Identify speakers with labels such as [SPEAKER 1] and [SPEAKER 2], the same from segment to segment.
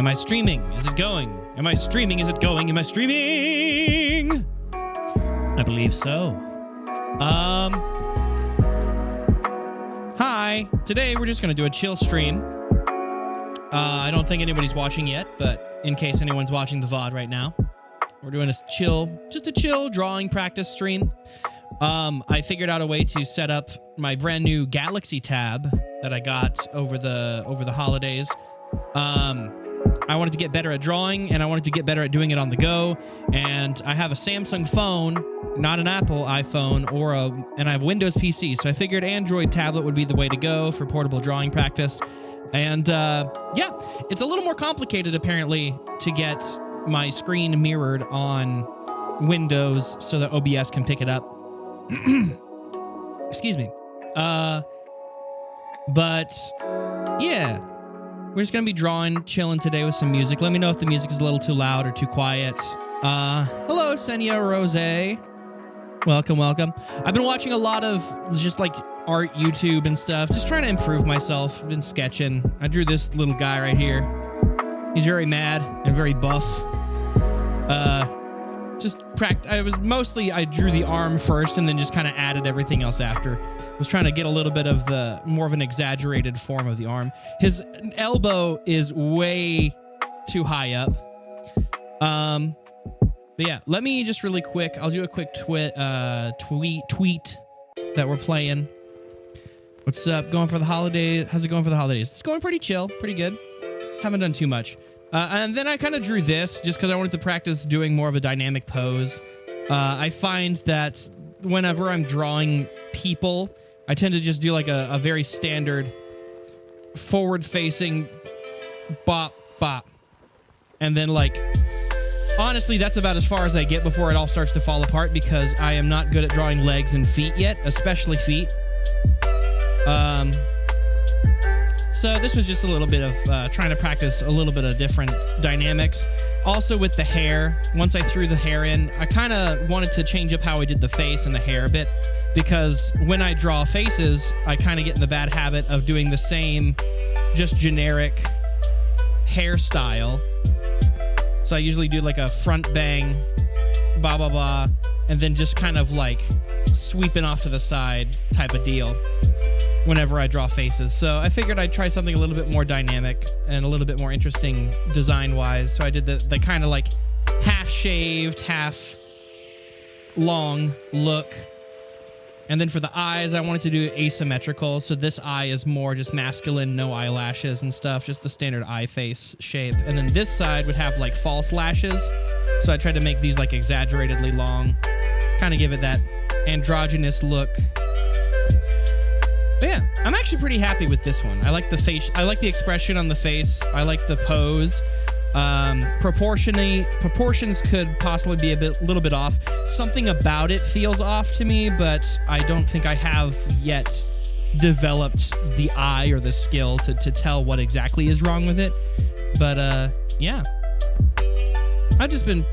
[SPEAKER 1] Am I streaming? Is it going? Am I streaming? Is it going? Am I streaming? I believe so. Hi. Today we're just gonna do a chill stream. I don't think anybody's watching yet, but in case anyone's watching the VOD right now, we're doing just a chill drawing practice stream. I figured out a way to set up my brand new Galaxy tab that I got over the holidays. I wanted to get better at drawing, and I wanted to get better at doing it on the go. And I have a Samsung phone, not an Apple iPhone, and I have Windows PC. So I figured Android tablet would be the way to go for portable drawing practice. And yeah, it's a little more complicated apparently to get my screen mirrored on Windows so that OBS can pick it up. Excuse me. But yeah, we're just gonna be drawing, chilling today with some music. Let me know if the music is a little too loud or too quiet. Hello, Senya Rose. Welcome, welcome. I've been watching a lot of just like art YouTube and stuff, just trying to improve myself. I've been sketching. I drew this little guy right here. He's very mad and very buff. I drew the arm first and then just kind of added everything else after. I was trying to get a little bit of more of an exaggerated form of the arm. His elbow is way too high up. But yeah, let me just really quick, I'll do a quick tweet that we're playing. What's up? Going for the holidays? How's it going for the holidays? It's going pretty chill, pretty good. Haven't done too much. And then I kind of drew this just because I wanted to practice doing more of a dynamic pose. I find that whenever I'm drawing people, I tend to just do like a very standard forward-facing bop, bop. And then like, honestly, that's about as far as I get before it all starts to fall apart because I am not good at drawing legs and feet yet, especially feet. So this was just a little bit of trying to practice a little bit of different dynamics. Also with the hair, once I threw the hair in, I kind of wanted to change up how I did the face and the hair a bit because when I draw faces, I kind of get in the bad habit of doing the same just generic hairstyle. So I usually do like a front bang, blah, blah, blah, and then just kind of like sweeping off to the side type of deal whenever I draw faces. So I figured I'd try something a little bit more dynamic and a little bit more interesting design-wise. So I did the kind of like half-shaved, half-long look. And then for the eyes, I wanted to do asymmetrical. So this eye is more just masculine, no eyelashes and stuff, just the standard eye face shape. And then this side would have like false lashes. So I tried to make these like exaggeratedly long, kind of give it that androgynous look. But yeah, I'm actually pretty happy with this one. I like the face. I like the expression on the face. I like the pose. Proportions could possibly be a little bit off. Something about it feels off to me, but I don't think I have yet developed the eye or the skill to tell what exactly is wrong with it. But yeah, I've just been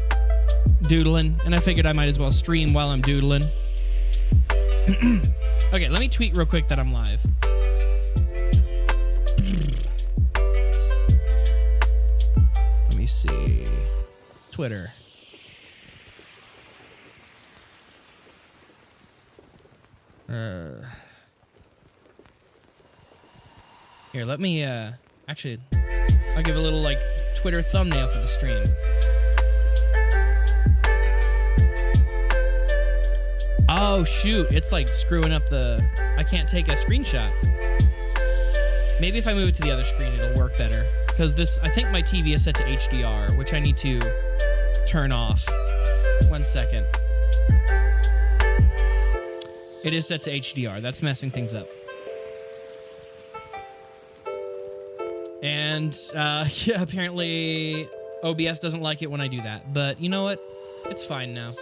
[SPEAKER 1] doodling, and I figured I might as well stream while I'm doodling. Okay, let me tweet real quick that I'm live. Let me see. Twitter. Here, let me, actually, I'll give a little, like, Twitter thumbnail for the stream. Oh, shoot. It's, like, screwing up I can't take a screenshot. Maybe if I move it to the other screen, it'll work better. Because I think my TV is set to HDR, which I need to turn off. 1 second. It is set to HDR. That's messing things up. And, yeah, apparently OBS doesn't like it when I do that. But you know what? It's fine now.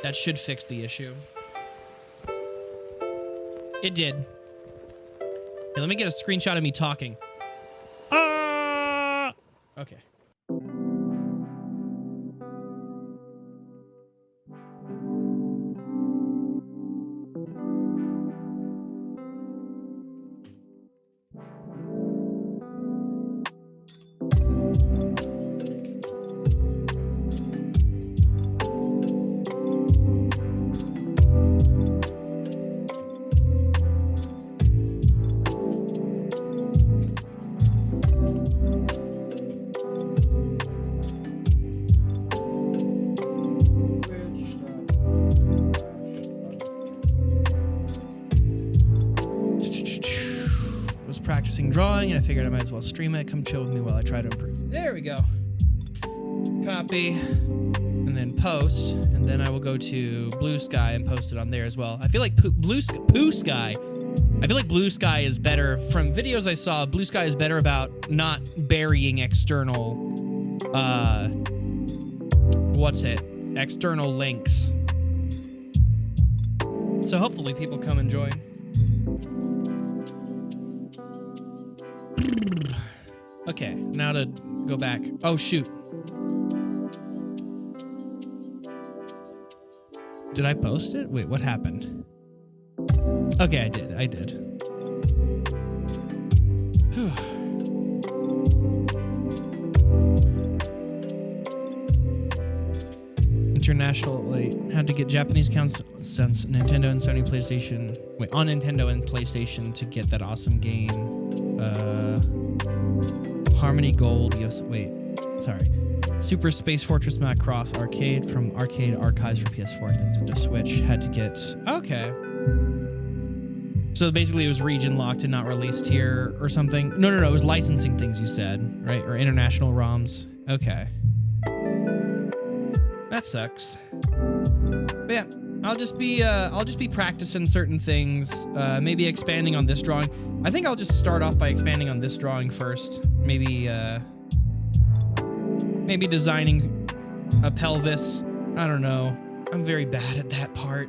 [SPEAKER 1] That should fix the issue. It did. Here, let me get a screenshot of me talking. Okay. practicing drawing, and I figured I might as well stream it. Come chill with me while I try to improve. There we go. Copy, and then post, and then I will go to Blue Sky and post it on there as well. I feel like Blue Sky. I feel like Blue Sky is better. From videos I saw, Blue Sky is better about not burying external, external links. So hopefully people come and join. Okay, now to go back. Oh, shoot. Did I post it? Wait, what happened? Okay, I did. Internationally, had to get Japanese accounts since Nintendo and Sony PlayStation. Wait, on Nintendo and PlayStation to get that awesome game. Harmony Gold. Yes, wait. Sorry. Super Space Fortress Macross Arcade from Arcade Archives for PS4 and Nintendo Switch. Had to get... Okay. So basically it was region locked and not released here or something. No. It was licensing things, you said, right? Or international ROMs. Okay. That sucks. But yeah, I'll just be practicing certain things, maybe expanding on this drawing. I think I'll just start off by expanding on this drawing first. Maybe designing a pelvis. I don't know. I'm very bad at that part.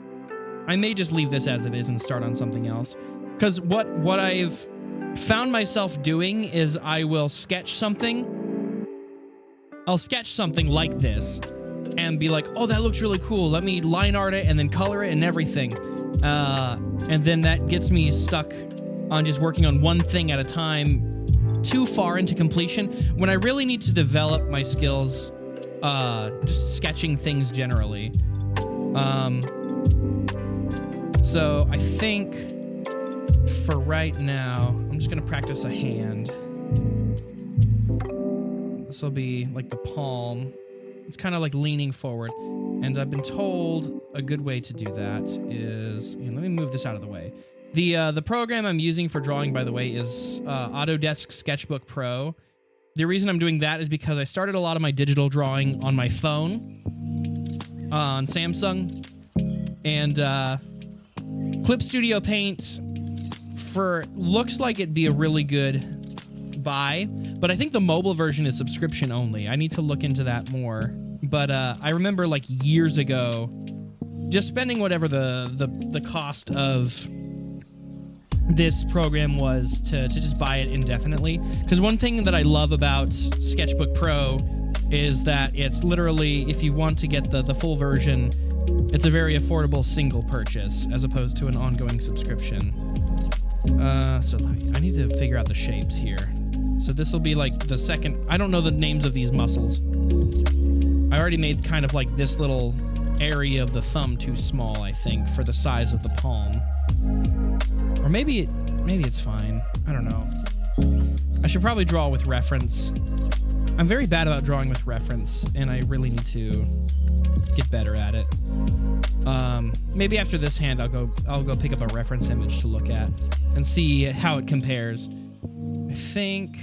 [SPEAKER 1] I may just leave this as it is and start on something else. Because what I've found myself doing is I will sketch something. I'll sketch something like this and be like, oh, that looks really cool. Let me line art it and then color it and everything. And then that gets me stuck on just working on one thing at a time too far into completion when I really need to develop my skills just sketching things generally. So I think for right now, I'm just going to practice a hand. This will be like the palm. It's kind of like leaning forward. And I've been told a good way to do that is... let me move this out of the way. The program I'm using for drawing, by the way, is Autodesk Sketchbook Pro. The reason I'm doing that is because I started a lot of my digital drawing on my phone, on Samsung, and Clip Studio Paint looks like it'd be a really good buy, but I think the mobile version is subscription only. I need to look into that more. But I remember like years ago, just spending whatever the cost of this program was to just buy it indefinitely. Because one thing that I love about Sketchbook Pro is that it's literally, if you want to get the full version, it's a very affordable single purchase as opposed to an ongoing subscription. So I need to figure out the shapes here. So this will be like the second... I don't know the names of these muscles. I already made kind of like this little area of the thumb too small, I think, for the size of the palm. Or maybe it's fine. I don't know. I should probably draw with reference. I'm very bad about drawing with reference, and I really need to get better at it. Maybe after this hand, I'll go pick up a reference image to look at and see how it compares. I think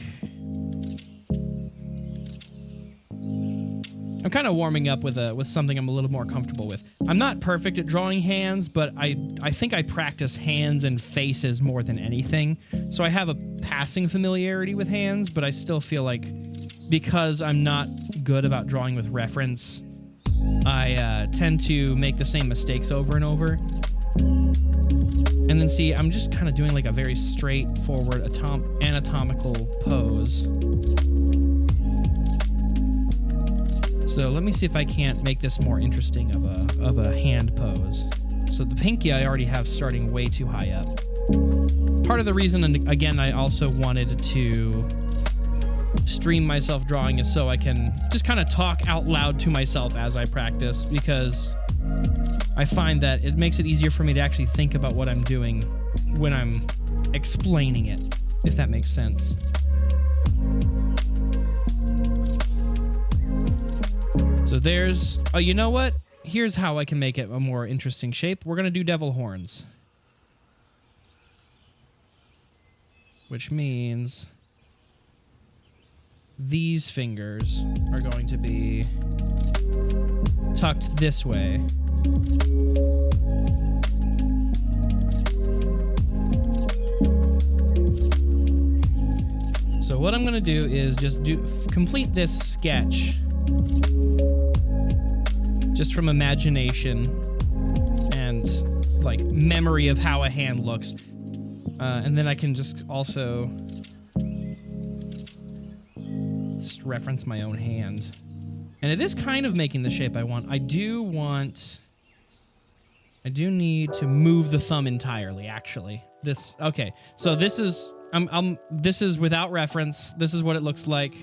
[SPEAKER 1] I'm kind of warming up with something I'm a little more comfortable with. I'm not perfect at drawing hands, but I think I practice hands and faces more than anything. So I have a passing familiarity with hands, but I still feel like because I'm not good about drawing with reference, I tend to make the same mistakes over and over. And then see, I'm just kind of doing like a very straightforward anatomical pose. So let me see if I can't make this more interesting of a hand pose. So the pinky I already have starting way too high up. Part of the reason, and again, I also wanted to stream myself drawing is so I can just kind of talk out loud to myself as I practice, because I find that it makes it easier for me to actually think about what I'm doing when I'm explaining it, if that makes sense. So there's... Oh, you know what? Here's how I can make it a more interesting shape. We're going to do devil horns. which means these fingers are going to be tucked this way. So what I'm going to do is just complete this sketch just from imagination and like memory of how a hand looks. And then I can just also just reference my own hand. And it is kind of making the shape I want. I do need to move the thumb entirely, actually. Okay. So this is this is without reference. This is what it looks like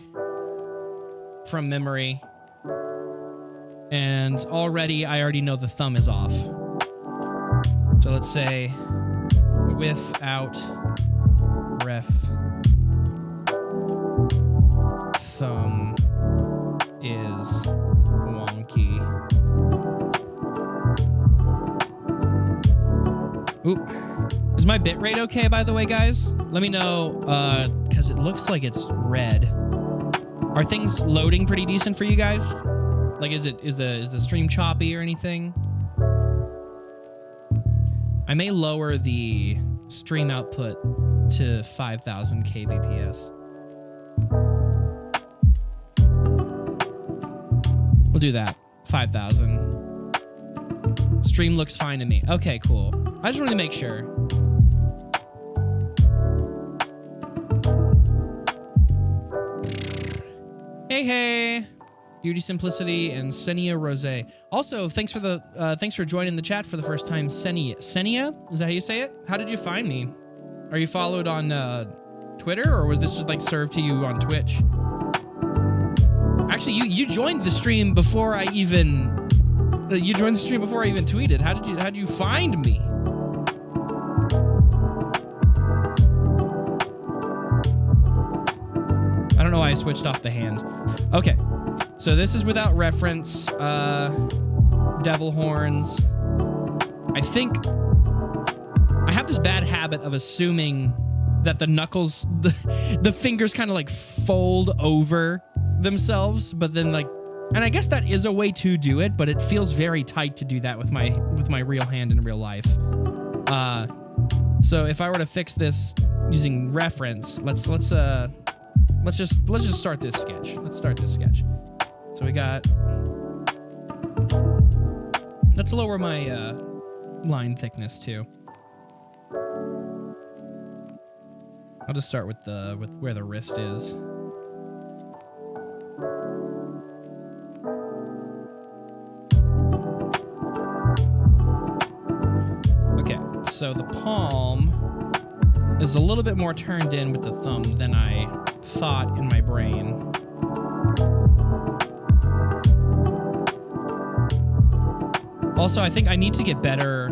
[SPEAKER 1] from memory. And already I already know the thumb is off. So let's say without ref thumb is wonky. Oop. Is my bitrate okay, by the way, guys? Let me know, because it looks like it's red. Are things loading pretty decent for you guys? Like, is the stream choppy or anything? I may lower the stream output to 5,000 kbps. We'll do that. 5,000. Stream looks fine to me. Okay, cool. I just wanted to make sure. Hey. Beauty Simplicity and Senia Rose. Also, thanks for joining the chat for the first time, Senia. Senia? Is that how you say it? How did you find me? Are you followed on Twitter, or was this just like served to you on Twitch? Actually, you joined the stream before I even tweeted. How did you find me? I don't know why I switched off the hand. Okay. So this is without reference, devil horns. I think I have this bad habit of assuming that the knuckles, the fingers kind of like fold over themselves, but then like, and I guess that is a way to do it, but it feels very tight to do that with my real hand in real life. So if I were to fix this using reference, let's just start this sketch. Let's start this sketch. So we got, let's lower my line thickness too. I'll just start with where the wrist is. Okay, so the palm is a little bit more turned in with the thumb than I thought in my brain. Also, I think I need to get better.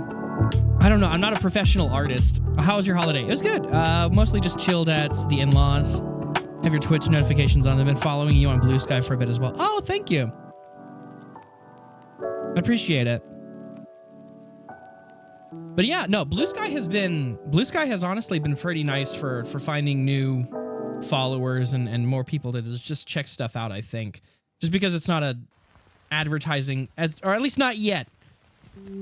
[SPEAKER 1] I don't know. I'm not a professional artist. How was your holiday? It was good. Mostly just chilled at the in-laws. Have your Twitch notifications on. I've been following you on Blue Sky for a bit as well. Oh, thank you. I appreciate it. But yeah, no, Blue Sky has honestly been pretty nice for finding new followers and more people to just check stuff out, I think. Just because it's not a advertising, or at least not yet.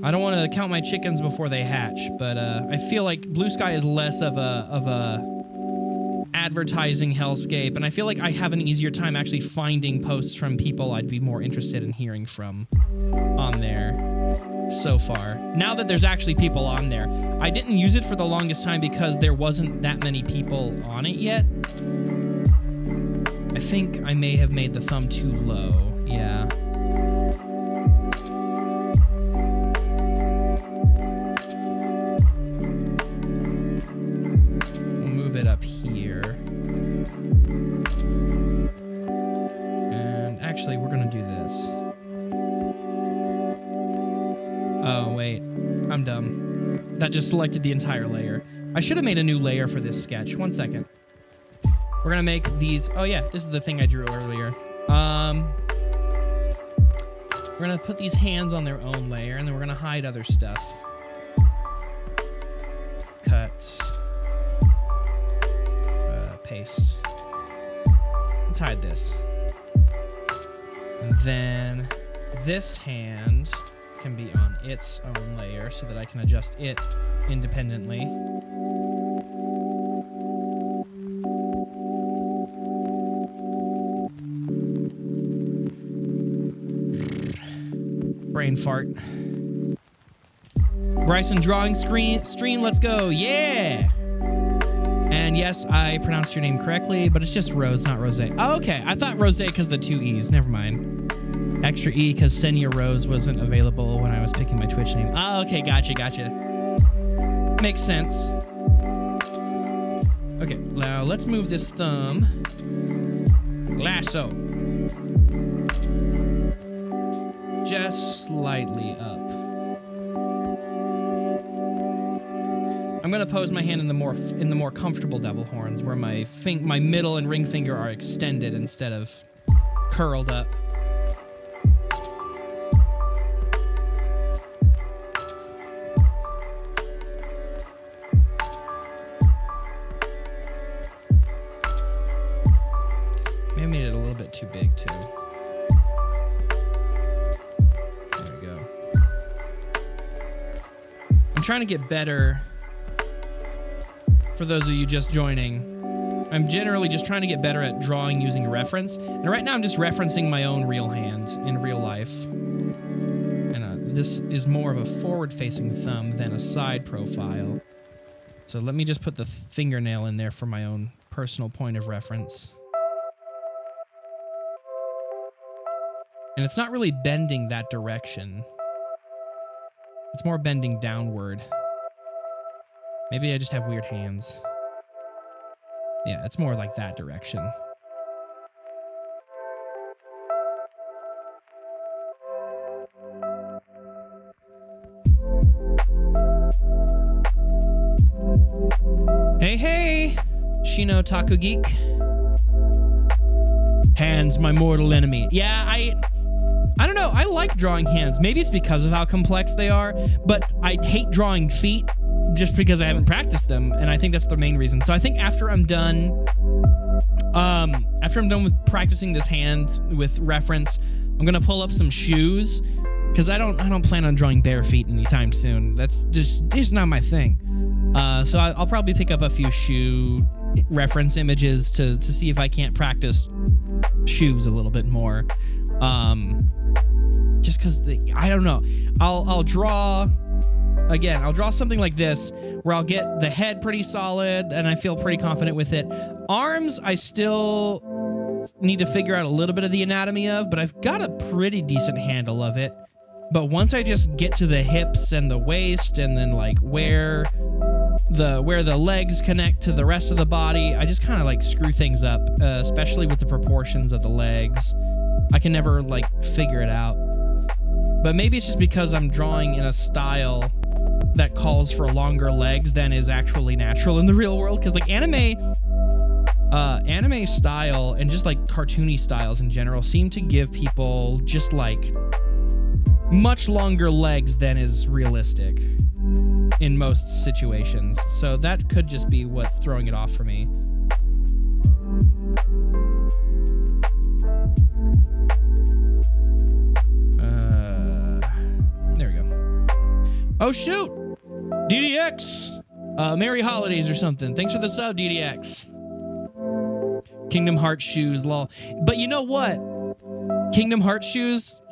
[SPEAKER 1] I don't want to count my chickens before they hatch, but I feel like Blue Sky is less of a advertising hellscape, and I feel like I have an easier time actually finding posts from people I'd be more interested in hearing from on there so far. Now that there's actually people on there. I didn't use it for the longest time because there wasn't that many people on it yet. I think I may have made the thumb too low. Yeah. It up here. And actually, we're going to do this. Oh, wait. I'm dumb. That just selected the entire layer. I should have made a new layer for this sketch. 1 second. We're going to make these. Oh, yeah. This is the thing I drew earlier. We're going to put these hands on their own layer, and then we're going to hide other stuff. Cut. paste. Let's hide this. And then this hand can be on its own layer so that I can adjust it independently. Brain fart. Bryson drawing stream, let's go. Yeah. And yes, I pronounced your name correctly, but it's just Rose, not Rose. Oh, okay. I thought Rose because the 2 E's. Never mind. Extra E because Senya Rose wasn't available when I was picking my Twitch name. Oh, okay. Gotcha. Makes sense. Okay, now let's move this thumb. Lasso. Just slightly up. I'm gonna pose my hand in the more comfortable devil horns, where my middle and ring finger are extended instead of curled up. Maybe I made it a little bit too big too. There we go. I'm trying to get better. For those of you just joining, I'm generally just trying to get better at drawing using reference. And right now I'm just referencing my own real hand in real life. And this is more of a forward-facing thumb than a side profile. So let me just put the fingernail in there for my own personal point of reference. And it's not really bending that direction. It's more bending downward. Maybe I just have weird hands. Yeah, it's more like that direction. Hey, Shino Taku Geek. Hands, my mortal enemy. Yeah, I don't know. I like drawing hands. Maybe it's because of how complex they are, but I hate drawing feet just because I haven't practiced them, and I think that's the main reason. So I think after I'm done with practicing this hand with reference, I'm gonna pull up some shoes, because I don't plan on drawing bare feet anytime soon. That's just not my thing. So I'll probably pick up a few shoe reference images to see if I can't practice shoes a little bit more. Just because I don't know. I'll draw something like this where I'll get the head pretty solid and I feel pretty confident with it. Arms, I still need to figure out a little bit of the anatomy of, but I've got a pretty decent handle of it. But once I just get to the hips and the waist and then like where the legs connect to the rest of the body, I just kind of like screw things up, especially with the proportions of the legs. I can never like figure it out. But maybe it's just because I'm drawing in a style that calls for longer legs than is actually natural in the real world. Because like anime style and just like cartoony styles in general seem to give people just like much longer legs than is realistic in most situations. So that could just be what's throwing it off for me. There we go. Oh shoot! DDX! Merry Holidays or something. Thanks for the sub, DDX. Kingdom Hearts shoes, lol. But you know what? Kingdom Hearts shoes,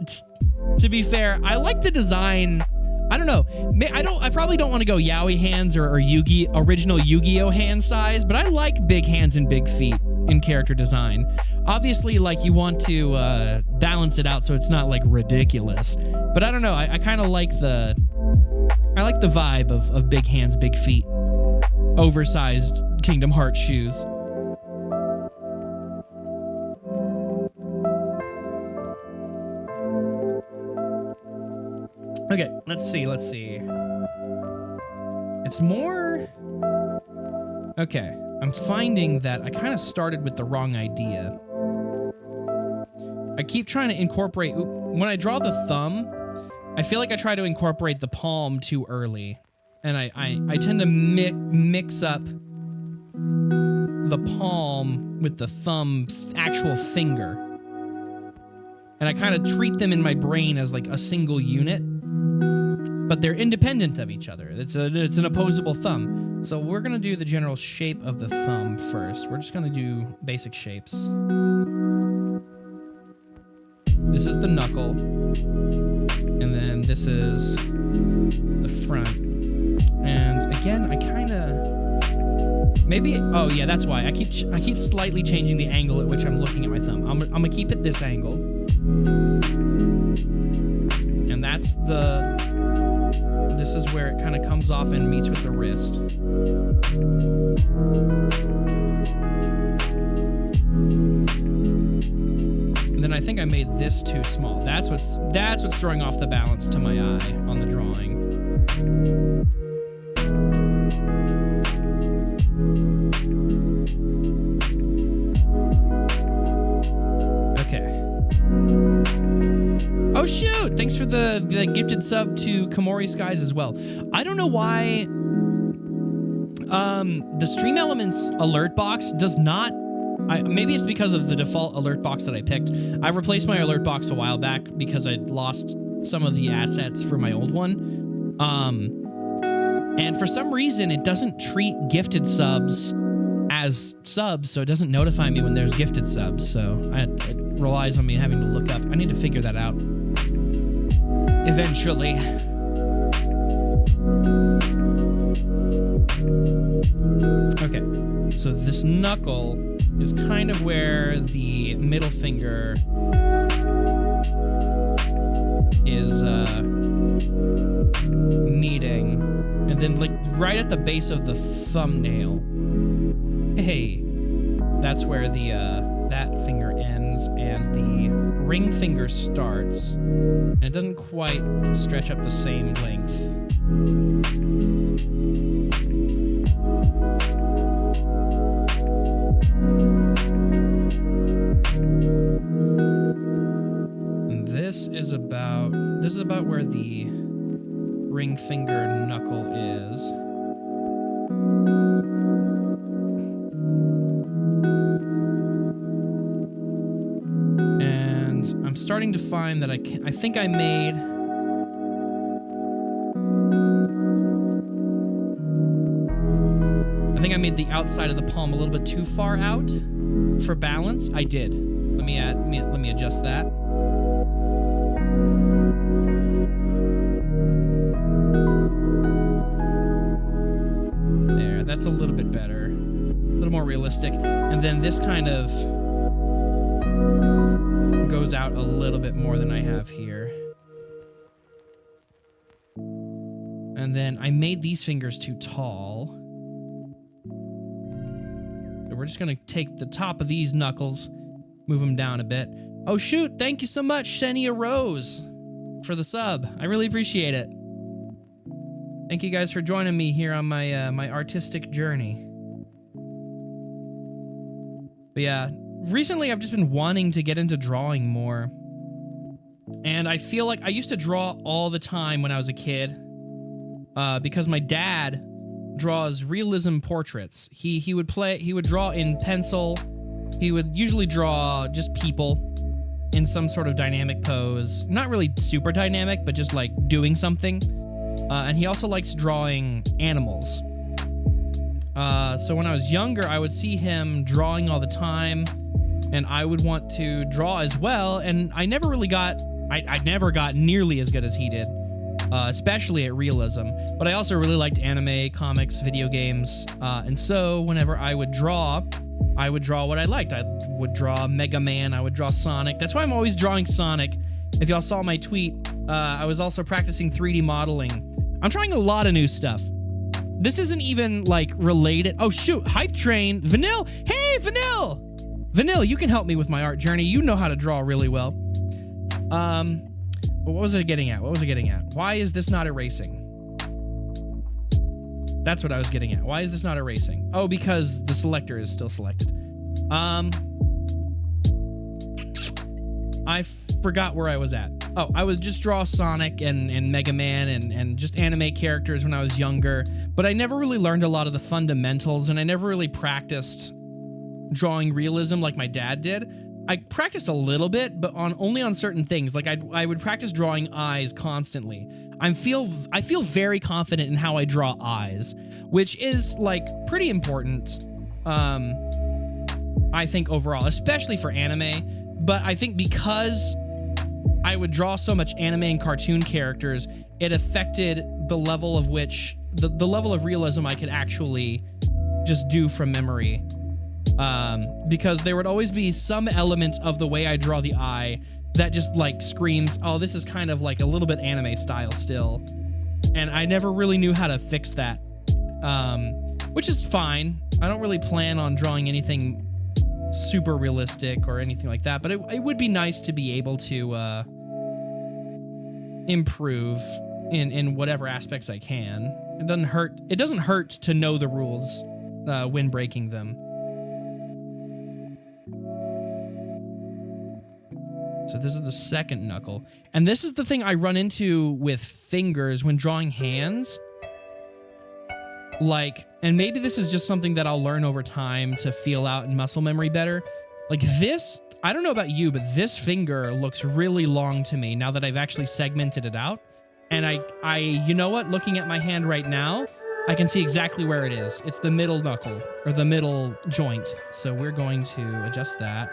[SPEAKER 1] to be fair, I like the design. I don't know. I probably don't want to go Yaoi hands or original Yu-Gi-Oh hand size, but I like big hands and big feet in character design. Obviously, like you want to balance it out so it's not like ridiculous. But I don't know. I kind of like the vibe of big hands, big feet, oversized Kingdom Hearts shoes. Okay, let's see. It's more... Okay, I'm finding that I kind of started with the wrong idea. I keep trying to incorporate... When I draw the thumb, I feel like I try to incorporate the palm too early. And I tend to mix up the palm with the thumb actual finger. And I kind of treat them in my brain as like a single unit, but they're independent of each other. It's an opposable thumb. So we're going to do the general shape of the thumb first. We're just going to do basic shapes. This is the knuckle. And then this is the front. And again, I kind of... Maybe... Oh, yeah, that's why. I keep slightly changing the angle at which I'm looking at my thumb. I'm going to keep it this angle. And that's the... This is where it kind of comes off and meets with the wrist. And then I think I made this too small. That's what's throwing off the balance to my eye on the drawing. Oh shoot! Thanks for the gifted sub to Komori Skies as well. I don't know why the Stream Elements alert box does not... maybe it's because of the default alert box that I picked. I replaced my alert box a while back because I'd lost some of the assets for my old one. And for some reason, it doesn't treat gifted subs as subs, so it doesn't notify me when there's gifted subs. So it relies on me having to look up. I need to figure that out eventually. Okay, so this knuckle is kind of where the middle finger is meeting, and then like right at the base of the thumbnail, hey, that's where the that finger ends and the ring finger starts, and it doesn't quite stretch up the same length. And this is about where the ring finger knuckle is. I'm starting to find that I think I made... I think I made the outside of the palm a little bit too far out for balance. I did. Let me adjust that. There, that's a little bit better. A little more realistic. And then this kind of goes out a little bit more than I have here. And then I made these fingers too tall. So we're just going to take the top of these knuckles, move them down a bit. Oh shoot, thank you so much, Shenia Rose, for the sub. I really appreciate it. Thank you guys for joining me here on my my artistic journey. But yeah, recently, I've just been wanting to get into drawing more. And I feel like I used to draw all the time when I was a kid because my dad draws realism portraits. He would draw in pencil. He would usually draw just people in some sort of dynamic pose. Not really super dynamic, but just like doing something. And he also likes drawing animals. So when I was younger, I would see him drawing all the time, and I would want to draw as well, and I never really got... I never got nearly as good as he did, especially at realism. But I also really liked anime, comics, video games, and so whenever I would draw what I liked. I would draw Mega Man, I would draw Sonic. That's why I'm always drawing Sonic. If y'all saw my tweet, I was also practicing 3D modeling. I'm trying a lot of new stuff. This isn't even, like, related. Oh, shoot. Hype Train. Vanille. Hey, Vanille. Vanille, you can help me with my art journey. You know how to draw really well. But what was I getting at? Why is this not erasing? That's what I was getting at. Why is this not erasing? Oh, because the selector is still selected. I forgot where I was at. Oh, I would just draw Sonic and Mega Man and just anime characters when I was younger, but I never really learned a lot of the fundamentals, and I never really practiced drawing realism like my dad did. I practiced a little bit, but only on certain things. Like I would practice drawing eyes constantly. I feel very confident in how I draw eyes, which is like pretty important. I think overall, especially for anime, but I think because I would draw so much anime and cartoon characters, it affected the level of which the level of realism I could actually just do from memory. Because there would always be some element of the way I draw the eye that just like screams, oh, this is kind of like a little bit anime style still. And I never really knew how to fix that, which is fine. I don't really plan on drawing anything super realistic or anything like that, but it would be nice to be able to improve in whatever aspects I can. It doesn't hurt to know the rules when breaking them. So this is the second knuckle. And this is the thing I run into with fingers when drawing hands. Like, and maybe this is just something that I'll learn over time to feel out in muscle memory better. Like this, I don't know about you, but this finger looks really long to me now that I've actually segmented it out. And I you know what? Looking at my hand right now, I can see exactly where it is. It's the middle knuckle, or the middle joint. So we're going to adjust that.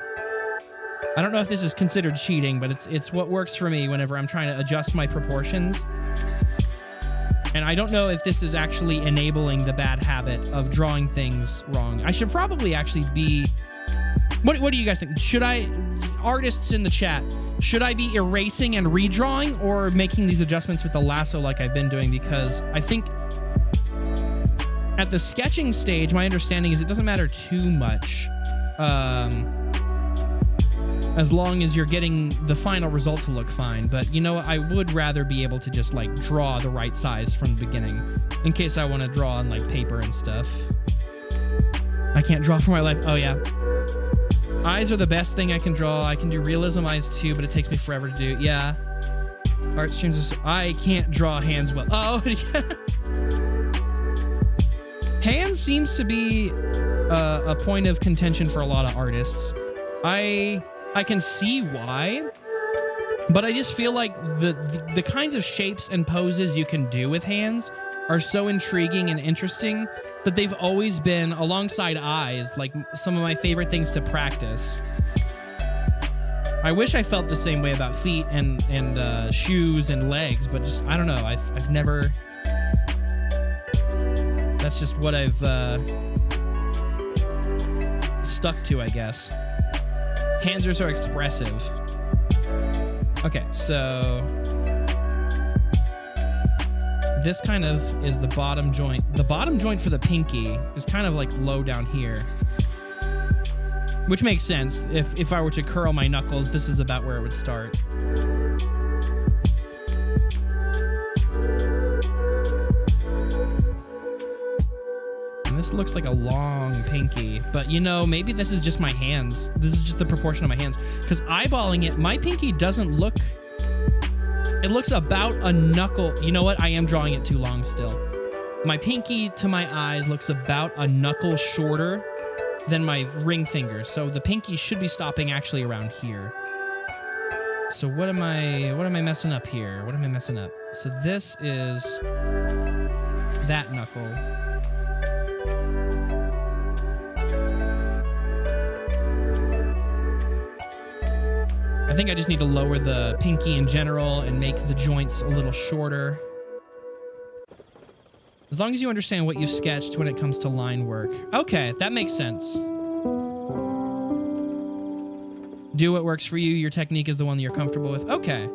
[SPEAKER 1] I don't know if this is considered cheating, but it's what works for me whenever I'm trying to adjust my proportions. And I don't know if this is actually enabling the bad habit of drawing things wrong. I should probably actually be... What do you guys think? Should I... Artists in the chat, should I be erasing and redrawing or making these adjustments with the lasso like I've been doing? Because I think at the sketching stage, my understanding is it doesn't matter too much. As long as you're getting the final result to look fine. But you know what? I would rather be able to just like draw the right size from the beginning in case I want to draw on like paper and stuff. I can't draw for my life. Oh yeah. Eyes are the best thing I can draw. I can do realism eyes too, but it takes me forever to do. Yeah. Art streams. I can't draw hands well. Oh, yeah. Hands seems to be a point of contention for a lot of artists. I can see why, but I just feel like the kinds of shapes and poses you can do with hands are so intriguing and interesting that they've always been, alongside eyes, like some of my favorite things to practice. I wish I felt the same way about feet and shoes and legs, but just, I don't know, I've never... That's just what I've stuck to, I guess. Hands are so expressive. Okay, so this kind of is the bottom joint. The bottom joint for the pinky is kind of like low down here, which makes sense. If I were to curl my knuckles, this is about where it would start. This looks like a long pinky, but you know, maybe this is just my hands. This is just the proportion of my hands. Because eyeballing it, my pinky doesn't look... It looks about a knuckle. You know what? I am drawing it too long still. My pinky to my eyes looks about a knuckle shorter than my ring finger. So the pinky should be stopping actually around here. So what am I messing up here? What am I messing up? So this is that knuckle. I think I just need to lower the pinky in general and make the joints a little shorter. As long as you understand what you've sketched when it comes to line work. Okay, that makes sense. Do what works for you. Your technique is the one that you're comfortable with. Okay.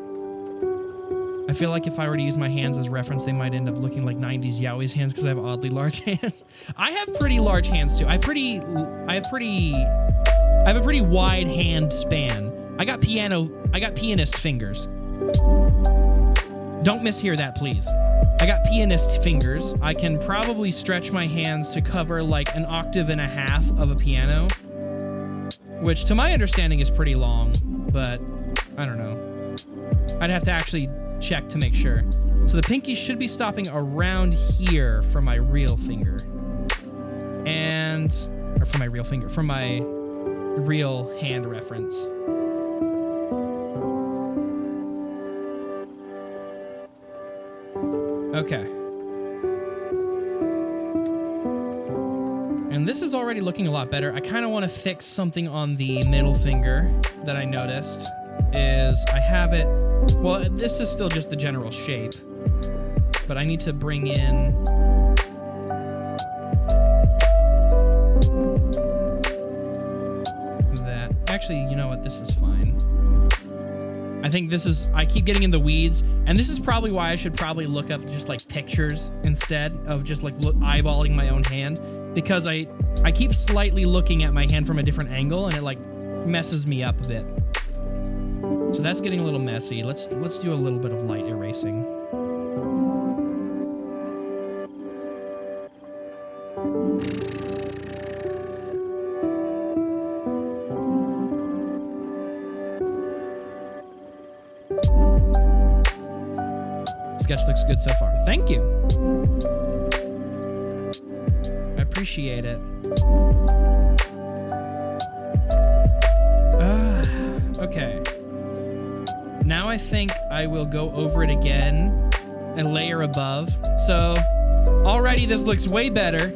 [SPEAKER 1] I feel like if I were to use my hands as reference, they might end up looking like 90s yaoi's hands because I have oddly large hands. I have pretty large hands too. I have a pretty wide hand span. I got pianist fingers. Don't mishear that, please. I got pianist fingers. I can probably stretch my hands to cover like 1.5 octaves of a piano, which to my understanding is pretty long, but I don't know. I'd have to actually check to make sure. So the pinky should be stopping around here for my real finger. And or from my real finger, from my real hand reference. Okay. And this is already looking a lot better. I kind of want to fix something on the middle finger that I noticed is I have it, well, this is still just the general shape, but I need to bring in that. Actually, you know what? This is fine. I think this is, I keep getting in the weeds, and this is probably why I should probably look up just like pictures instead of just like eyeballing my own hand, because I keep slightly looking at my hand from a different angle, and it like messes me up a bit. So that's getting a little messy. Let's do a little bit of light erasing. Sketch looks good so far. Thank you. I appreciate it. Okay. Now I think I will go over it again and layer above. So already this looks way better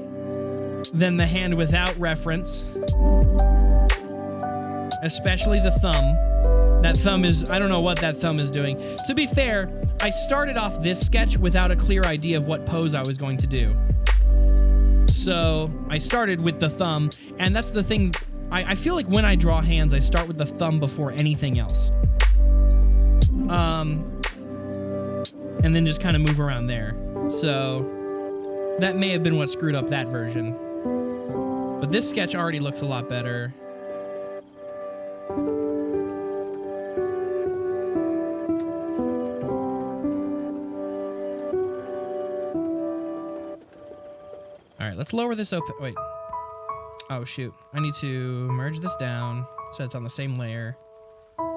[SPEAKER 1] than the hand without reference. Especially the thumb. That thumb is, I don't know what that thumb is doing. To be fair, I started off this sketch without a clear idea of what pose I was going to do. So I started with the thumb, and that's the thing. I feel like when I draw hands, I start with the thumb before anything else. And then just kind of move around there. So that may have been what screwed up that version. But this sketch already looks a lot better. All right, let's lower this wait. Oh, shoot. I need to merge this down so it's on the same layer.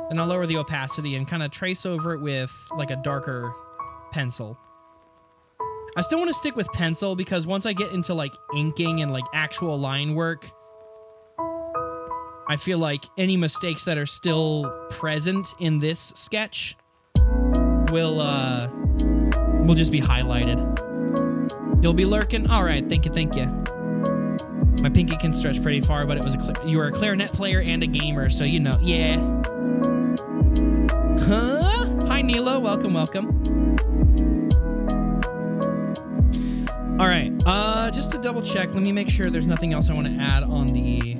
[SPEAKER 1] Then I'll lower the opacity and kind of trace over it with like a darker pencil. I still want to stick with pencil because once I get into like inking and like actual line work, I feel like any mistakes that are still present in this sketch will just be highlighted. You'll be lurking. All right, thank you. My pinky can stretch pretty far, but it was you were a clarinet player and a gamer, so you know. Yeah. Huh? Hi, Nilo. Welcome. All right. Just to double check, let me make sure there's nothing else I want to add on the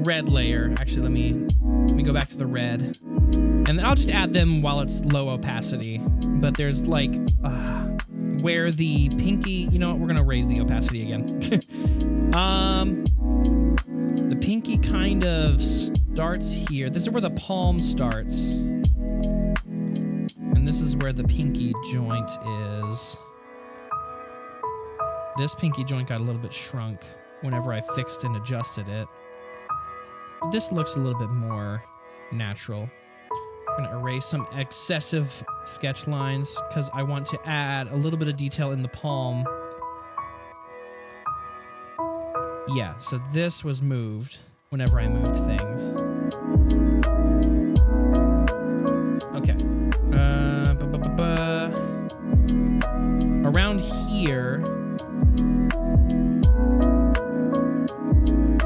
[SPEAKER 1] red layer. Actually, let me go back to the red, and I'll just add them while it's low opacity. But there's like where the pinky, you know what? We're gonna raise the opacity again. The pinky kind of starts here. This is where the palm starts. And this is where the pinky joint is. This pinky joint got a little bit shrunk whenever I fixed and adjusted it. This looks a little bit more natural. I'm going to erase some excessive sketch lines because I want to add a little bit of detail in the palm. Yeah, so this was moved whenever I moved things. Okay. Around here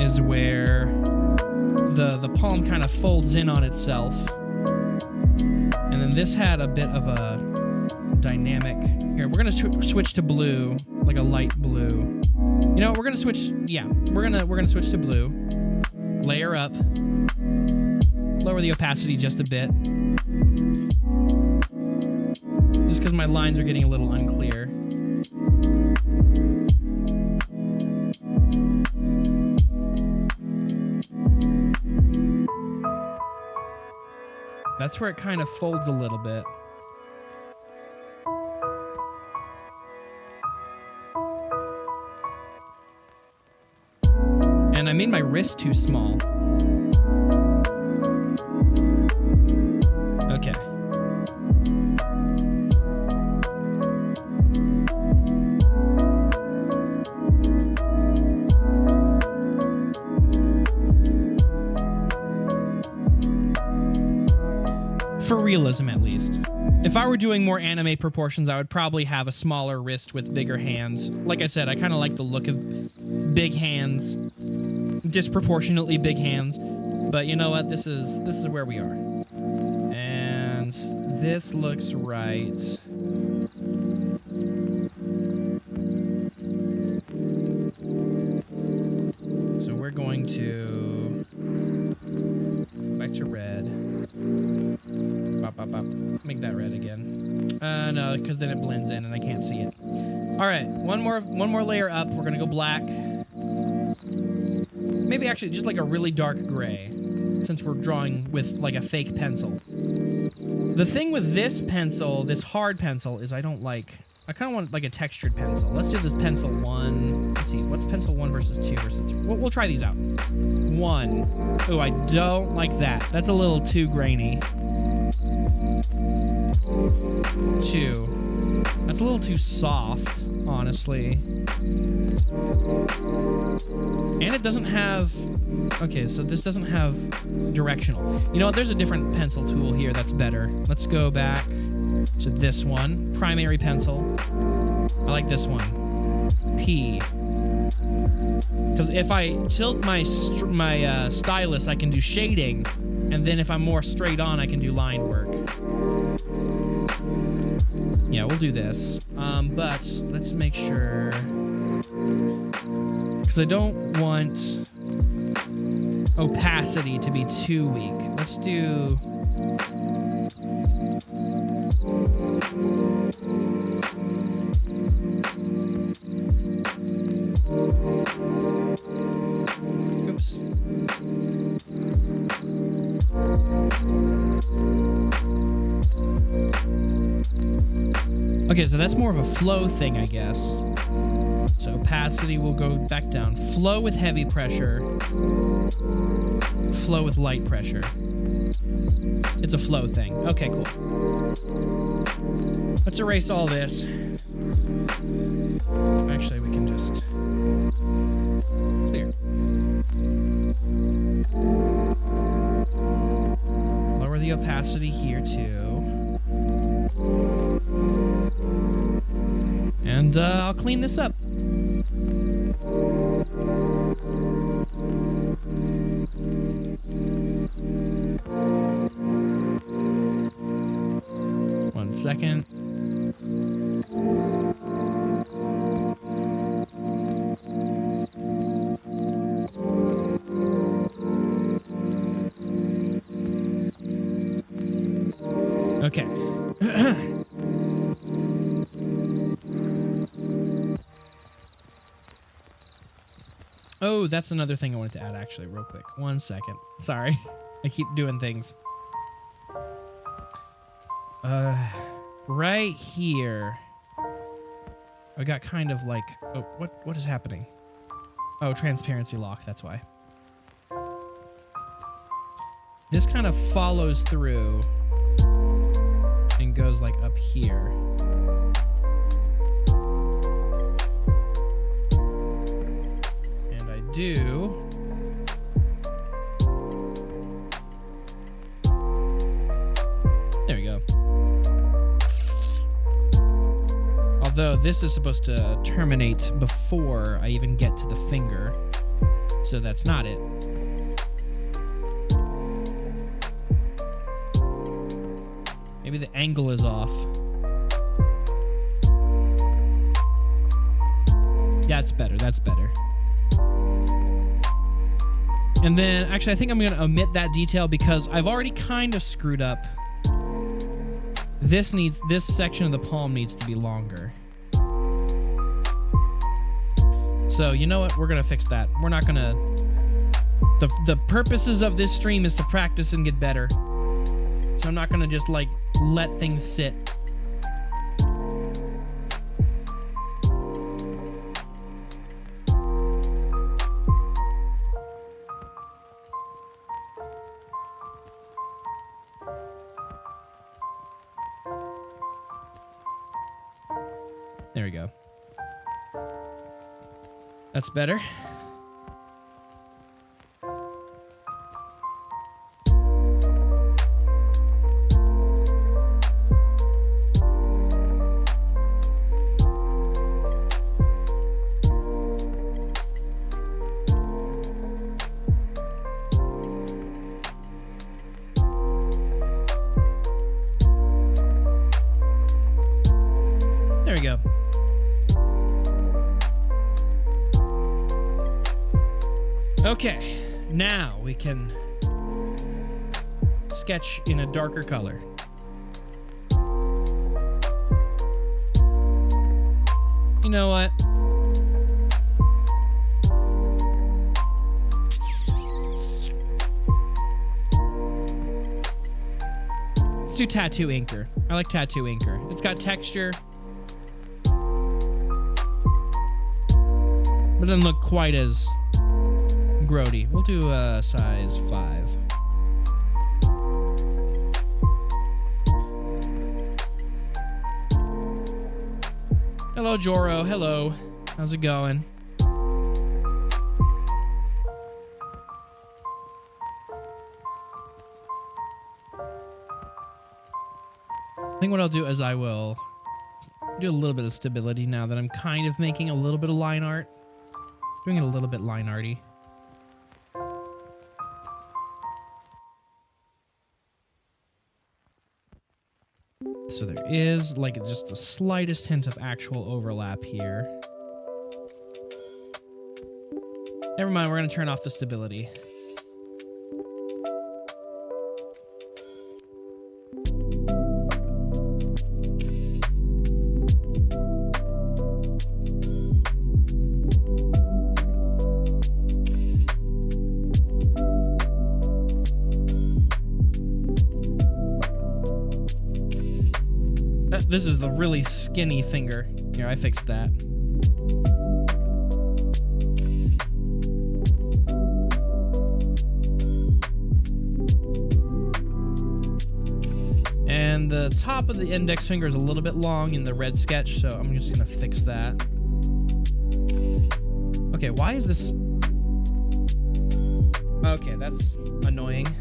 [SPEAKER 1] is where the palm kind of folds in on itself. And then this had a bit of a dynamic. Here, we're going to switch to blue, like a light blue. You know, we're going to switch. Yeah, we're going to switch to blue. Layer up. Lower the opacity just a bit. Just because my lines are getting a little unclear. That's where it kind of folds a little bit. And I made my wrist too small. Okay. realism at least. If I were doing more anime proportions, I would probably have a smaller wrist with bigger hands. Like I said, I kind of like the look of big hands, disproportionately big hands. But you know what? This is where we are. And this looks right. So we're going to go back to red. Bop, bop, bop. Make that red again. No, because then it blends in and I can't see it. All right, one more layer up. We're gonna go black. Maybe actually just like a really dark gray, since we're drawing with like a fake pencil. The thing with this pencil, this hard pencil, is I kind of want like a textured pencil. Let's do this pencil 1. Let's see, what's pencil 1 versus 2 versus 3? We'll try these out. 1. Oh, I don't like that. That's a little too grainy. 2. That's a little too soft, honestly. And it doesn't have... Okay, so this doesn't have directional. You know what? There's a different pencil tool here that's better. Let's go back to this one. Primary pencil. I like this one. P. Because if I tilt my stylus, I can do shading. And then if I'm more straight on, I can do line work. Yeah, we'll do this. But let's make sure... Because I don't want opacity to be too weak. Let's do... Oops. Okay, so that's more of a flow thing, I guess. So opacity will go back down. Flow with heavy pressure. Flow with light pressure. It's a flow thing. Okay, cool. Let's erase all this. Actually, we can just clear. Lower the opacity here too. And I'll clean this up. One second. Okay. Oh, that's another thing I wanted to add, actually, real quick. 1 second. Sorry. I keep doing things. Right here. I got kind of like... Oh, what is happening? Oh, transparency lock, that's why. This kind of follows through and goes like up here. And I do... There we go. Although this is supposed to terminate before I even get to the finger. So that's not it. Maybe the angle is off. That's better, that's better. And then, actually, I think I'm going to omit that detail because I've already kind of screwed up. This section of the palm needs to be longer. So, you know what? We're going to fix that. We're not going to... The purposes of this stream is to practice and get better. So I'm not going to just, like, let things sit. There we go. That's better. Okay, now we can sketch in a darker color. You know what? Let's do tattoo inker. I like tattoo inker. It's got texture, but it doesn't look quite as grody. We'll do size 5. Hello, Joro. Hello. How's it going? I think what I'll do is I will do a little bit of stability now that I'm kind of making a little bit of line art. Doing it a little bit line arty. So there is like just the slightest hint of actual overlap here. Never mind, we're going to turn off the stability. This is the really skinny finger. Here, I fixed that. And the top of the index finger is a little bit long in the red sketch, so I'm just gonna fix that. Okay, why is this? Okay, that's annoying.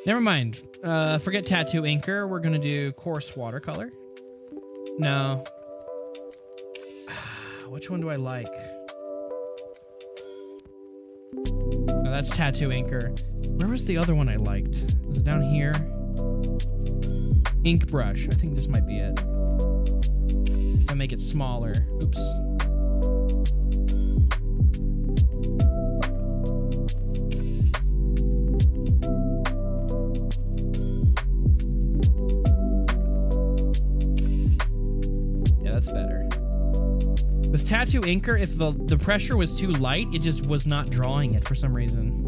[SPEAKER 1] Never mind. Forget tattoo inker. We're gonna do coarse watercolor. No. Which one do I like? No, that's tattoo inker. Where was the other one I liked? Is it down here? Ink brush. I think this might be it. If I make it smaller. Oops. Better. With tattoo inker, if the pressure was too light, it just was not drawing it for some reason.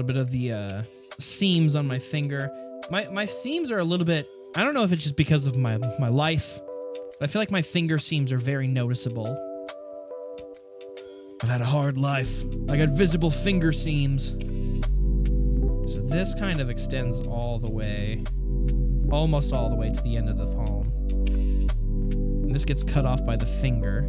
[SPEAKER 1] Bit of the seams on my finger. My seams are a little bit, I don't know if it's just because of my life, but I feel like my finger seams are very noticeable. I've had a hard life. I got visible finger seams. So this kind of extends all the way, almost all the way to the end of the palm. And this gets cut off by the finger.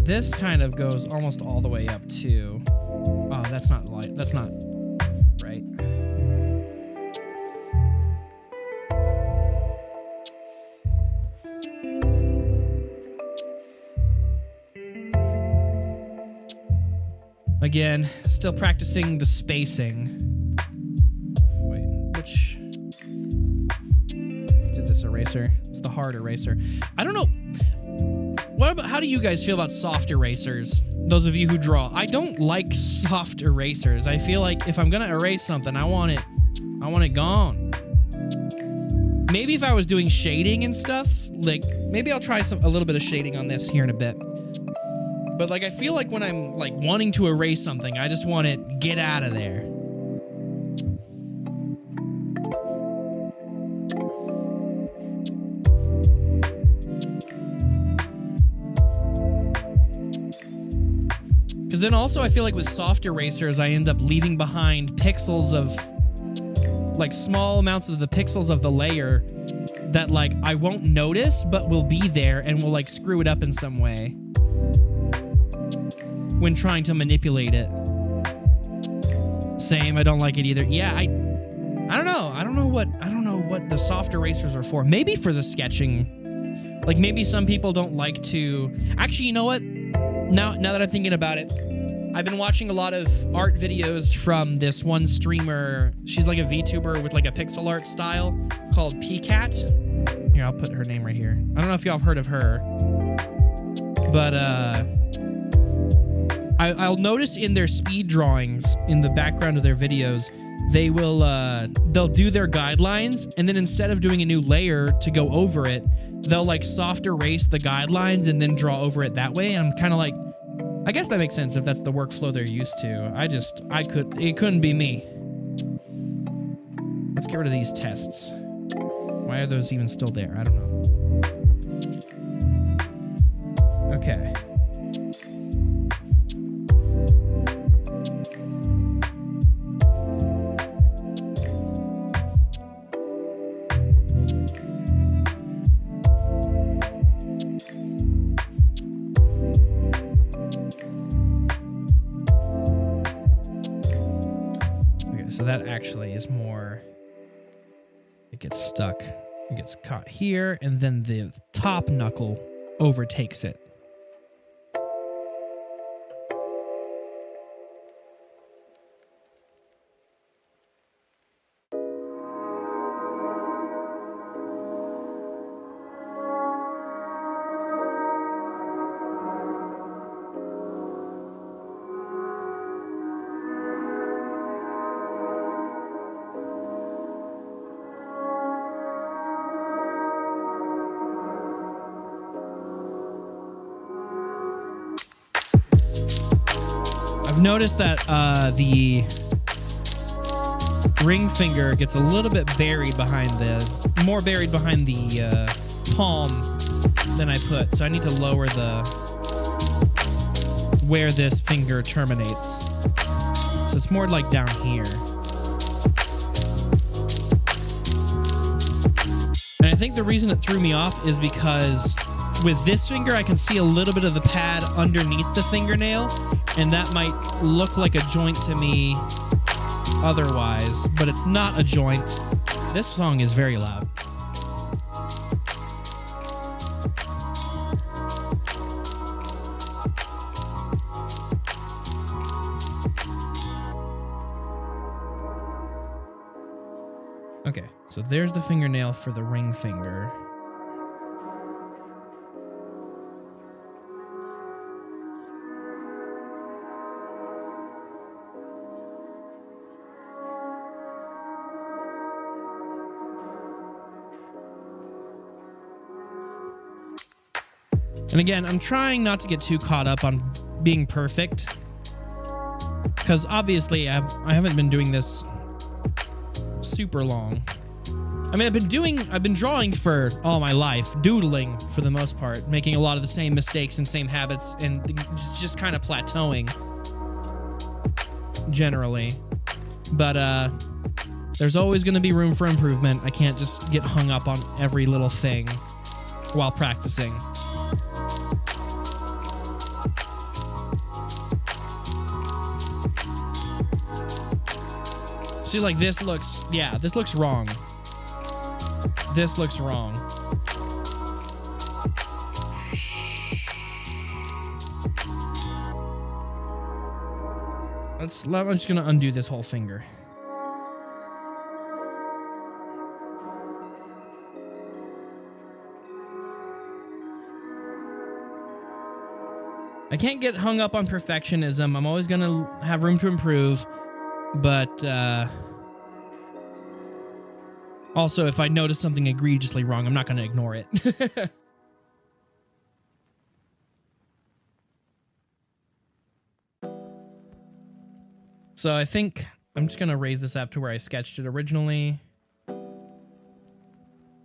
[SPEAKER 1] This kind of goes almost all the way up to... Oh, that's not light. That's not right. Again, still practicing the spacing. Wait, which... Did this eraser? It's the hard eraser. I don't know... How do you guys feel about soft erasers? Those of you who draw. I don't like soft erasers. I feel like if I'm gonna erase something, I want it gone. Maybe if I was doing shading and stuff, like, maybe I'll try a little bit of shading on this here in a bit. But like, I feel like when I'm like wanting to erase something, I just want it get out of there. Because then also I feel like with soft erasers, I end up leaving behind pixels of, like, small amounts of the pixels of the layer that, like, I won't notice, but will be there and will, like, screw it up in some way when trying to manipulate it. Same, I don't like it either. Yeah, I don't know. I don't know what the soft erasers are for. Maybe for the sketching. Like, maybe some people don't like to... Actually, you know what? Now that I'm thinking about it, I've been watching a lot of art videos from this one streamer. She's like a VTuber with like a pixel art style called PCat. Here, I'll put her name right here. I don't know if y'all have heard of her, but I'll notice in their speed drawings in the background of their videos, they'll do their guidelines, and then instead of doing a new layer to go over it, they'll like soft erase the guidelines and then draw over it that way. And I'm kind of like, I guess that makes sense if that's the workflow they're used to. It couldn't be me. Let's get rid of these tests. Why are those even still there? I don't know. Okay. So that actually is more, it gets stuck, it gets caught here, and then the top knuckle overtakes it. I've noticed that the ring finger gets a little bit more buried behind the palm than I put. So I need to lower where this finger terminates. So it's more like down here. And I think the reason it threw me off is because with this finger, I can see a little bit of the pad underneath the fingernail, and that might look like a joint to me otherwise, but it's not a joint. This song is very loud. Okay, so there's the fingernail for the ring finger. And again, I'm trying not to get too caught up on being perfect, because obviously I haven't been doing this super long. I mean, I've been drawing for all my life, doodling for the most part, making a lot of the same mistakes and same habits, and just kind of plateauing generally. But there's always going to be room for improvement. I can't just get hung up on every little thing while practicing. See, like this looks wrong. This looks wrong. I'm just gonna undo this whole finger. I can't get hung up on perfectionism. I'm always gonna have room to improve. But Also, if I notice something egregiously wrong, I'm not going to ignore it. So I think I'm just going to raise this up to where I sketched it originally,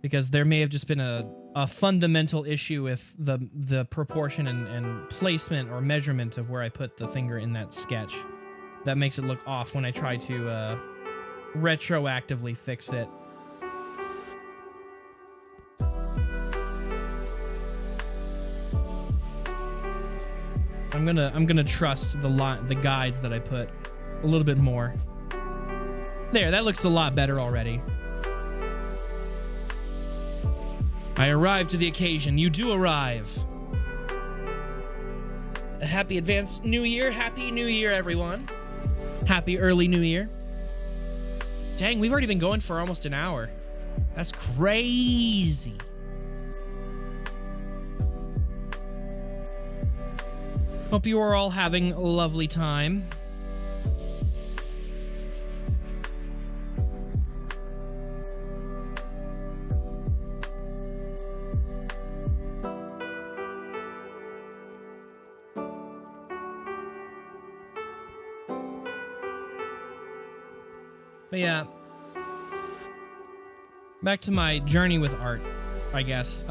[SPEAKER 1] because there may have just been a fundamental issue with the proportion and placement or measurement of where I put the finger in that sketch. That makes it look off when I try to retroactively fix it. I'm gonna trust the guides that I put a little bit more. There, that looks a lot better already. I arrived to the occasion. You do arrive. A happy advanced New Year. Happy New Year, everyone. Happy early New Year. Dang, we've already been going for almost an hour. That's crazy. Hope you are all having a lovely time. But yeah, back to my journey with art, I guess.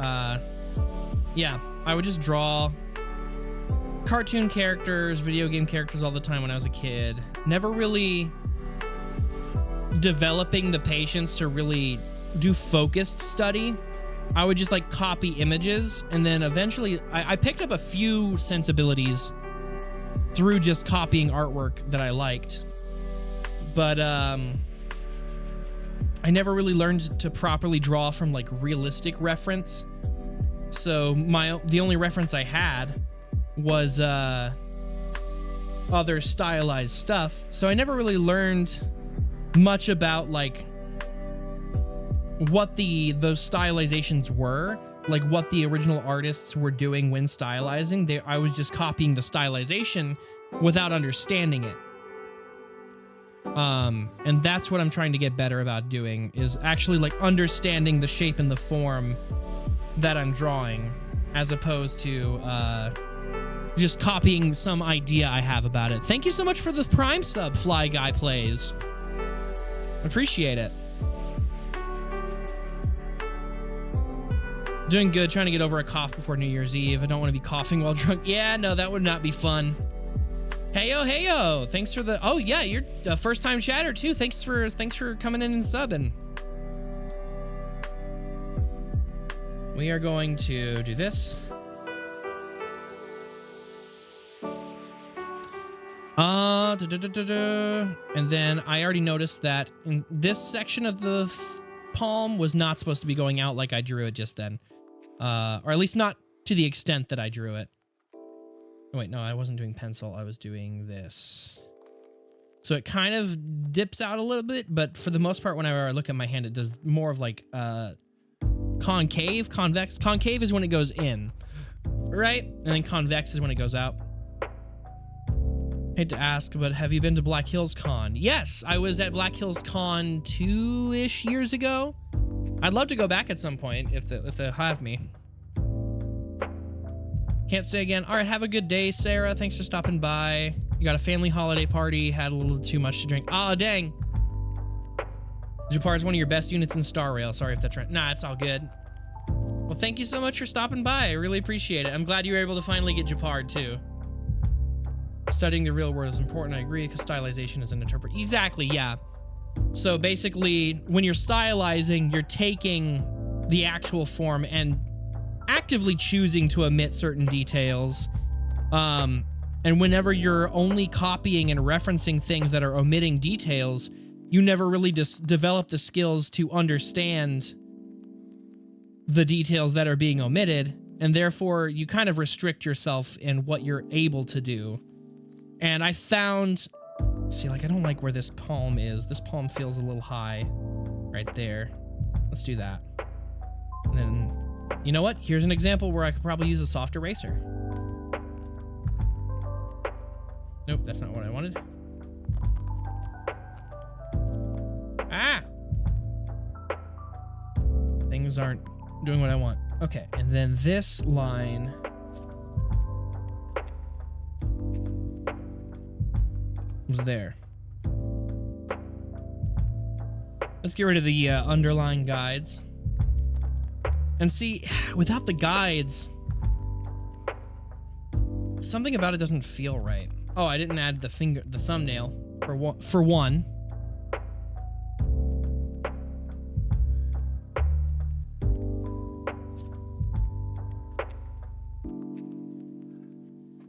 [SPEAKER 1] Yeah, I would just draw cartoon characters, video game characters all the time when I was a kid. Never really developing the patience to really do focused study. I would just like copy images, and then eventually I picked up a few sensibilities through just copying artwork that I liked. But I never really learned to properly draw from like realistic reference. So the only reference I had was other stylized stuff. So I never really learned much about like what those stylizations were, like what the original artists were doing when stylizing. I was just copying the stylization without understanding it. And that's what I'm trying to get better about doing, is actually like understanding the shape and the form that I'm drawing, as opposed to just copying some idea I have about it. Thank you so much for the Prime sub, Fly Guy Plays. Appreciate it. Doing good, trying to get over a cough before New Year's Eve. I don't want to be coughing while drunk. Yeah, no, that would not be fun. Heyo, heyo. Thanks for the... Oh, yeah, you're a first-time chatter, too. Thanks for coming in and subbing. We are going to do this. And then I already noticed that in this section of the palm was not supposed to be going out like I drew it just then. Or at least not to the extent that I drew it. Oh, wait, no, I wasn't doing pencil. I was doing this. So it kind of dips out a little bit, but for the most part, whenever I look at my hand, it does more of like concave, convex. Concave is when it goes in, right? And then convex is when it goes out. Hate to ask, but have you been to Black Hills Con? Yes, I was at Black Hills Con 2-ish years ago. I'd love to go back at some point if they'll have me. Can't say again. All right, have a good day, Sarah. Thanks for stopping by. You got a family holiday party, had a little too much to drink. Ah, dang. Japar is one of your best units in Star Rail. Sorry if that's right. Nah, it's all good. Well, thank you so much for stopping by. I really appreciate it. I'm glad you were able to finally get Japar, too. Studying the real world is important, I agree, because stylization is an interpret. Exactly, yeah. So basically, when you're stylizing, you're taking the actual form and actively choosing to omit certain details. And whenever you're only copying and referencing things that are omitting details, you never really just develop the skills to understand the details that are being omitted, and therefore you kind of restrict yourself in what you're able to do. And I found, see, like, I don't like where this palm is. This palm feels a little high right there. Let's do that. And then, you know what? Here's an example where I could probably use a soft eraser. Nope, that's not what I wanted. Ah! things aren't doing what I want. Okay, and then this line. Was there. Let's get rid of the underlying guides. And see, without the guides, something about it doesn't feel right. Oh, I didn't add the thumbnail for one.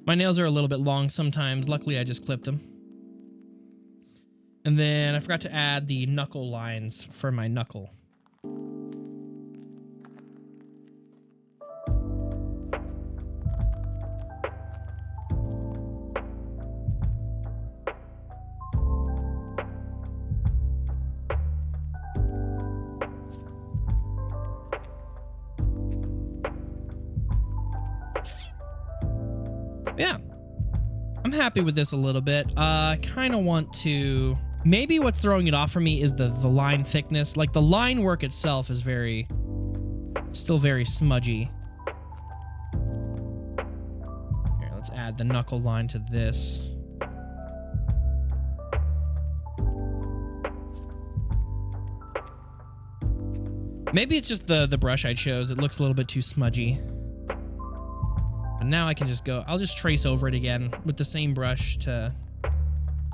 [SPEAKER 1] My nails are a little bit long sometimes. Luckily, I just clipped them. And then I forgot to add the knuckle lines for my knuckle. Yeah, I'm happy with this a little bit. I kind of want to... Maybe what's throwing it off for me is the line thickness. Like, the line work itself is still very smudgy. Here, let's add the knuckle line to this. Maybe it's just the brush I chose. It looks a little bit too smudgy. But now I can just go, I'll just trace over it again with the same brush to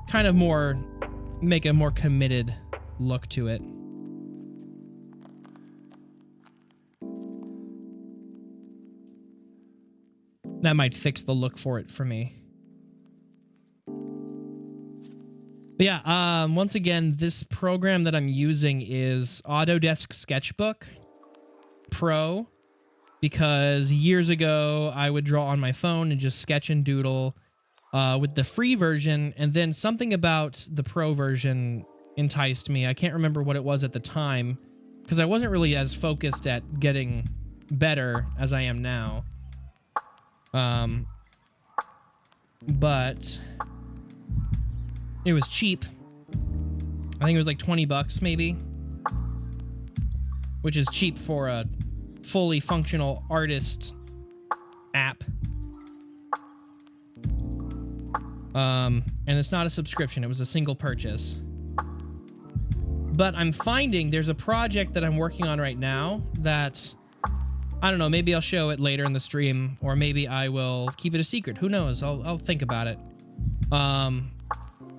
[SPEAKER 1] kind of make a more committed look to it. That might fix the look for it for me. But yeah, once again, this program that I'm using is Autodesk Sketchbook Pro, because years ago I would draw on my phone and just sketch and doodle with the free version, and then something about the pro version enticed me. I can't remember what it was at the time, because I wasn't really as focused at getting better as I am now. But it was cheap. I think it was like 20 bucks maybe, which is cheap for a fully functional artist app. And it's not a subscription, it was a single purchase. But I'm finding there's a project that I'm working on right now that, I don't know, maybe I'll show it later in the stream, or maybe I will keep it a secret. Who knows? I'll think about it.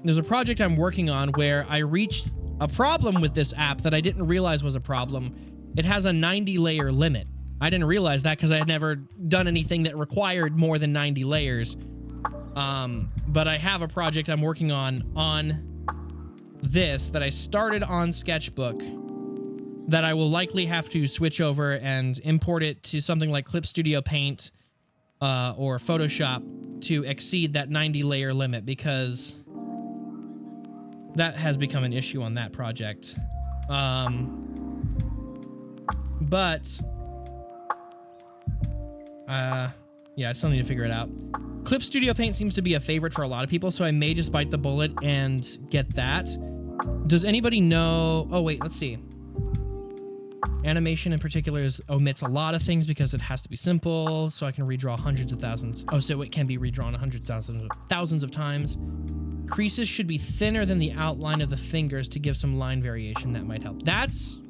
[SPEAKER 1] There's a project I'm working on where I reached a problem with this app that I didn't realize was a problem. It has a 90 layer limit. I didn't realize that because I had never done anything that required more than 90 layers. But I have a project I'm working on this that I started on Sketchbook that I will likely have to switch over and import it to something like Clip Studio Paint or Photoshop to exceed that 90 layer limit, because that has become an issue on that project. Yeah, I still need to figure it out. Clip Studio Paint seems to be a favorite for a lot of people, so I may just bite the bullet and get that. Does anybody know... Oh, wait, let's see. Animation in particular omits a lot of things because it has to be simple, so I can redraw hundreds of thousands. Oh, so it can be redrawn thousands of times. Creases should be thinner than the outline of the fingers to give some line variation. That might help. That's...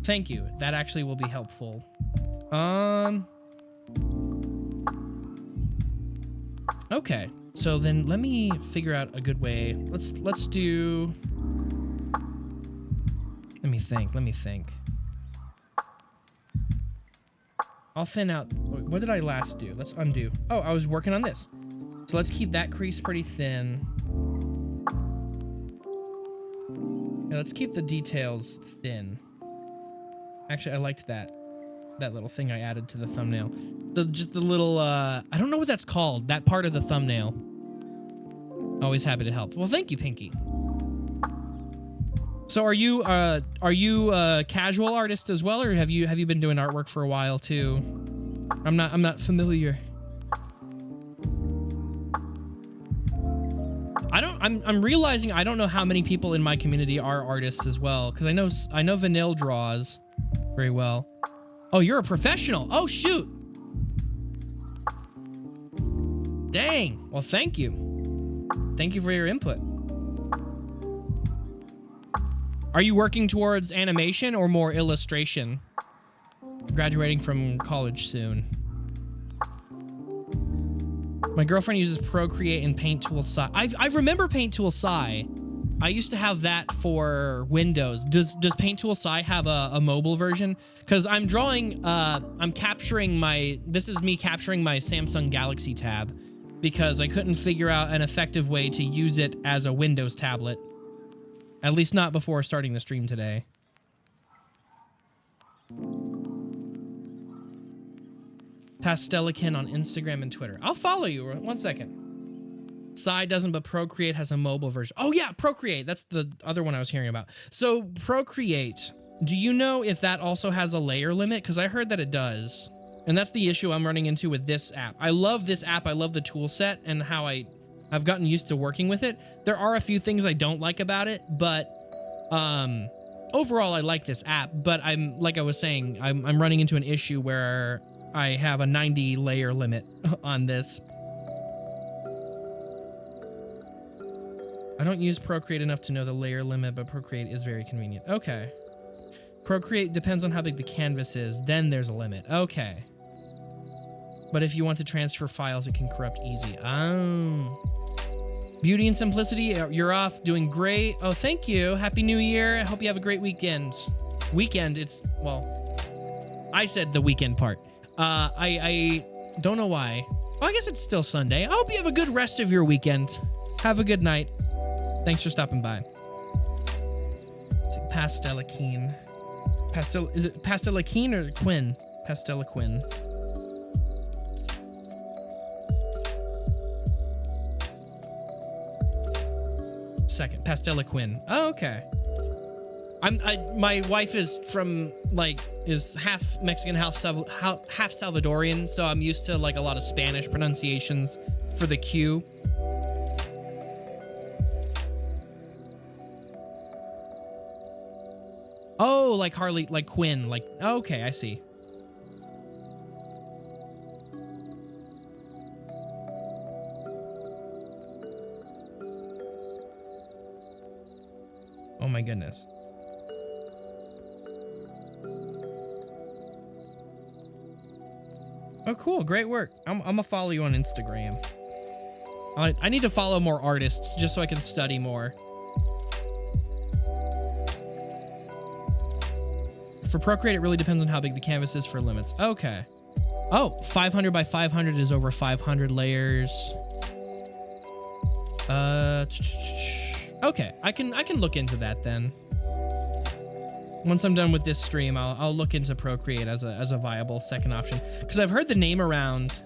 [SPEAKER 1] Thank you. That actually will be helpful. Okay, so then let me figure out a good way. Let's do... Let me think. I'll thin out... What did I last do? Let's undo. Oh, I was working on this. So let's keep that crease pretty thin. Yeah, let's keep the details thin. Actually, I liked that little thing I added to the thumbnail. Just the little, I don't know what that's called. That part of the thumbnail. Always happy to help. Well, thank you, Pinky. So are you a casual artist as well, or have you been doing artwork for a while too? I'm not familiar. I'm realizing I don't know how many people in my community are artists as well, because I know Vanille draws. very well. Oh, you're a professional. Oh, shoot. Dang. Well, thank you. Thank you for your input. Are you working towards animation or more illustration? Graduating from college soon. My girlfriend uses Procreate and Paint Tool Sci. I remember Paint Tool Sci. I used to have that for Windows. Does Paint Tool Sci have a mobile version? Because I'm drawing, I'm capturing my, this is me capturing my Samsung Galaxy Tab because I couldn't figure out an effective way to use it as a Windows tablet. At least not before starting the stream today. Pastelican on Instagram and Twitter. I'll follow you. 1 second. Psy doesn't, but Procreate has a mobile version. Oh yeah, Procreate. That's the other one I was hearing about. So Procreate, do you know if that also has a layer limit? Because I heard that it does. And that's the issue I'm running into with this app. I love this app. I love the tool set and how I've gotten used to working with it. There are a few things I don't like about it, but overall I like this app. But I'm, like I was saying, I'm running into an issue where I have a 90 layer limit on this. I don't use Procreate enough to know the layer limit, but Procreate is very convenient. Okay. Procreate depends on how big the canvas is. Then there's a limit. Okay. But if you want to transfer files, it can corrupt easy. Oh. Beauty and simplicity, you're off. Doing great. Oh, thank you. Happy New Year. I hope you have a great weekend. Weekend, it's, well, I said the weekend part. I don't know why. Oh, I guess it's still Sunday. I hope you have a good rest of your weekend. Have a good night. Thanks for stopping by. Pasteliquine. Is it Pasteliquine or Quinn? Pasteliquine. Second. Pasteliquine. Oh, okay. My wife is from, like, is half Mexican, half Salvadorian, so I'm used to, like, a lot of Spanish pronunciations for the Q. Oh, like Harley, like Quinn, like, okay, I see. Oh my goodness. Oh, cool. Great work. I'm gonna follow you on Instagram. I need to follow more artists just so I can study more. For Procreate, it really depends on how big the canvas is for limits. Okay. Oh, 500 by 500 is over 500 layers. Okay. I can look into that then. Once I'm done with this stream, I'll look into Procreate as a viable second option, because I've heard the name around.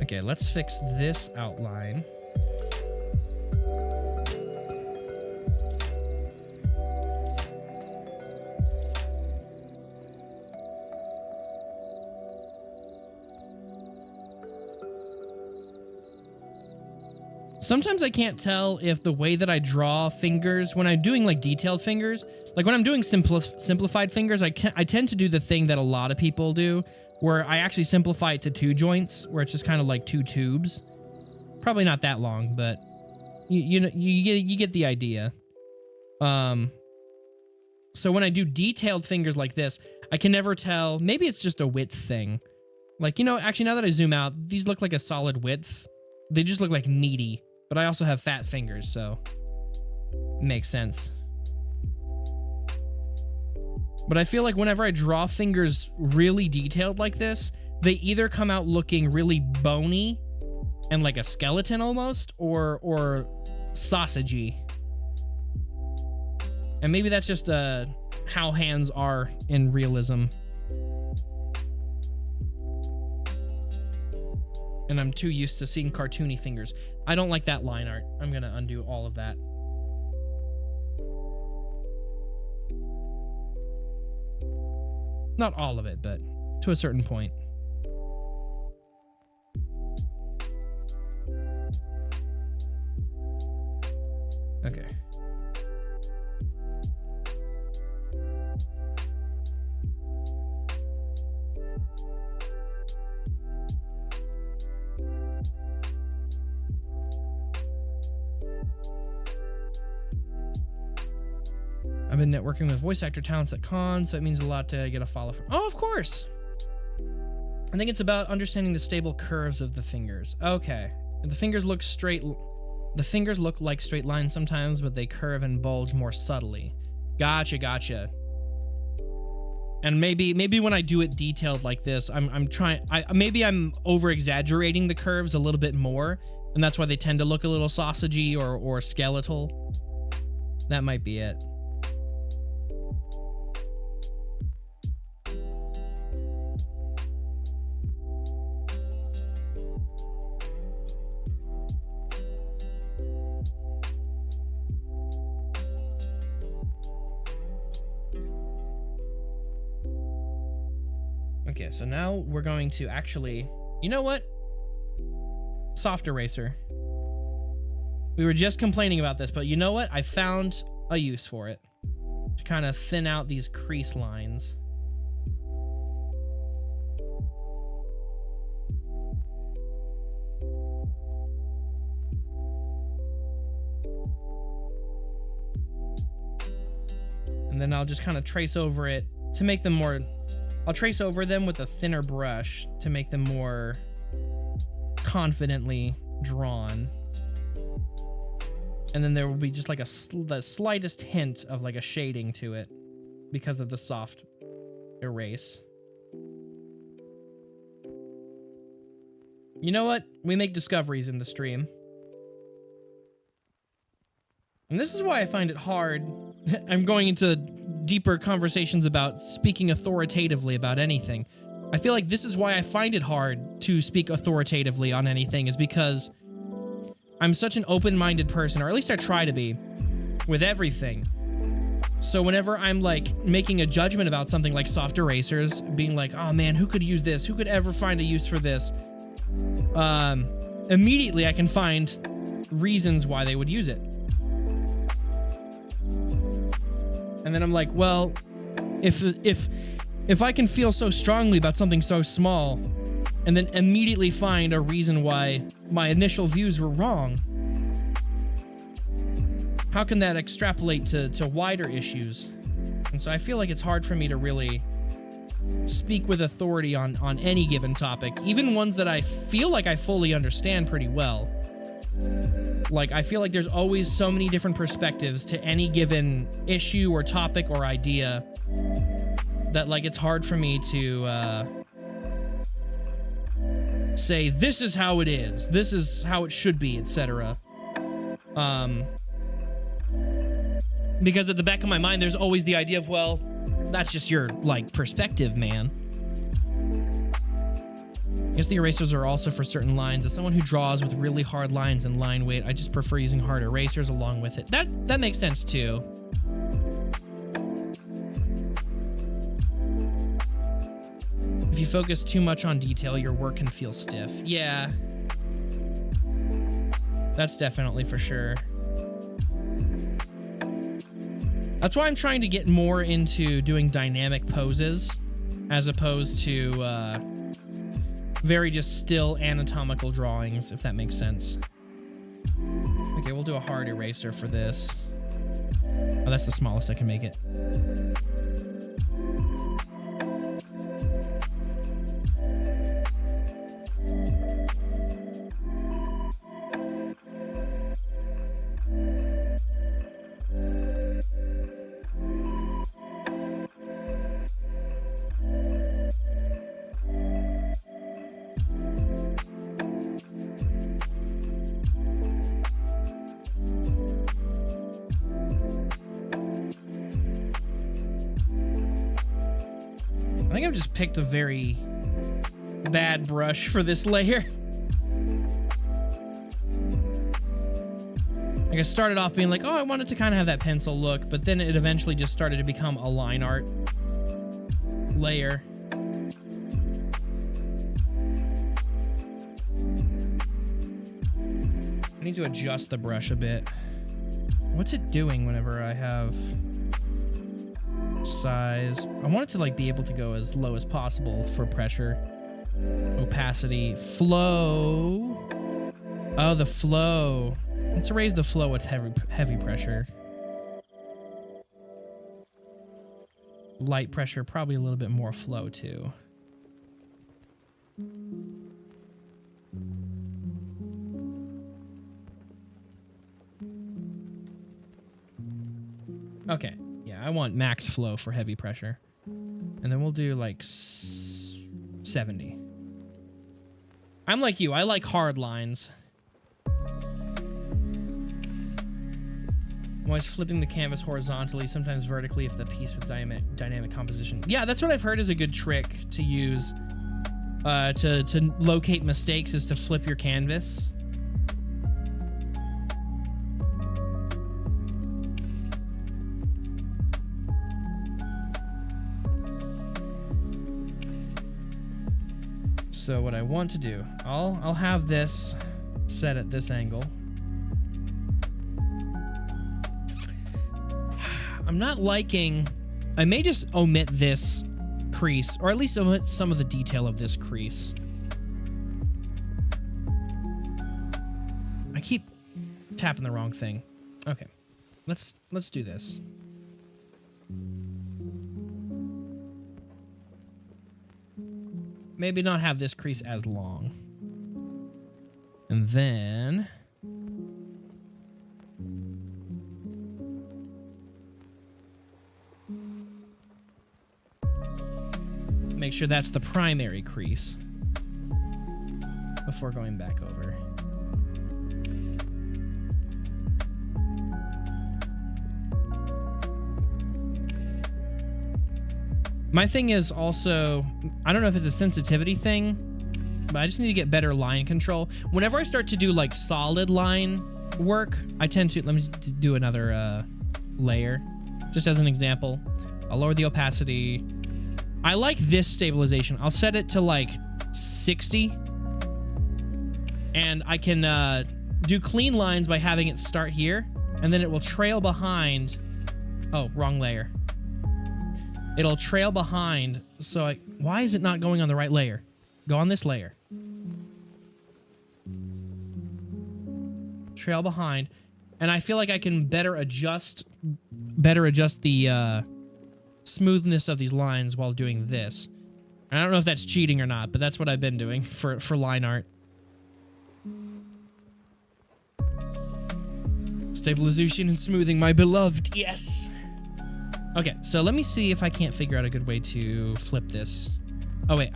[SPEAKER 1] Okay, let's fix this outline. Sometimes I can't tell if the way that I draw fingers, when I'm doing like detailed fingers, like when I'm doing simplified fingers, I tend to do the thing that a lot of people do, where I actually simplify it to 2 joints, where it's just kind of like 2 tubes. Probably not that long, but you get the idea. So when I do detailed fingers like this, I can never tell. Maybe it's just a width thing. Like, you know, actually now that I zoom out, these look like a solid width. They just look like meaty. But I also have fat fingers, so makes sense. But I feel like whenever I draw fingers really detailed like this, they either come out looking really bony and like a skeleton almost, or sausagey. And maybe that's just how hands are in realism. And I'm too used to seeing cartoony fingers. I don't like that line art. I'm gonna undo all of that. Not all of it, but to a certain point. Okay. I've been networking with voice actor talents at cons, so it means a lot to get a follow from. Oh, of course. I think it's about understanding the stable curves of the fingers. Okay. The fingers look straight. The fingers look like straight lines sometimes, but they curve and bulge more subtly. Gotcha. And maybe when I do it detailed like this, maybe I'm over exaggerating the curves a little bit more, and that's why they tend to look a little sausagey or skeletal. That might be it. Okay, so now we're going to actually, you know what? Soft eraser. We were just complaining about this, but you know what? I found a use for it. To kind of thin out these crease lines. And then I'll just kind of trace over it to make them more... I'll trace over them with a thinner brush to make them more confidently drawn. And then there will be just like the slightest hint of like a shading to it because of the soft erase. You know what? We make discoveries in the stream. And this is why I find it hard. I'm going into deeper conversations about speaking authoritatively about anything. I feel like this is why I find it hard to speak authoritatively on anything, is because I'm such an open-minded person, or at least I try to be, with everything. So whenever I'm like making a judgment about something like soft erasers, being like, oh man, who could use this? Who could ever find a use for this? Immediately I can find reasons why they would use it. And then I'm like, well, if I can feel so strongly about something so small and then immediately find a reason why my initial views were wrong, how can that extrapolate to wider issues? And so I feel like it's hard for me to really speak with authority on any given topic, even ones that I feel like I fully understand pretty well. Like, I feel like there's always so many different perspectives to any given issue or topic or idea that, like, it's hard for me to say, this is how it is, this is how it should be, etc. Because at the back of my mind, there's always the idea of, well, that's just your, like, perspective, man. I guess the erasers are also for certain lines. As someone who draws with really hard lines and line weight, I just prefer using hard erasers along with it. That makes sense too. If you focus too much on detail, your work can feel stiff. Yeah. That's definitely for sure. That's why I'm trying to get more into doing dynamic poses as opposed to very just still anatomical drawings, if that makes sense. Okay, we'll do a hard eraser for this. Oh, that's the smallest I can make it. I think I've just picked a very bad brush for this layer. Like, I started off being like, oh, I wanted to kind of have that pencil look, but then it eventually just started to become a line art layer. I need to adjust the brush a bit. What's it doing whenever I have size? I want it to like be able to go as low as possible for pressure. Opacity, flow. Oh, the flow. Let's raise the flow with heavy pressure. Light pressure, probably a little bit more flow too. Okay, yeah, I want max flow for heavy pressure. And then we'll do like 70. I'm like you, I like hard lines. I'm always flipping the canvas horizontally, sometimes vertically if the piece with dynamic composition. Yeah, that's what I've heard is a good trick to use to locate mistakes, is to flip your canvas. So what I want to do, I'll have this set at this angle. I'm not liking, I may just omit this crease, or at least omit some of the detail of this crease. I keep tapping the wrong thing. Okay, let's do this. Maybe not have this crease as long. And then make sure that's the primary crease before going back over. My thing is also, I don't know if it's a sensitivity thing, but I just need to get better line control. Whenever I start to do like solid line work, I tend to, let me do another layer, just as an example. I'll lower the opacity. I like this stabilization. I'll set it to like 60. And I can do clean lines by having it start here, and then it will trail behind. Oh, wrong layer. It'll trail behind, so why is it not going on the right layer? Go on this layer. Trail behind, and I feel like I can better adjust the smoothness of these lines while doing this. I don't know if that's cheating or not, but that's what I've been doing for line art. Stabilization and smoothing, my beloved, yes! Okay, so let me see if I can't figure out a good way to flip this. Oh wait,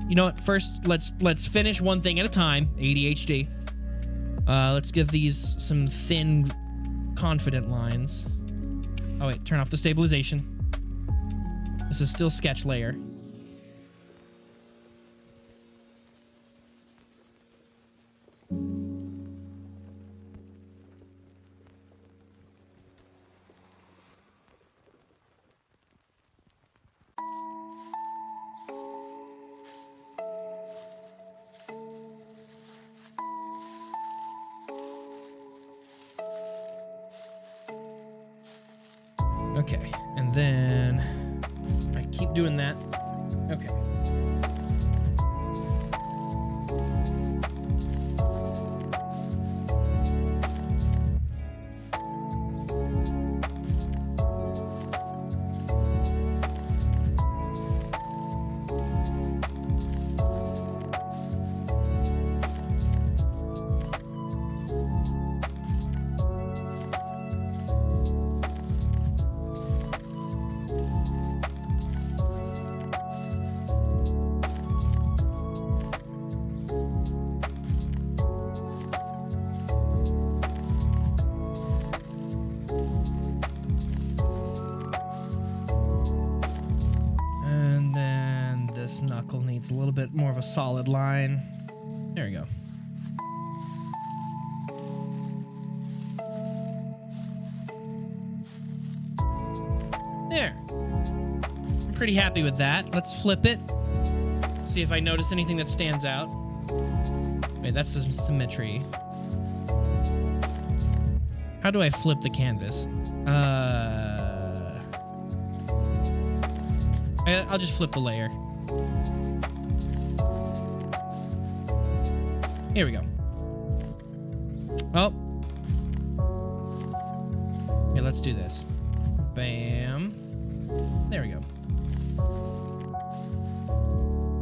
[SPEAKER 1] you know what? First, let's finish one thing at a time. ADHD. Let's give these some thin, confident lines. Oh wait, turn off the stabilization. This is still sketch layer. Okay, and then I keep doing that. Okay. Knuckle needs a little bit more of a solid line. There we go. There. I'm pretty happy with that. Let's flip it. See if I notice anything that stands out. Wait, that's the symmetry. How do I flip the canvas? I'll just flip the layer. Here we go. Oh. Here, let's do this. Bam. There we go.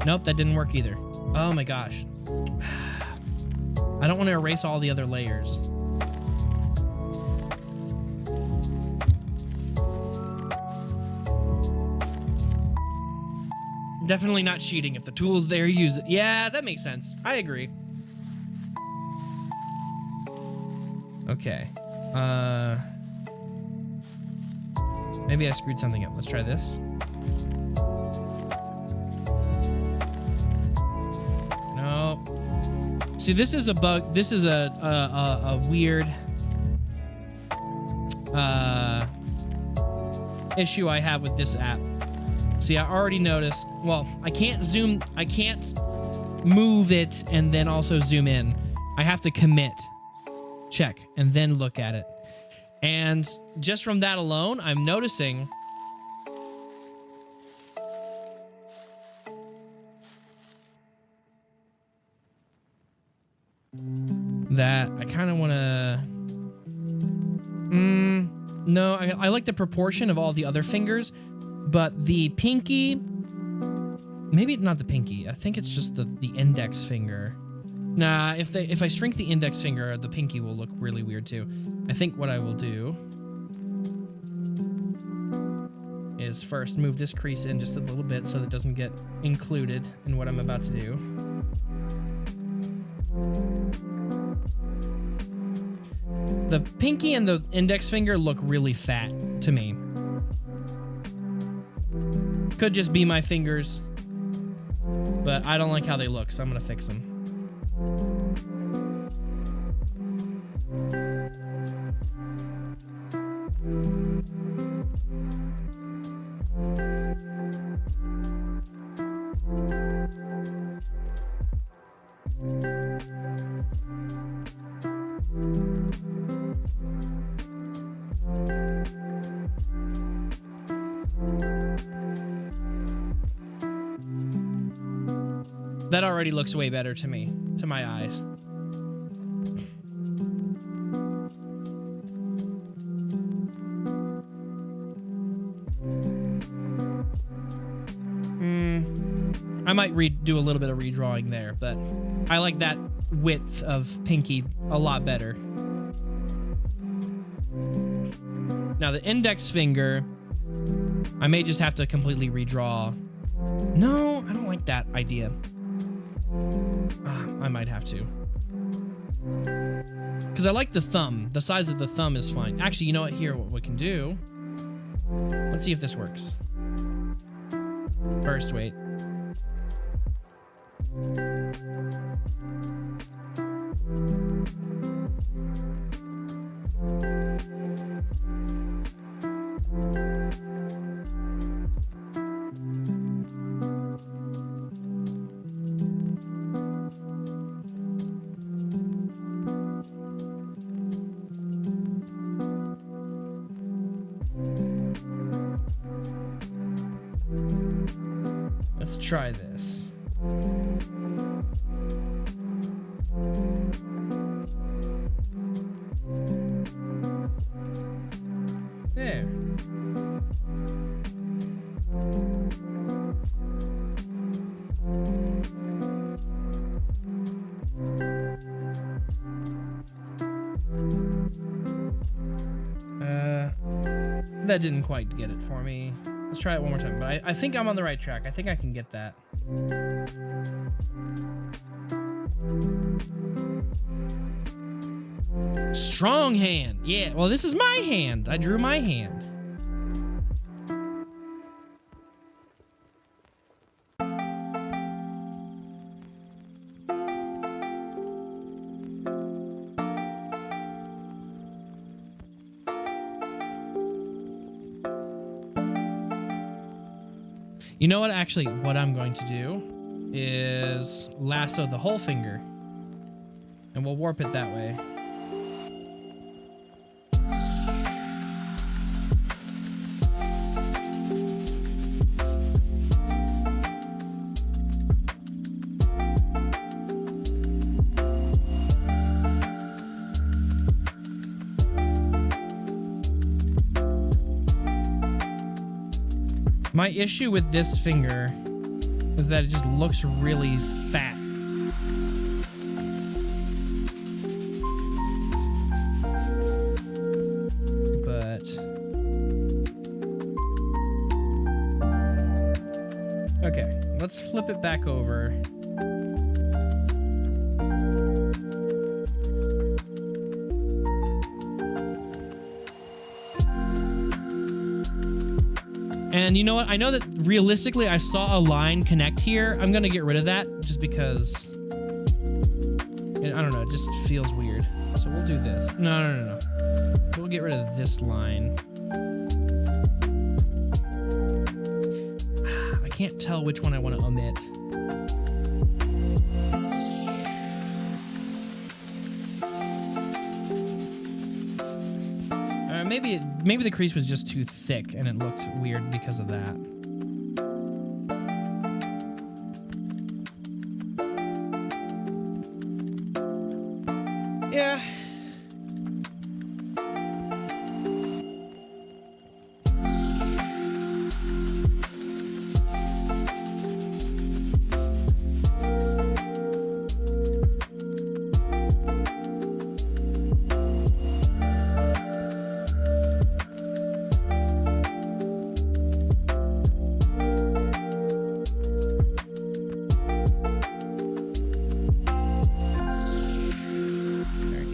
[SPEAKER 1] Nope, that didn't work either. Oh my gosh. I don't want to erase all the other layers. Definitely not cheating. If the tool's there, use it. Yeah, that makes sense. I agree. Okay. Maybe I screwed something up. Let's try this. No. See, this is a bug. This is a weird issue I have with this app. See, I already noticed. Well, I can't zoom. I can't move it and then also zoom in. I have to commit, check, and then look at it. And just from that alone, I'm noticing that I kind of want to... No, I like the proportion of all the other fingers, but the pinky... Maybe not the pinky. I think it's just the index finger. Nah, if I shrink the index finger, the pinky will look really weird too. I think what I will do is first move this crease in just a little bit so that it doesn't get included in what I'm about to do. The pinky and the index finger look really fat to me. Could just be my fingers, but I don't like how they look, so I'm gonna fix them. That already looks way better to me, to my eyes. I might do a little bit of redrawing there, but I like that width of pinky a lot better. Now the index finger, I may just have to completely redraw. No, I don't like that idea. I might have to. Because I like the thumb. The size of the thumb is fine. Actually, you know what? Here, what we can do. Let's see if this works. First, wait. Let's try this. There. That didn't quite get it for me. Let's try it one more time, but I think I'm on the right track. I think I can get that. Strong hand. Yeah, well, this is my hand. I drew my hand. You know what? Actually, what I'm going to do is lasso the whole finger, and we'll warp it that way. My issue with this finger is that it just looks really fat. But okay, let's flip it back over. And you know what? I know that realistically I saw a line connect here. I'm going to get rid of that just because, I don't know, it just feels weird. So we'll do this. No. We'll get rid of this line. I can't tell which one I want to omit. Maybe the crease was just too thick and it looked weird because of that. Yeah.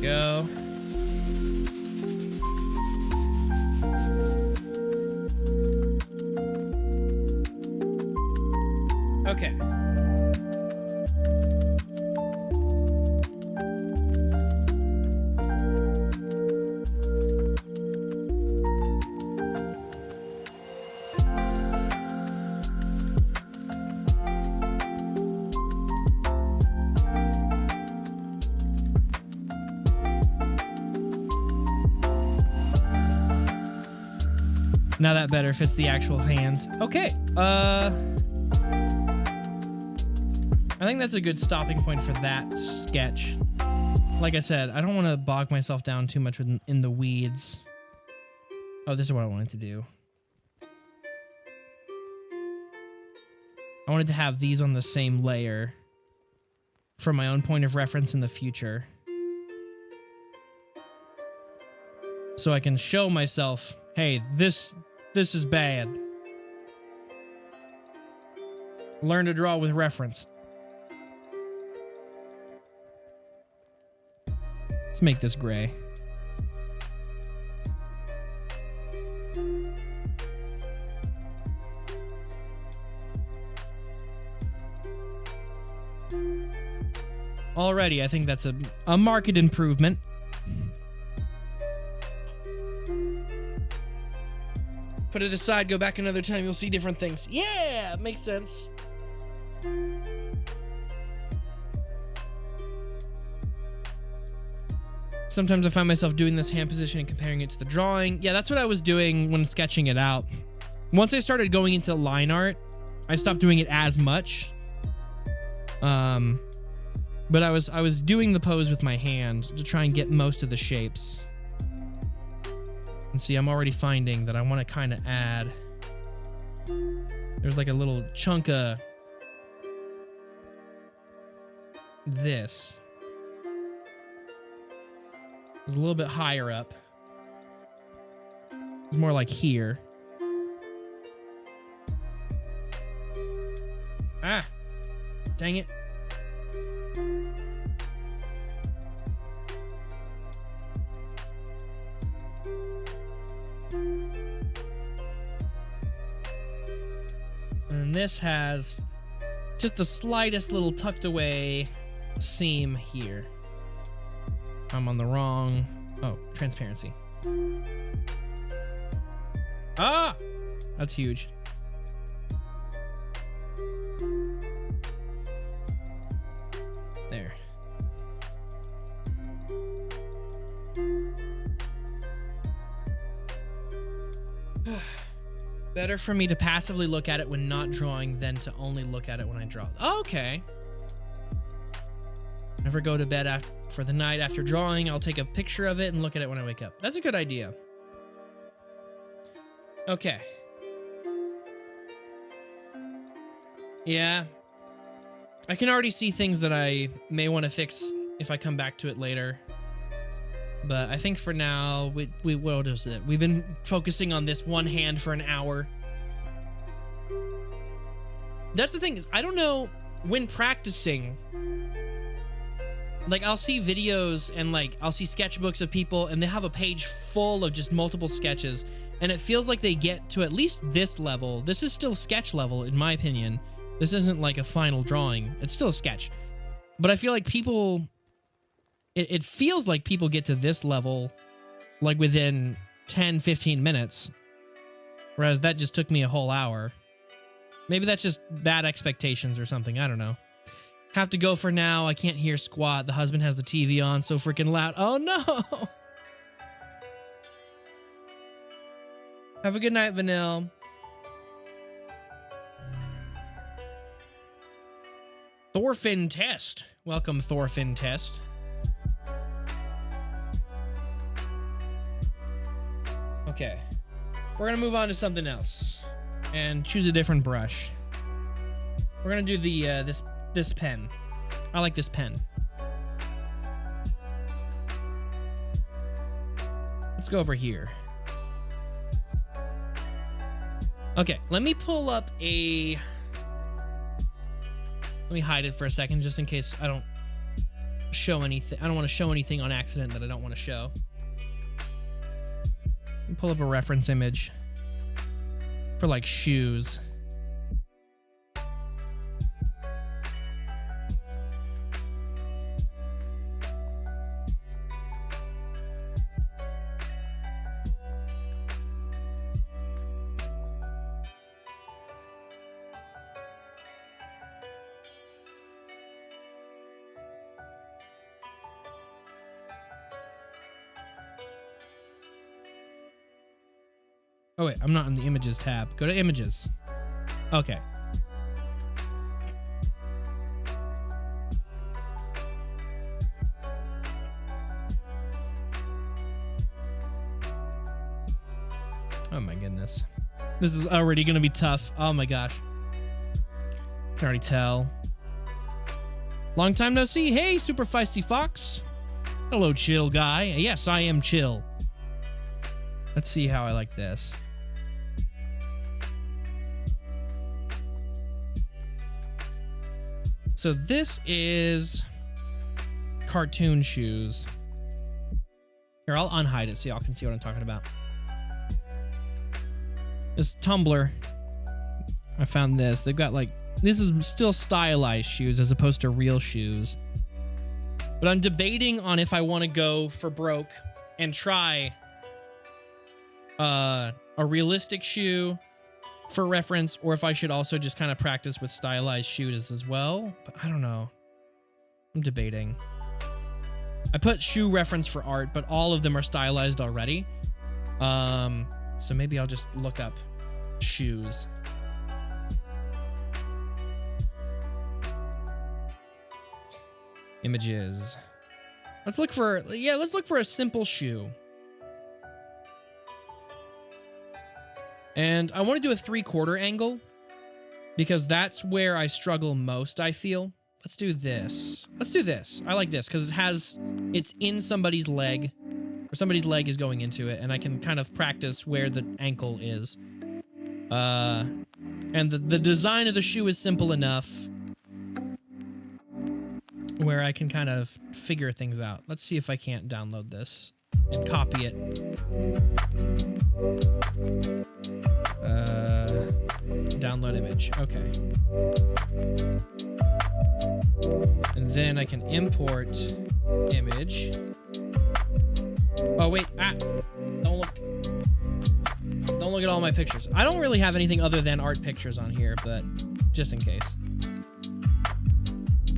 [SPEAKER 1] Go. Okay. Now that better fits the actual hand. Okay. I think that's a good stopping point for that sketch. Like I said, I don't want to bog myself down too much in the weeds. Oh, this is what I wanted to do. I wanted to have these on the same layer for my own point of reference in the future. So I can show myself, hey, this is bad. Learn to draw with reference. Let's make this gray. Already, I think that's a marked improvement. Put it aside, go back another time, you'll see different things. Yeah, makes sense. Sometimes I find myself doing this hand position and comparing it to the drawing. Yeah, that's what I was doing when sketching it out. Once I started going into line art, I stopped doing it as much. But I was doing the pose with my hand to try and get most of the shapes. And see, I'm already finding that I want to kind of add. There's like a little chunk of this. It's a little bit higher up. It's more like here. Ah, dang it. And this has just the slightest little tucked away seam here. I'm on the wrong... Oh, transparency. Ah! That's huge. There. Better for me to passively look at it when not drawing than to only look at it when I draw. Okay. Never go to bed for the night after drawing. I'll take a picture of it and look at it when I wake up. That's a good idea. Okay.
[SPEAKER 2] Yeah. I can already see things that I may want to fix if I come back to it later. But I think for now, what is it? We've been focusing on this one hand for an hour. That's the thing, is I don't know when practicing. Like, I'll see videos and like I'll see sketchbooks of people and they have a page full of just multiple sketches, and it feels like they get to at least this level. This is still sketch level in my opinion. This isn't like a final drawing. It's still a sketch. But I feel like people, it feels like people get to this level like within 10, 15 minutes. Whereas that just took me a whole hour. Maybe that's just bad expectations or something. I don't know. Have to go for now. I can't hear squat. The husband has the TV on so freaking loud. Oh no! Have a good night, Vanille. Thorfinn Test. Welcome, Thorfinn Test. Okay. We're gonna move on to something else and choose a different brush. We're gonna do the this pen. I like this pen. Let's go over here. Okay, let me pull up a... Let me hide it for a second just in case I don't show anything. I don't want to show anything on accident that I don't want to show. Let me pull up a reference image for like shoes. Oh wait, I'm not in the images tab. Go to images. Okay. Oh my goodness. This is already gonna be tough. Oh my gosh. Can already tell. Long time no see. Hey, Super Feisty Fox. Hello, chill guy. Yes, I am chill. Let's see how I like this. So this is cartoon shoes. Here, I'll unhide it so y'all can see what I'm talking about. This Tumblr, I found this. They've got like, this is still stylized shoes as opposed to real shoes. But I'm debating on if I want to go for broke and try a realistic shoe for reference, or if I should also just kind of practice with stylized shoes as well. But I don't know. I'm debating. I put shoe reference for art, but all of them are stylized already. So maybe I'll just look up shoes. Images. Let's look for a simple shoe. And I want to do a 3/4 angle because that's where I struggle most, I feel. Let's do this. Let's do this. I like this because it's in somebody's leg, or somebody's leg is going into it, and I can kind of practice where the ankle is. And the design of the shoe is simple enough where I can kind of figure things out. Let's see if I can't download this and copy it. Download image. Okay. And then I can import image. Oh, wait. Don't look at all my pictures. I don't really have anything other than art pictures on here, but just in case.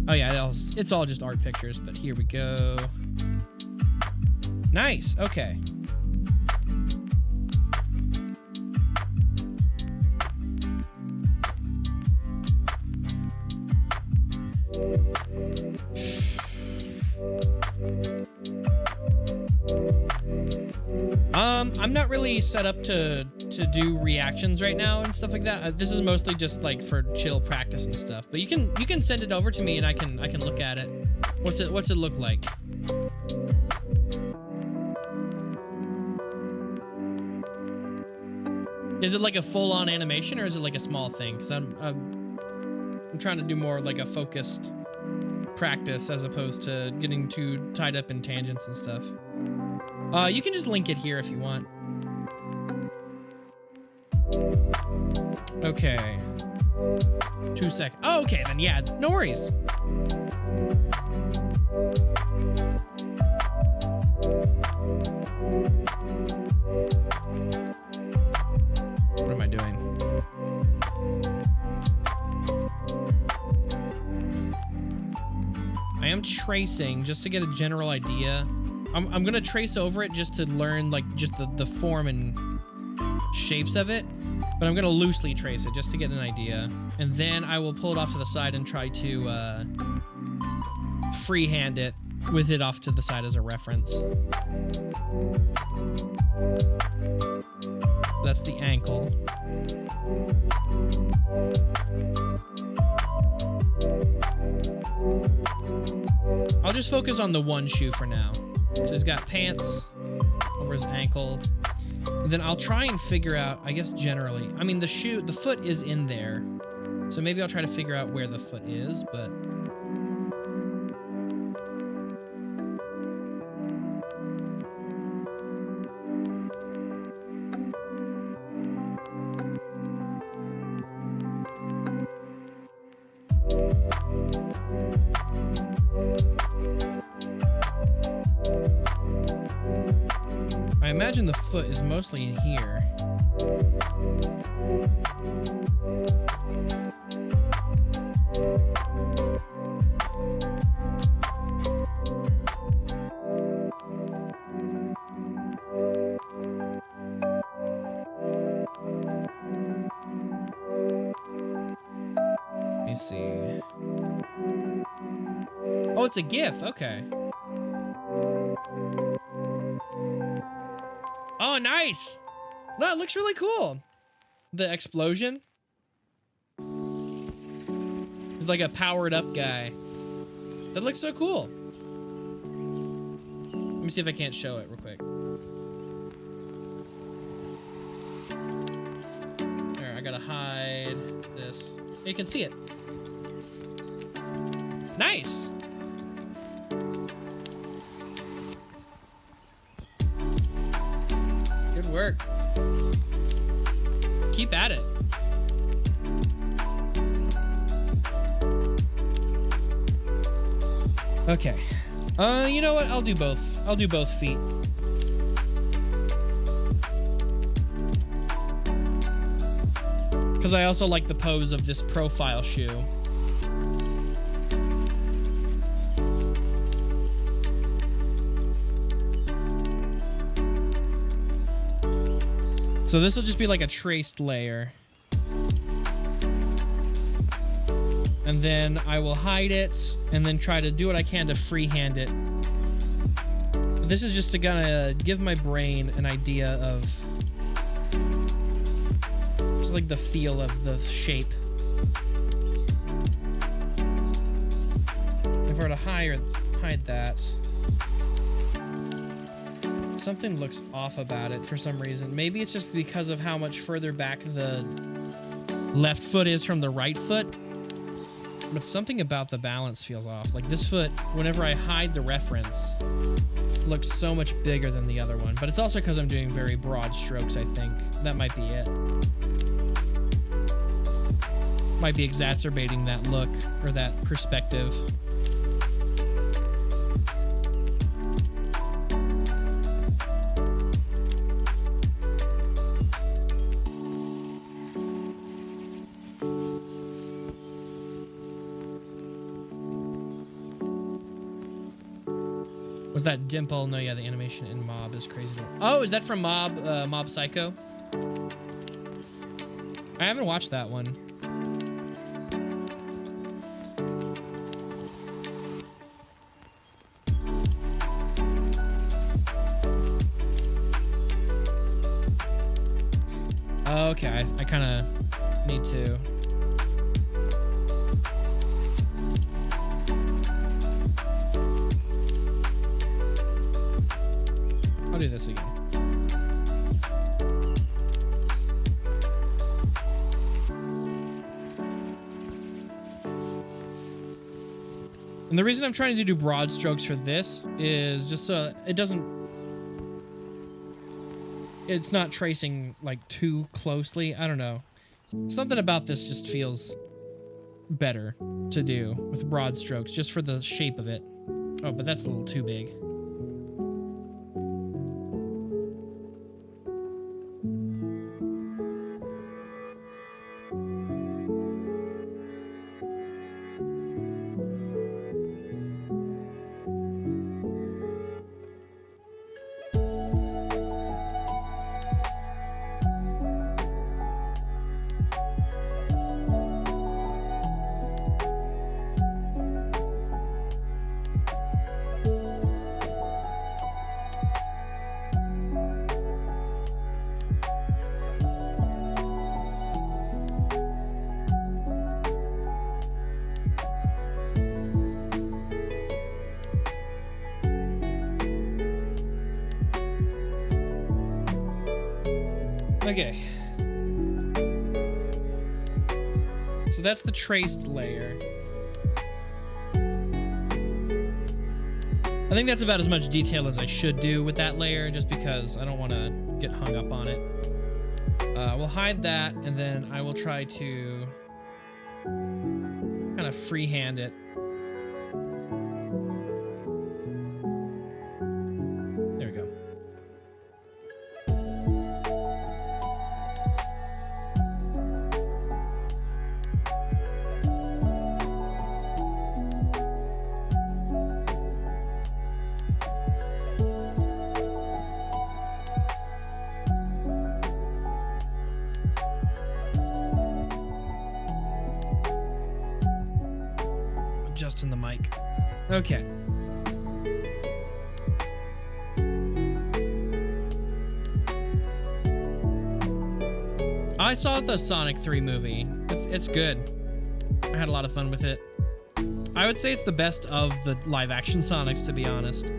[SPEAKER 2] Oh, yeah. It's all just art pictures, but here we go. Nice. Okay. I'm not really set up to to do reactions right now and stuff like that. This is mostly just like for chill practice and stuff. But you can send it over to me and I can look at it. What's it look like? Is it like a full-on animation or is it like a small thing? Because I'm trying to do more like a focused practice as opposed to getting too tied up in tangents and stuff. You can just link it here if you want. Okay. 2 seconds. Oh, okay, then yeah, no worries. What am I doing? I am tracing just to get a general idea. I'm gonna trace over it just to learn like just the form and shapes of it, but I'm gonna loosely trace it just to get an idea, and then I will pull it off to the side and try to freehand it with it off to the side as a reference. That's the ankle. I'll just focus on the one shoe for now. So he's got pants over his ankle. And then I'll try and figure out, I guess generally, I mean the foot is in there. So maybe I'll try to figure out where the foot is, but I imagine the foot is mostly in here. Let me see. Oh, it's a GIF. Okay. Oh, nice. No, it looks really cool. The explosion. He's like a powered up guy. That looks so cool. Let me see if I can't show it real quick. There, I gotta hide this. You can see it. Nice. Good work. Keep at it. Okay. You know what? I'll do both. I'll do both feet. Because I also like the pose of this profile shoe. So this will just be like a traced layer. And then I will hide it and then try to do what I can to freehand it. This is just to kind of give my brain an idea of just like the feel of the shape. If I were to hide that, something looks off about it for some reason. Maybe it's just because of how much further back the left foot is from the right foot. But something about the balance feels off. Like this foot, whenever I hide the reference, looks so much bigger than the other one. But it's also because I'm doing very broad strokes, I think. That might be it. Might be exacerbating that look or that perspective. Was that dimple? No, yeah, the animation in Mob is crazy. Oh, is that from Mob Psycho? I haven't watched that one. Okay, I kind of need to. I'll do this again. And the reason I'm trying to do broad strokes for this is just so it's not tracing like too closely. I don't know. Something about this just feels better to do with broad strokes just for the shape of it. Oh, but that's a little too big. Okay. So that's the traced layer. I think that's about as much detail as I should do with that layer, just because I don't want to get hung up on it. We'll hide that, and then I will try to kind of freehand it. There we go. Adjusting the mic. Okay. I saw the Sonic 3 movie. It's good. I had a lot of fun with it. I would say it's the best of the live action Sonics, to be honest.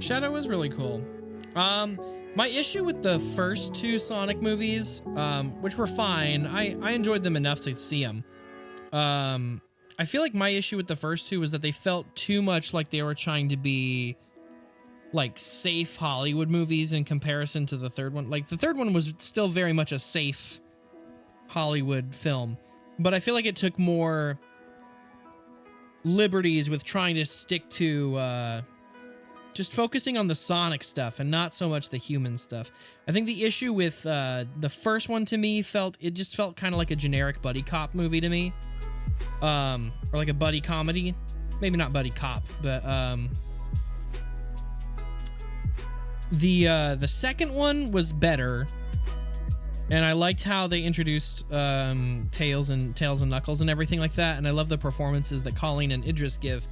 [SPEAKER 2] Shadow was really cool. My issue with the first two Sonic movies, which were fine, I enjoyed them enough to see them. I feel like my issue with the first two was that they felt too much like they were trying to be like safe Hollywood movies in comparison to the third one. Like the third one was still very much a safe Hollywood film, but I feel like it took more liberties with trying to stick to just focusing on the Sonic stuff and not so much the human stuff. I think the issue with the first one to me just felt kind of like a generic buddy cop movie to me, or like a buddy comedy. Maybe not buddy cop, but the second one was better, and I liked how they introduced Tails and Knuckles and everything like that. And I love the performances that Colleen and Idris give.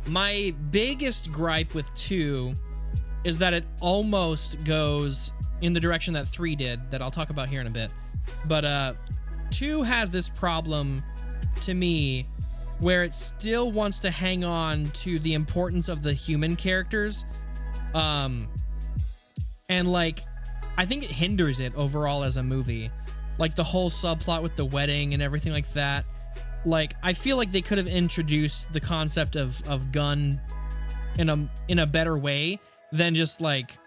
[SPEAKER 2] My biggest gripe with 2 is that it almost goes in the direction that 3 did, that I'll talk about here in a bit. But 2 has this problem to me where it still wants to hang on to the importance of the human characters. And like, I think it hinders it overall as a movie. Like the whole subplot with the wedding and everything like that. Like, I feel like they could have introduced the concept of gun in a better way than just like,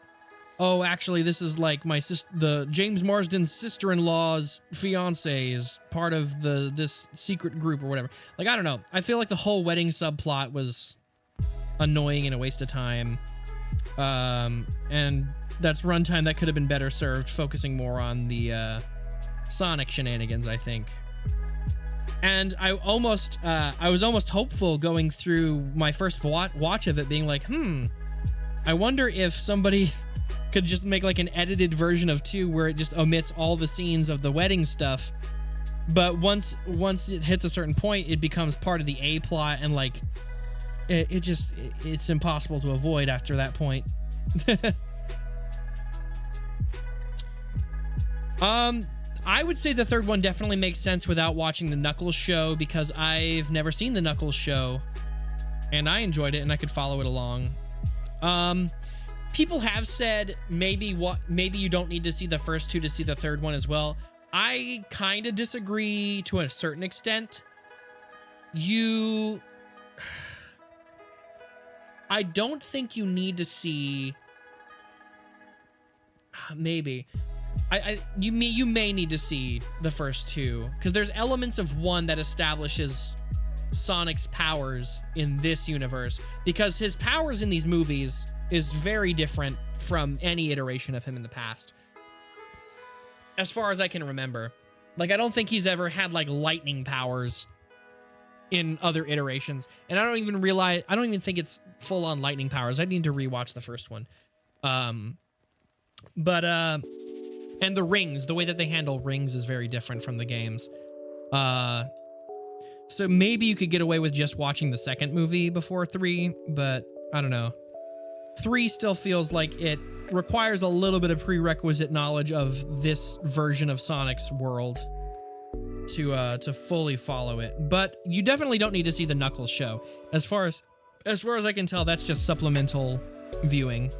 [SPEAKER 2] oh, actually, this is like my the James Marsden's sister-in-law's fiance is part of this secret group or whatever. Like, I don't know. I feel like the whole wedding subplot was annoying and a waste of time. And that's runtime that could have been better served focusing more on the Sonic shenanigans, I think. And I was almost hopeful going through my first watch of it, being like, I wonder if somebody could just make like an edited version of 2 where it just omits all the scenes of the wedding stuff. But once it hits a certain point, it becomes part of the A plot, and like it's impossible to avoid after that point. I would say the third one definitely makes sense without watching the Knuckles show, because I've never seen the Knuckles show and I enjoyed it and I could follow it along. People have said maybe you don't need to see the first 2 to see the third one as well. I kind of disagree to a certain extent. I don't think you need to see, maybe. You may need to see the first 2, because there's elements of 1 that establishes Sonic's powers in this universe, because his powers in these movies is very different from any iteration of him in the past, as far as I can remember. Like, I don't think he's ever had like lightning powers in other iterations, and I don't even think it's full on lightning powers. I need to rewatch the first one. And the rings, the way that they handle rings is very different from the games. So maybe you could get away with just watching the second movie before 3, but I don't know. 3 still feels like it requires a little bit of prerequisite knowledge of this version of Sonic's world to fully follow it. But you definitely don't need to see the Knuckles show. As far as I can tell, that's just supplemental viewing.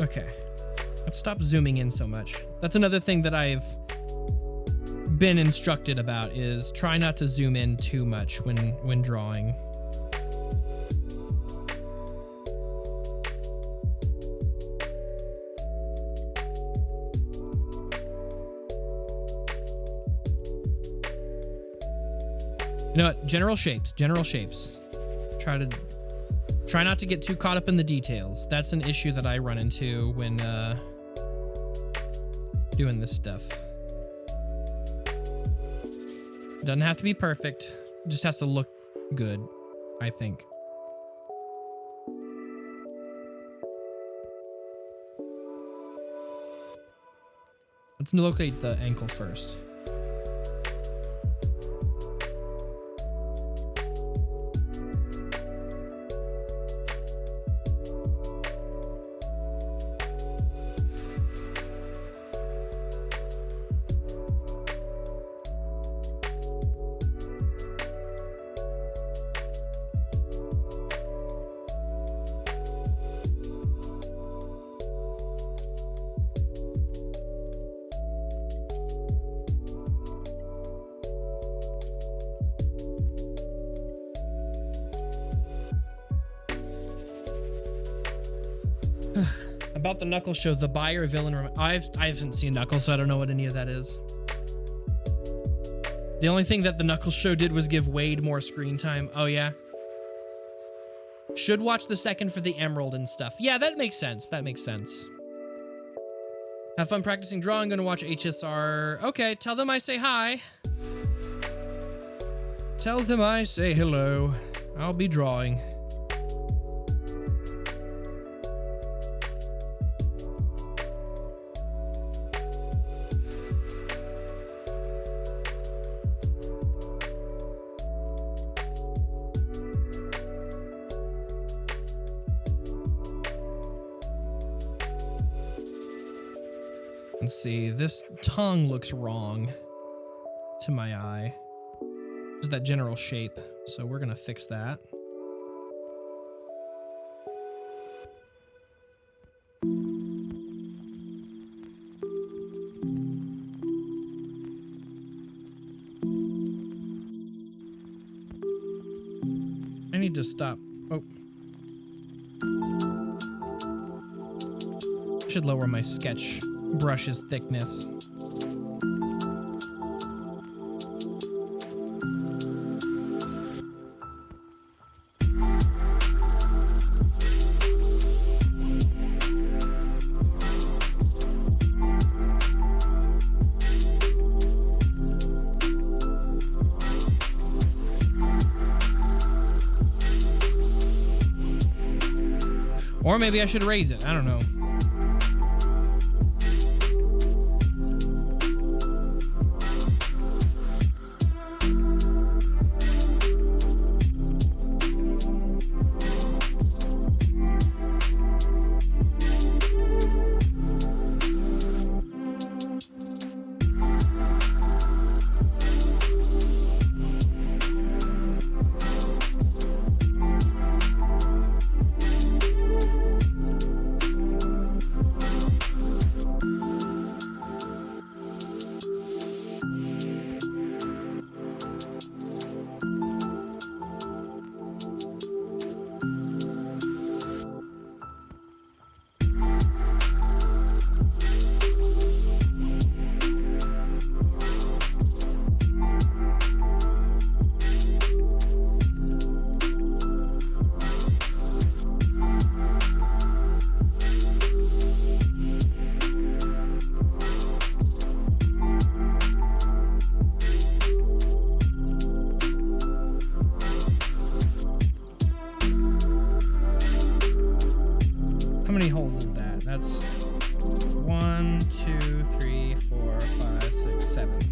[SPEAKER 2] Okay, let's stop zooming in so much. That's another thing that I've been instructed about, is try not to zoom in too much when drawing. You know what? General shapes. Try not to get too caught up in the details. That's an issue that I run into when doing this stuff. Doesn't have to be perfect. It just has to look good, I think. Let's locate the ankle first. About the Knuckles show, the buyer villain. I haven't seen Knuckles, so I don't know what any of that is. The only thing that the Knuckles show did was give Wade more screen time. Oh yeah. Should watch the second for the Emerald and stuff. Yeah, that makes sense. That makes sense. Have fun practicing drawing. Gonna watch HSR. Okay, tell them I say hi. Tell them I say hello. I'll be drawing. Let's see, this tongue looks wrong to my eye. Just that general shape. So we're gonna fix that. need to stop. Oh. I should lower my sketch brush's thickness. Or maybe I should raise it. I don't know. How many holes is that? That's 1, 2, 3, 4, 5, 6, 7.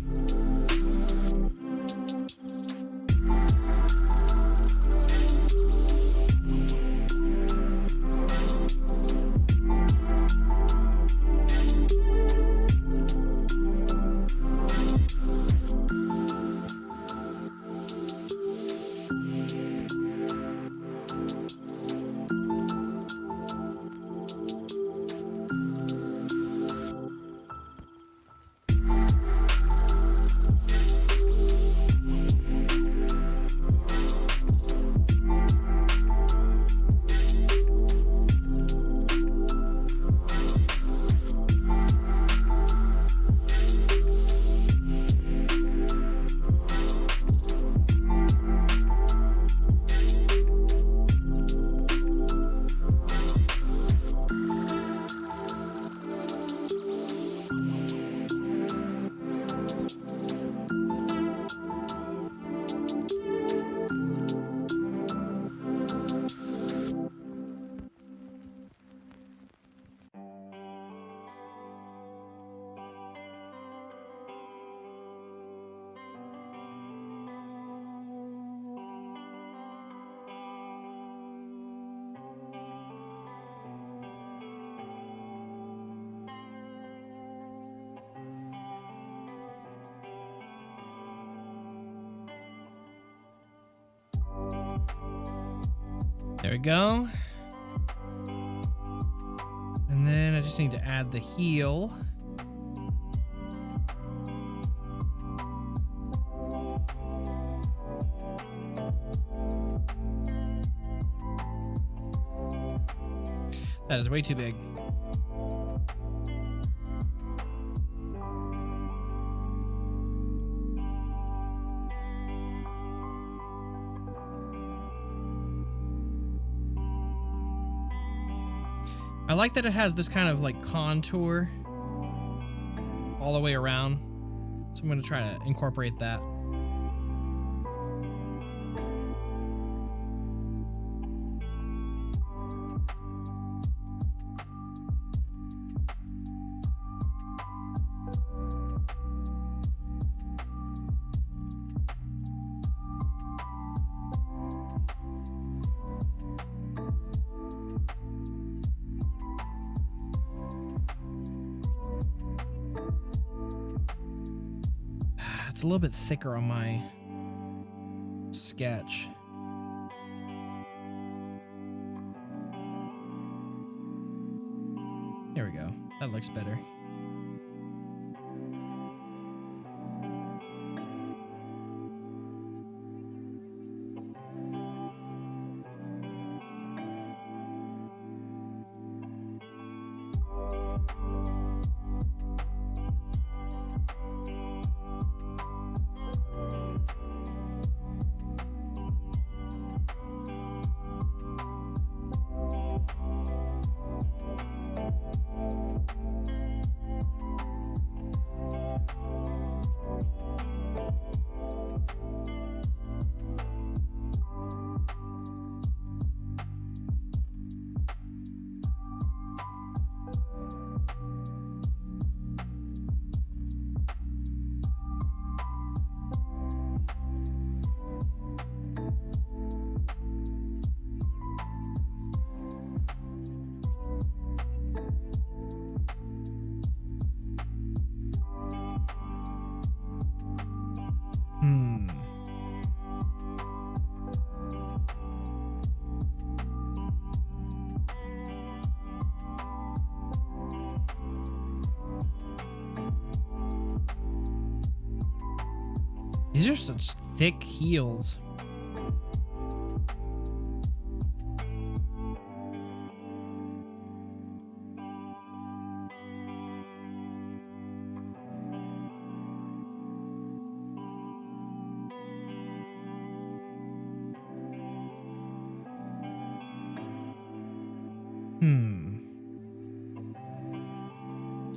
[SPEAKER 2] There we go. And then I just need to add the heel. That is way too big. I like that it has this kind of like contour all the way around. So I'm going to try to incorporate that. It's a little bit thicker on my sketch. There we go. That looks better. These are such thick heels.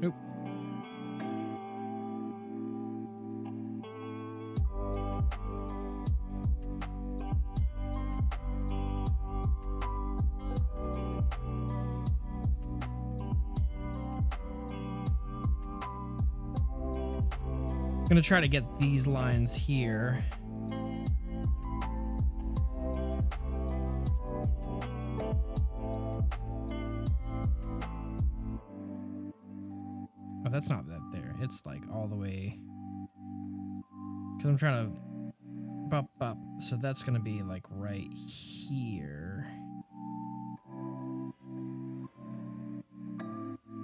[SPEAKER 2] Oop. I'm gonna try to get these lines here. Oh, that's not that there. It's like all the way. Because I'm trying to bop bop. So that's gonna be like right here.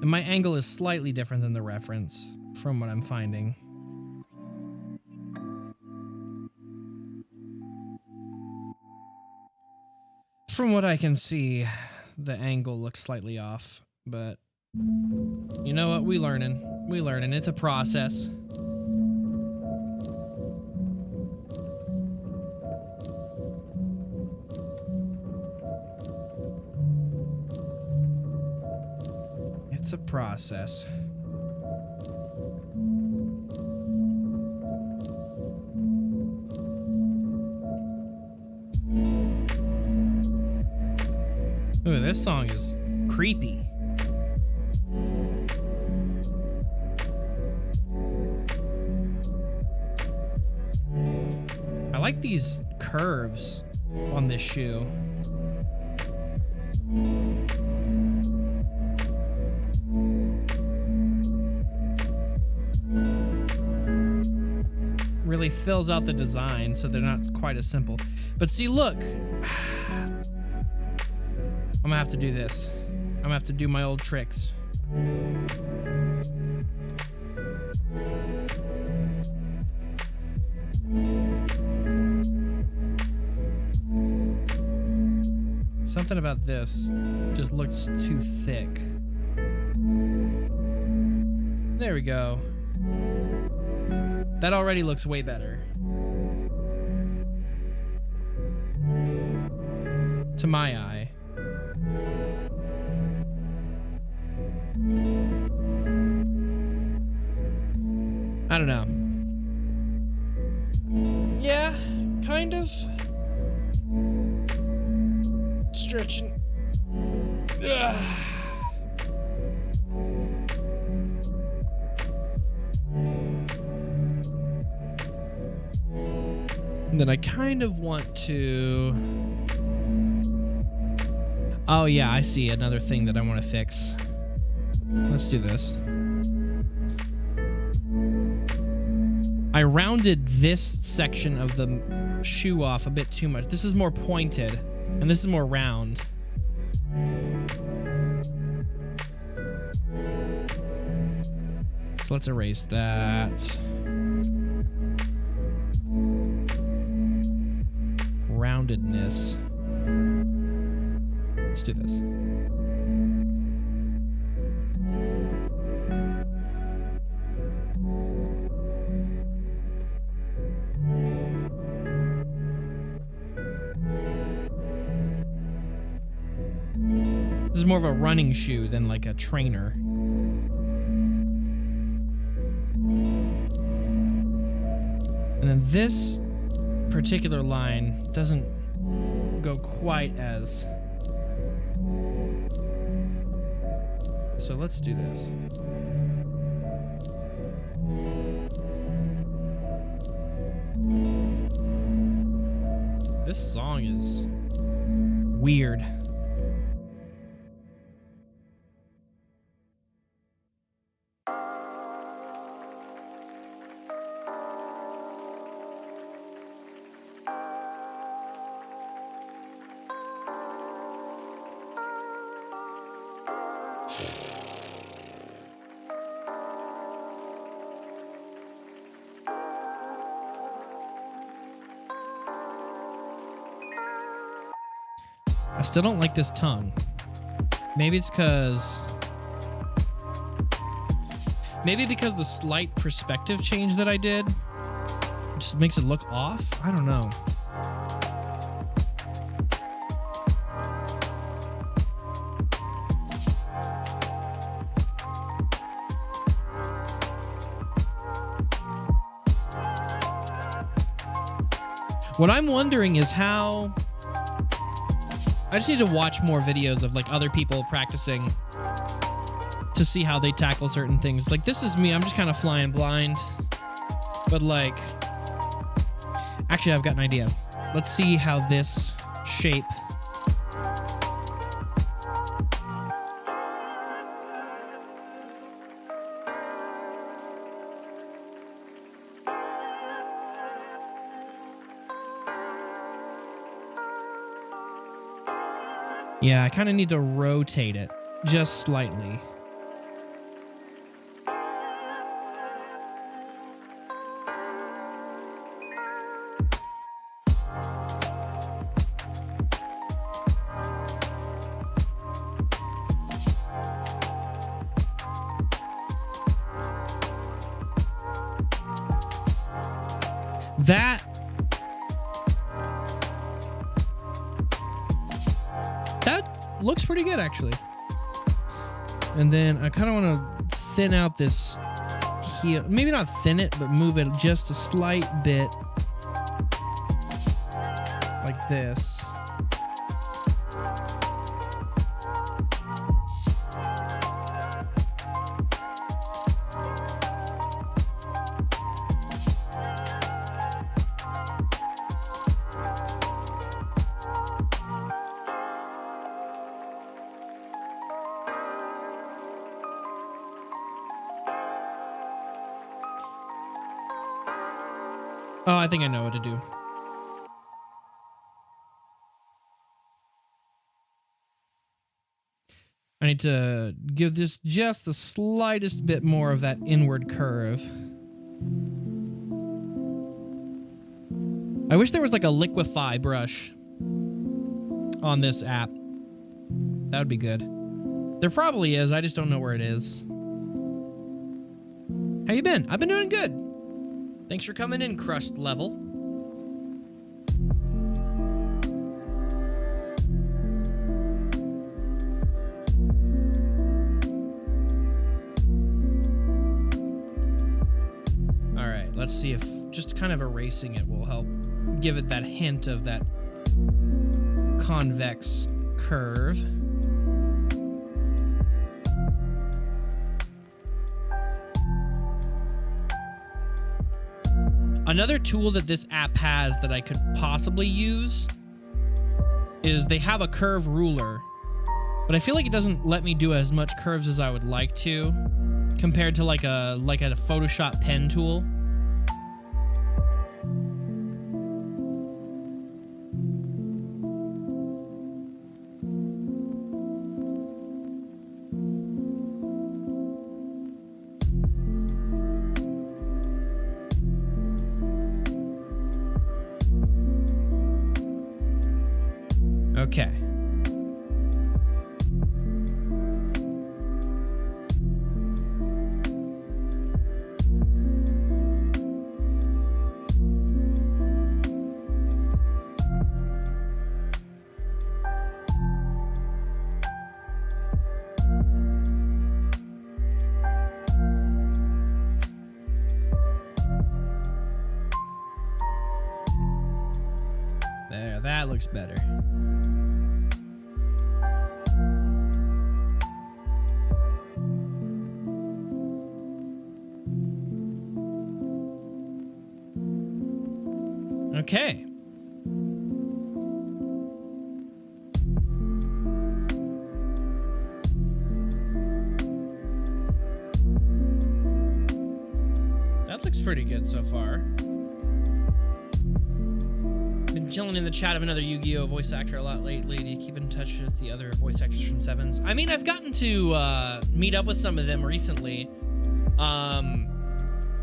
[SPEAKER 2] And my angle is slightly different than the reference from what I'm finding. From what I can see, the angle looks slightly off, but you know what? We learning. It's a process. It's a process. Ooh, this song is creepy. I like these curves on this shoe. Really fills out the design so they're not quite as simple. But see, look. I'm gonna have to do this. I'm gonna have to do my old tricks. Something about this just looks too thick. There we go. That already looks way better. To my eye. I don't know. Yeah, kind of. Stretching. Ugh. And then I kind of want to... Oh yeah, I see another thing that I want to fix. Let's do this. I rounded this section of the shoe off a bit too much. This is more pointed, and this is more round. So let's erase that. Roundedness. Let's do this. This is more of a running shoe than like a trainer. And then this particular line doesn't go quite as... So let's do this. This song is weird.
[SPEAKER 1] I still don't like this tongue. Maybe it's because... Maybe because the slight perspective change that I did just makes it look off? I don't know. What I'm wondering is how... I just need to watch more videos of like other people practicing to see how they tackle certain things. Like, this is me. I'm just kind of flying blind. But like... Actually, I've got an idea. Let's see how this shape... Yeah, I kind of need to rotate it just slightly. That looks pretty good, actually. And then I kind of want to thin out this heel. Maybe not thin it, but move it just a slight bit. Like this. Oh, I think I know what to do. I need to give this just the slightest bit more of that inward curve. I wish there was like a liquefy brush on this app. That would be good. There probably is. I just don't know where it is. How you been? I've been doing good. Thanks for coming in, Crust Level. All right, let's see if just kind of erasing it will help give it that hint of that convex curve. Another tool that this app has that I could possibly use is they have a curve ruler, but I feel like it doesn't let me do as much curves as I would like to compared to like a Photoshop pen tool. Okay. There, that looks better. Okay. That looks pretty good so far. Been chilling in the chat of another Yu-Gi-Oh! Voice actor a lot lately. Do you keep in touch with the other voice actors from Sevens? I mean, I've gotten to meet up with some of them recently.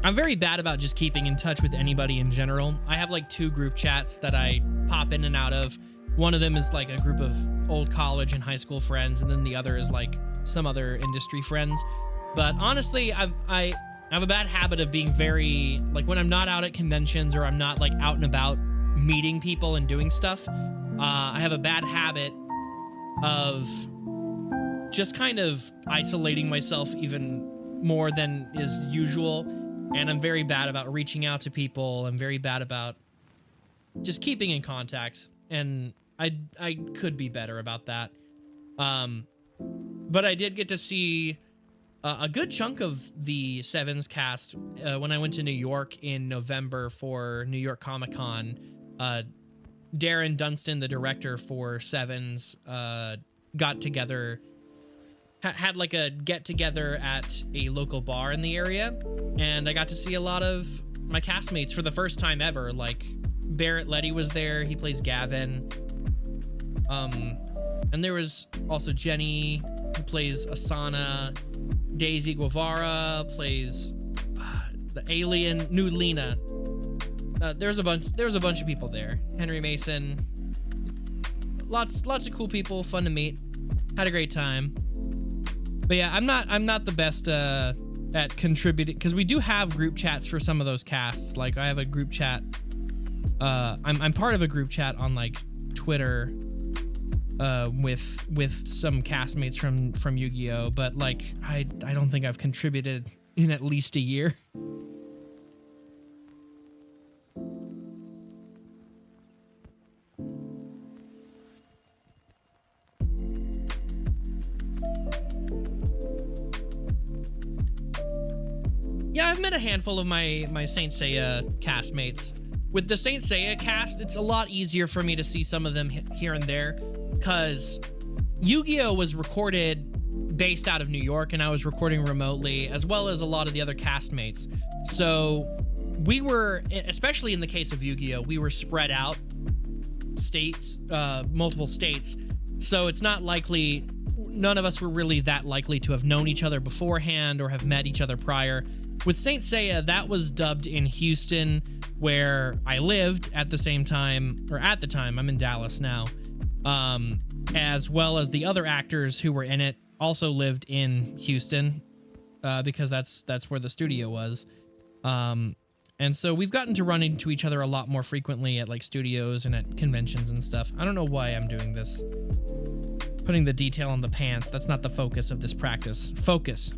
[SPEAKER 1] I'm very bad about just keeping in touch with anybody in general. I have like 2 group chats that I pop in and out of
[SPEAKER 2] One of them is like a group of old college and high school friends, and then the other is like some other industry friends. But honestly, I have a bad habit of being very, like, when I'm not out at conventions or I'm not like out and about meeting people and doing stuff, I have a bad habit of just kind of isolating myself even more than is usual. And I'm very bad about reaching out to people. I'm very bad about just keeping in contact. And I could be better about that. But I did get to see a good chunk of the Sevens cast when I went to New York in November for New York Comic Con. Darren Dunstan, the director for Sevens, got together, had like a get together at a local bar in the area, and I got to see a lot of my castmates for the first time ever. Like Barrett Letty was there; he plays Gavin. And there was also Jenny, who plays Asana. Daisy Guevara plays the alien New Lena. There's a bunch of people there. Henry Mason. Lots of cool people, fun to meet. Had a great time. But yeah, I'm not the best at contributing, because we do have group chats for some of those casts. Like I have a group chat. I'm part of a group chat on like Twitter with some castmates from Yu-Gi-Oh, but like I don't think I've contributed in at least a year. Yeah, I've met a handful of my Saint Seiya castmates. With the Saint Seiya cast, it's a lot easier for me to see some of them here and there, because Yu-Gi-Oh was recorded based out of New York, and I was recording remotely, as well as a lot of the other castmates. So we were, especially in the case of Yu-Gi-Oh, we were spread out states, multiple states. So it's not likely, none of us were really that likely to have known each other beforehand or have met each other prior. With Saint Seiya, that was dubbed in Houston, where I lived at the same time, or at the time, I'm in Dallas now, as well as the other actors who were in it also lived in Houston, because that's where the studio was. And so we've gotten to run into each other a lot more frequently at like studios and at conventions and stuff. I don't know why I'm doing this. Putting the detail on the pants, that's not the focus of this practice. Focus.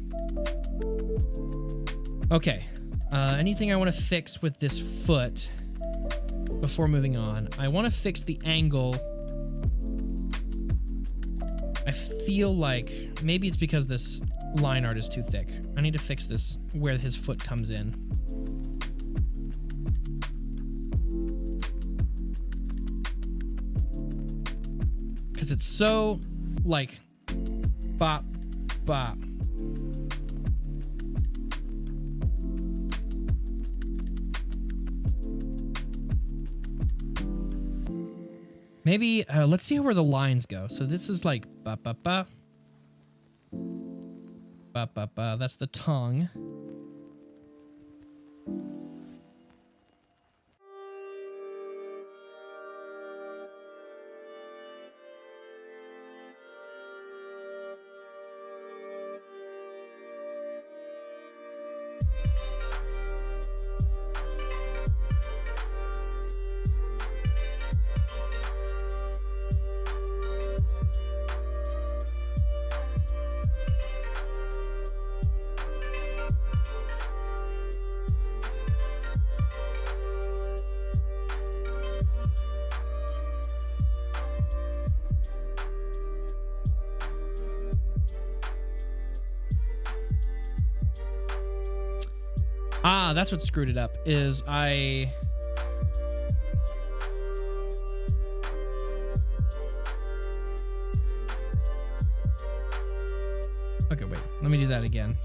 [SPEAKER 2] Okay, anything I want to fix with this foot before moving on? I want to fix the angle. I feel like maybe it's because this line art is too thick. I need to fix this where his foot comes in. Because it's so, like, bop, bop. Maybe, let's see where the lines go. So this is like, ba ba ba. Ba ba ba. That's the tongue. Ah, that's what screwed it up, is I... Okay, wait. Let me do that again.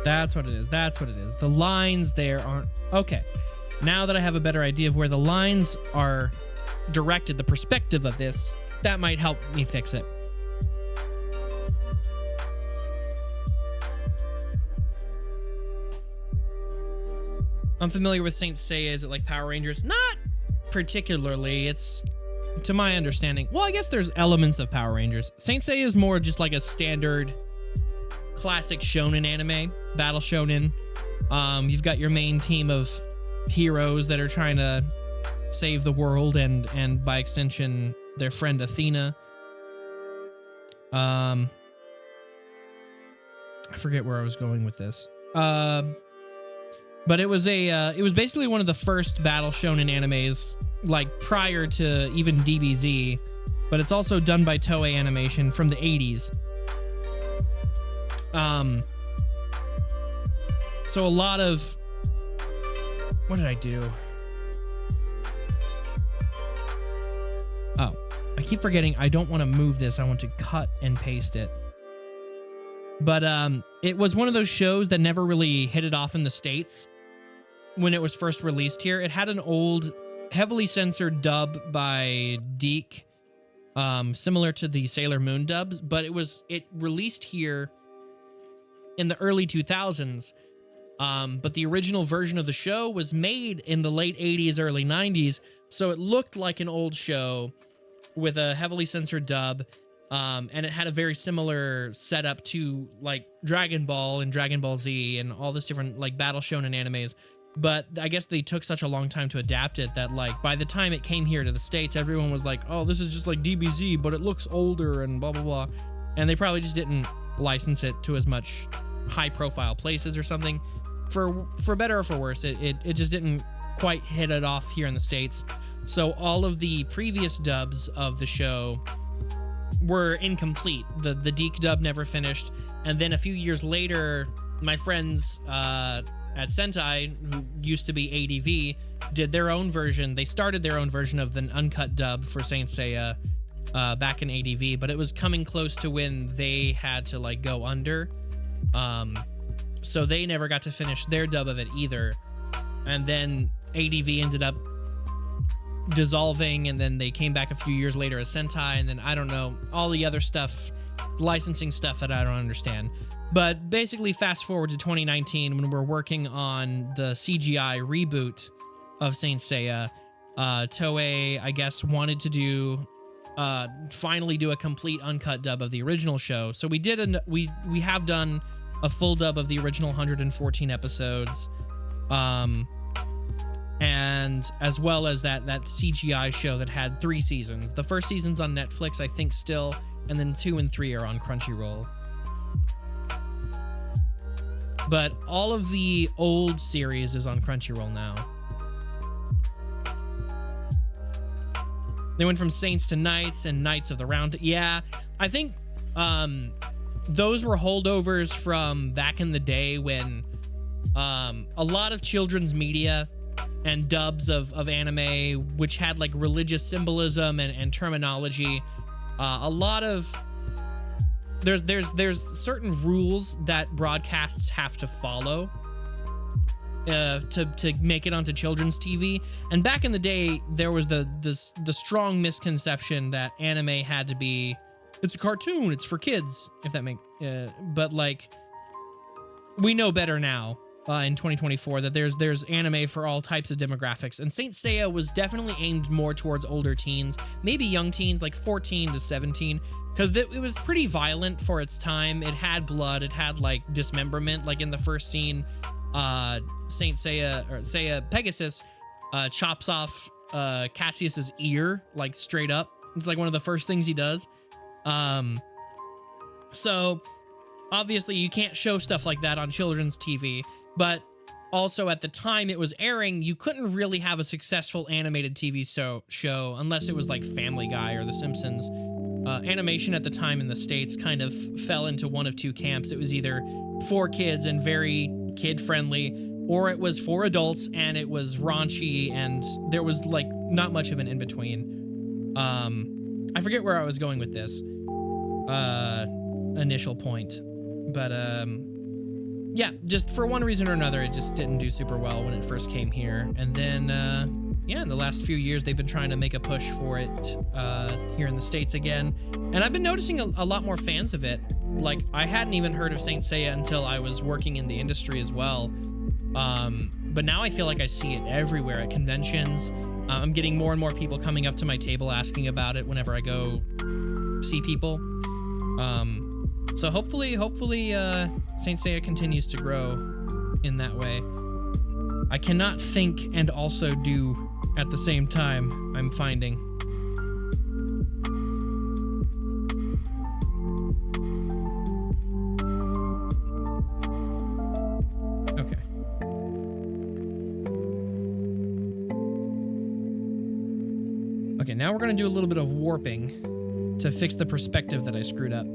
[SPEAKER 1] That's what it is. That's what it is. The lines there aren't... Okay. Now that I have a better idea of where the lines are directed, the perspective of this, that might help me fix it. I'm familiar with Saint Seiya. Is it like Power Rangers? Not particularly. It's, to my understanding... Well, I guess there's elements of Power Rangers. Saint Seiya is more just like a standard classic shonen anime, battle shonen. You've got your main team of heroes that are trying to save the world and by extension their friend Athena. I forget where I was going with this. But it was basically one of the first battle shonen animes, like prior to even DBZ, but it's also done by Toei Animation from the 80s. So a lot of... What did I do? Oh, I keep forgetting I don't want to move this. I want to cut and paste it. But it was one of those shows that never really hit it off in the States when it was first released here. It had an old, heavily censored dub by Deke, similar to the Sailor Moon dubs, but it released here in the early 2000s. But the original version of the show was made in the late 80s, early 90s, so it looked like an old show with a heavily censored dub, and it had a very similar setup to like Dragon Ball and Dragon Ball Z and all this different like battle shonen animes. But I guess they took such a long time to adapt it that like by the time it came here to the States, everyone was like, oh, this is just like DBZ, but it looks older and blah, blah, blah. And they probably just didn't license it to as much high profile places or something. For better or for worse, it just didn't quite hit it off here in the States. So all of the previous dubs of the show were incomplete. The Deke dub never finished. And then a few years later, my friends at Sentai, who used to be ADV, did their own version. They started their own version of the uncut dub for Saint Seiya back in ADV, but it was coming close to when they had to like go under. So they never got to finish their dub of it either. And then ADV ended up dissolving, and then they came back a few years later as Sentai, and then I don't know, all the other stuff, licensing stuff that I don't understand. But basically fast forward to 2019 when we're working on the CGI reboot of Saint Seiya. Toei, I guess, wanted to finally do a complete uncut dub of the original show. So we have done a full dub of the original 114 episodes, and as well as that CGI show that had 3 seasons. The first season's on Netflix, I think, still, and then 2 and 3 are on Crunchyroll. But all of the old series is on Crunchyroll now. They went from Saints to Knights and Knights of the Round. Yeah, I think those were holdovers from back in the day when a lot of children's media and dubs of anime, which had like religious symbolism and terminology, a lot of there's certain rules that broadcasts have to follow to make it onto children's TV. And back in the day, there was the strong misconception that anime had to be, it's a cartoon, it's for kids, if that but like, we know better now in 2024 that there's anime for all types of demographics, and Saint Seiya was definitely aimed more towards older teens, maybe young teens, like 14 to 17, because it was pretty violent for its time. It had blood, it had like dismemberment, like in the first scene, Saint Seiya, or Seiya Pegasus, chops off Cassius's ear, like straight up. It's like one of the first things he does. So obviously you can't show stuff like that on children's TV, but also at the time it was airing, you couldn't really have a successful animated TV show unless it was like Family Guy or The Simpsons. Animation at the time in the States kind of fell into one of two camps. It was either for kids and very kid-friendly, or it was for adults and it was raunchy, and there was like not much of an in-between. I forget where I was going with this initial point, but
[SPEAKER 2] yeah, just for one reason or another, it just didn't do super well when it first came here. And then, yeah, in the last few years, they've been trying to make a push for it here in the States again. And I've been noticing a lot more fans of it. Like, I hadn't even heard of Saint Seiya until I was working in the industry as well. But now I feel like I see it everywhere at conventions. I'm getting more and more people coming up to my table asking about it whenever I go see people. So hopefully, Saint Seiya continues to grow in that way. I cannot think and also do at the same time, I'm finding. Okay. Okay, now we're gonna do a little bit of warping to fix the perspective that I screwed up.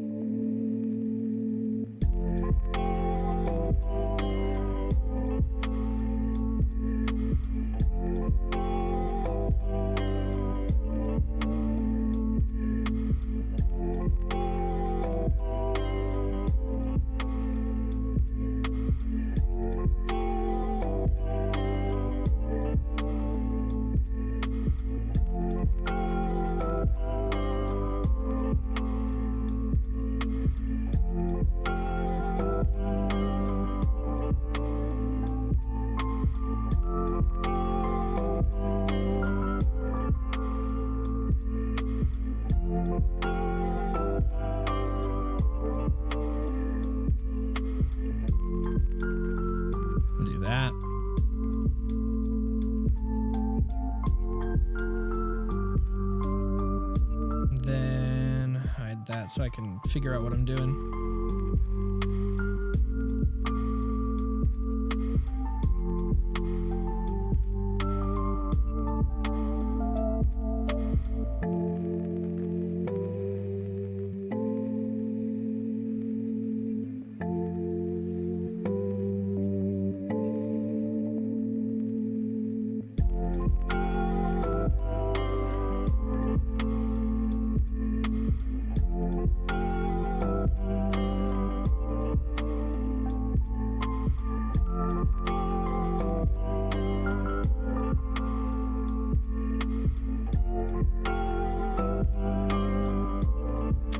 [SPEAKER 2] Do that. Then hide that so I can figure out what I'm doing.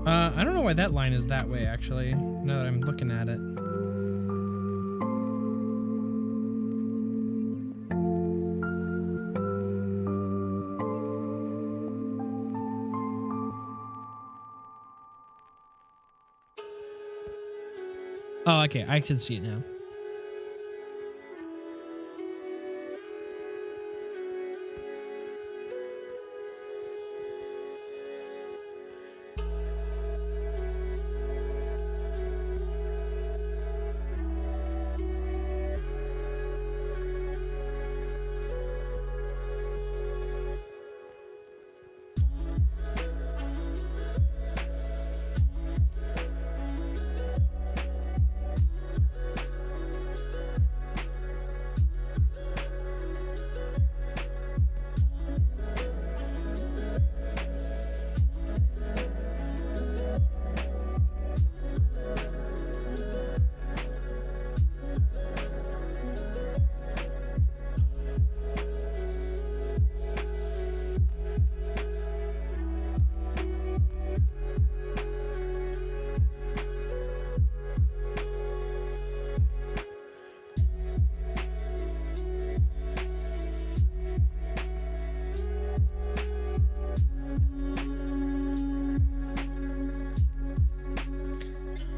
[SPEAKER 2] I don't know why that line is that way, actually, now that I'm looking at it. Oh, okay, I can see it now.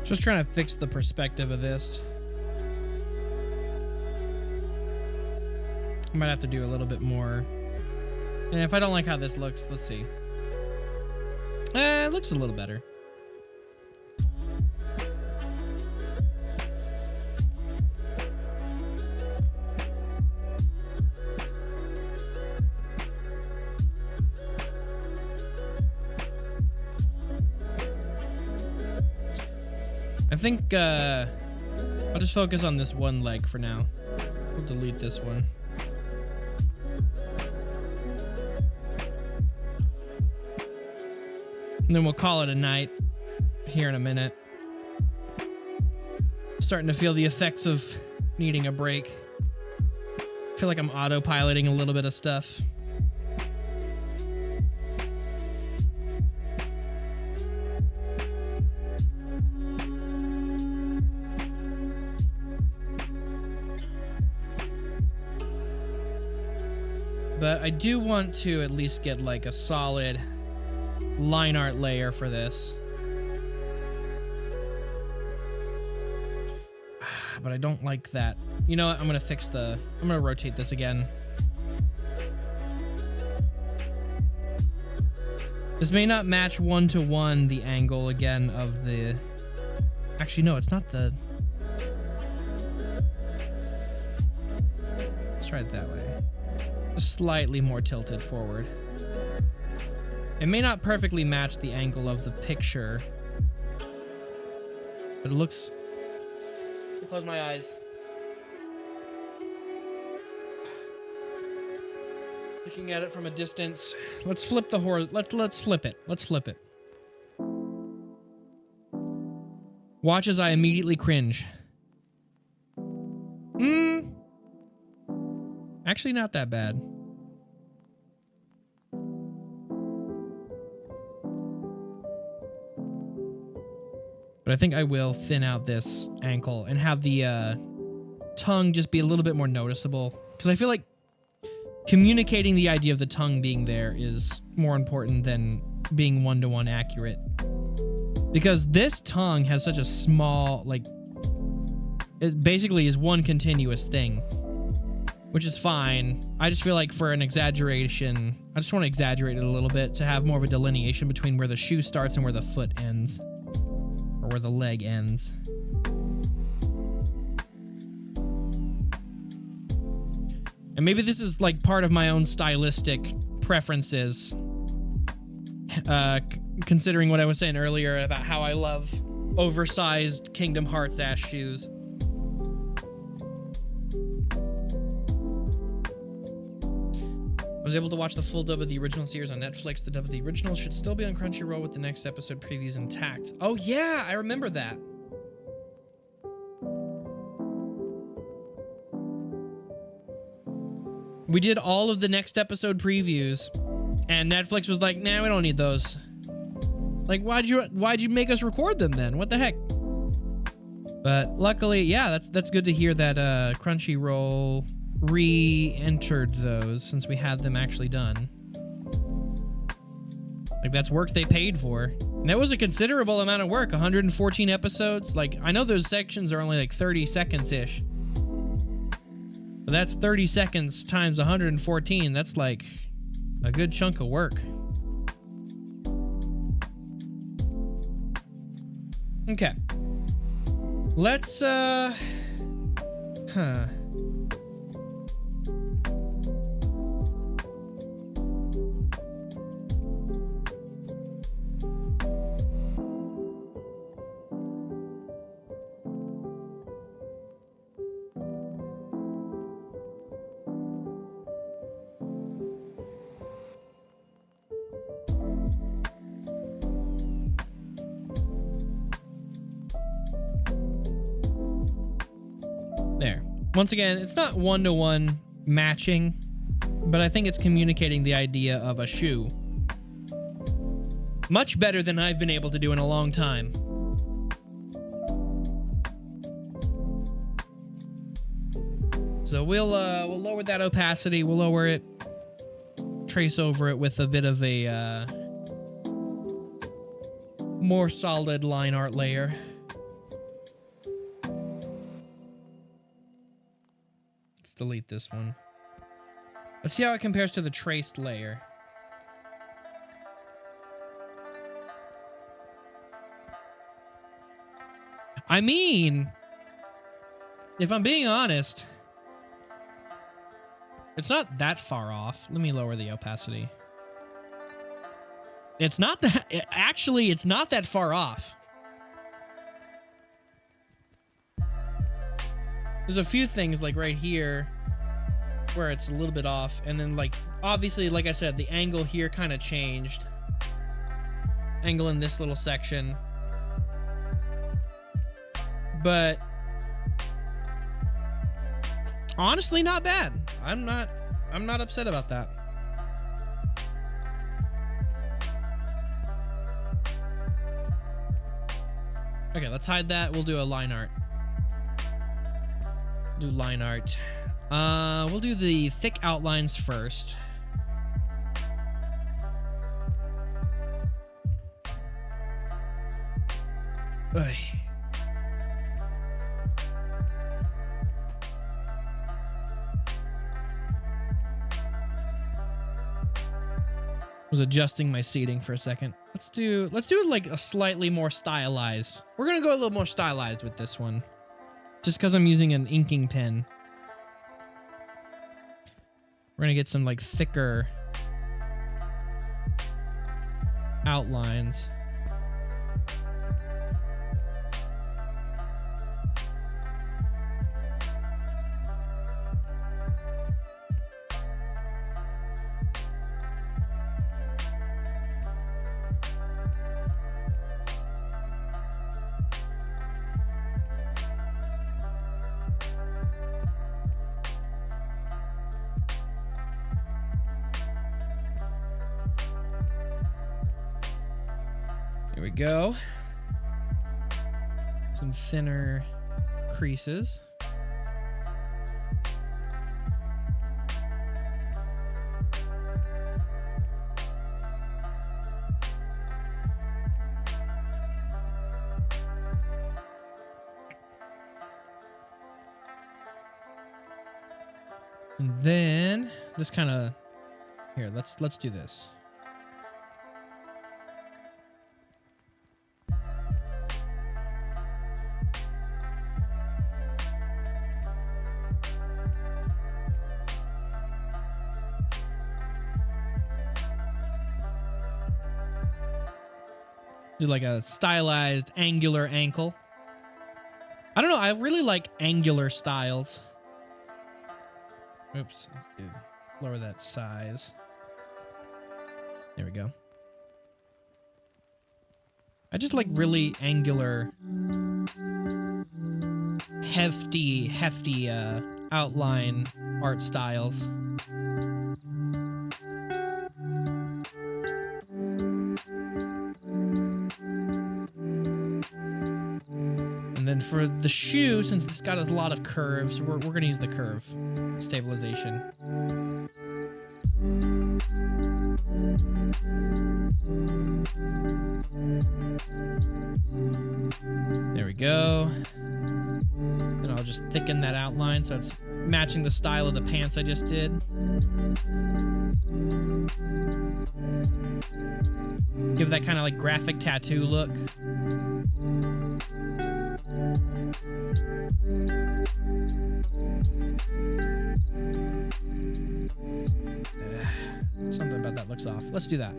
[SPEAKER 2] Just trying to fix the perspective of this. I might have to do a little bit more. And if I don't like how this looks, let's see. It looks a little better. I think I'll just focus on this one leg for now. We'll delete this one. And then we'll call it a night here in a minute. Starting to feel the effects of needing a break. I feel like I'm autopiloting a little bit of stuff. But I do want to at least get like a solid line art layer for this. But I don't like that. You know what? I'm gonna rotate this again. This may not match 1-to-1 the angle again of the... Actually, no, it's not the... Let's try it that way. Slightly more tilted forward. It may not perfectly match the angle of the picture, but it looks... Close my eyes. Looking at it from a distance. Let's flip the horse. Let's flip it. Let's flip it. Watch as I immediately cringe. Actually, not that bad. But I think I will thin out this ankle and have the tongue just be a little bit more noticeable. Because I feel like communicating the idea of the tongue being there is more important than being 1-to-1 accurate. Because this tongue has such a small, like, it basically is one continuous thing. Which is fine. I just feel like for an exaggeration, I just want to exaggerate it a little bit to have more of a delineation between where the shoe starts and where the foot ends. Or where the leg ends. And maybe this is like part of my own stylistic preferences. Considering what I was saying earlier about how I love oversized Kingdom Hearts ass shoes. I was able to watch the full dub of the original series on Netflix. The dub of the original should still be on Crunchyroll with the next episode previews intact. Oh yeah, I remember that. We did all of the next episode previews, and Netflix was like, "Nah, we don't need those." Like, why'd you make us record them then? What the heck? But luckily, yeah, that's good to hear that Crunchyroll re-entered those since we had them actually done. Like, that's work they paid for. And that was a considerable amount of work, 114 episodes. Like, I know those sections are only like 30 seconds-ish. But that's 30 seconds times 114. That's like a good chunk of work. Okay. Let's, there. Once again, it's not 1-to-1 matching, but I think it's communicating the idea of a shoe. Much better than I've been able to do in a long time. So we'll lower that opacity, we'll lower it, trace over it with a bit of a more solid line art layer. Delete this one. Let's see how it compares to the traced layer. I mean, if I'm being honest, it's not that far off. Let me lower the opacity. It's not that, actually, it's not that far off. There's a few things like right here where it's a little bit off. And then like, obviously, like I said, the angle here kind of changed. Angle in this little section. But Honestly, not bad. I'm not upset about that. Okay, let's hide that. We'll do a line art. Do line art. We'll do the thick outlines first. Oy. Was adjusting my seating for a second. Let's do it like a slightly more stylized. We're gonna go a little more stylized with this one, just because I'm using an inking pen. We're gonna get some like thicker outlines. Here we go. Some thinner creases. And then this kind of here, let's do this. Do like a stylized angular ankle. I don't know. I really like angular styles. Oops. Let's do lower that size. There we go. I just like really angular, hefty outline art styles. And then for the shoe, since it's got a lot of curves, we're going to use the curve stabilization. There we go. And I'll just thicken that outline so it's matching the style of the pants I just did. Give that kind of like graphic tattoo look. Something about that looks off. Let's do that.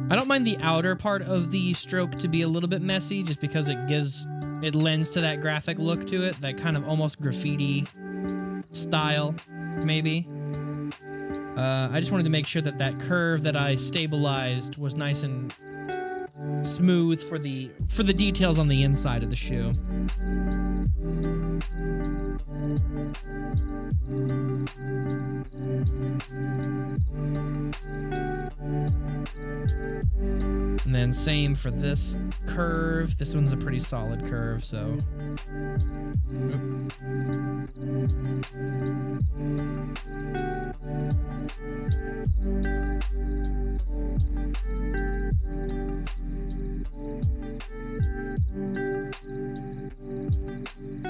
[SPEAKER 2] I don't mind the outer part of the stroke to be a little bit messy just because it lends to that graphic look to it, that kind of almost graffiti style, maybe. I just wanted to make sure that that curve that I stabilized was nice and smooth for the details on the inside of the shoe. And then same for this curve. This one's a pretty solid curve, so.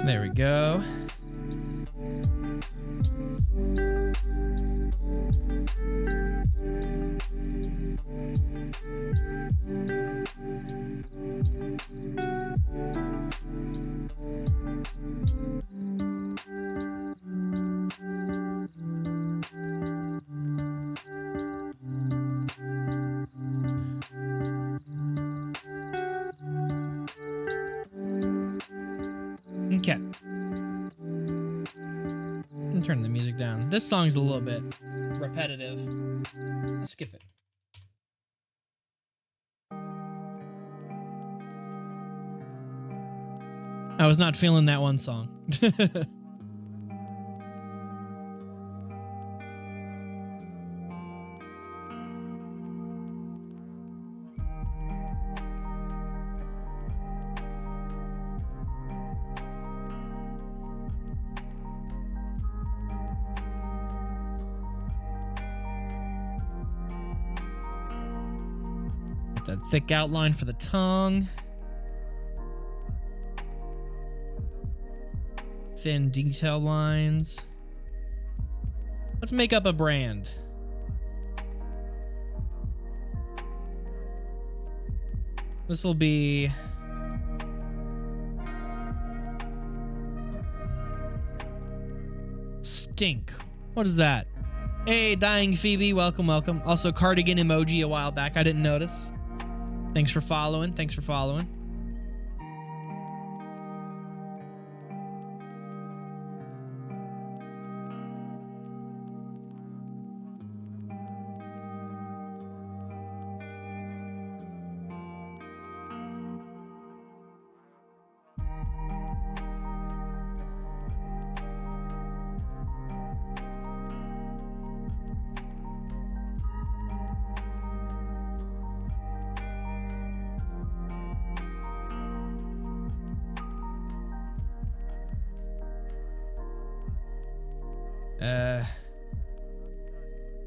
[SPEAKER 2] There we go. Okay. I'm turning the music down. This song's a little bit repetitive. Let's skip it. I was not feeling that one song. That thick outline for the tongue. Thin detail lines. Let's make up a brand. This will be Stink. What is that? Hey, Dying Phoebe, welcome, welcome. Also, cardigan emoji a while back. I didn't notice. Thanks for following. Thanks for following.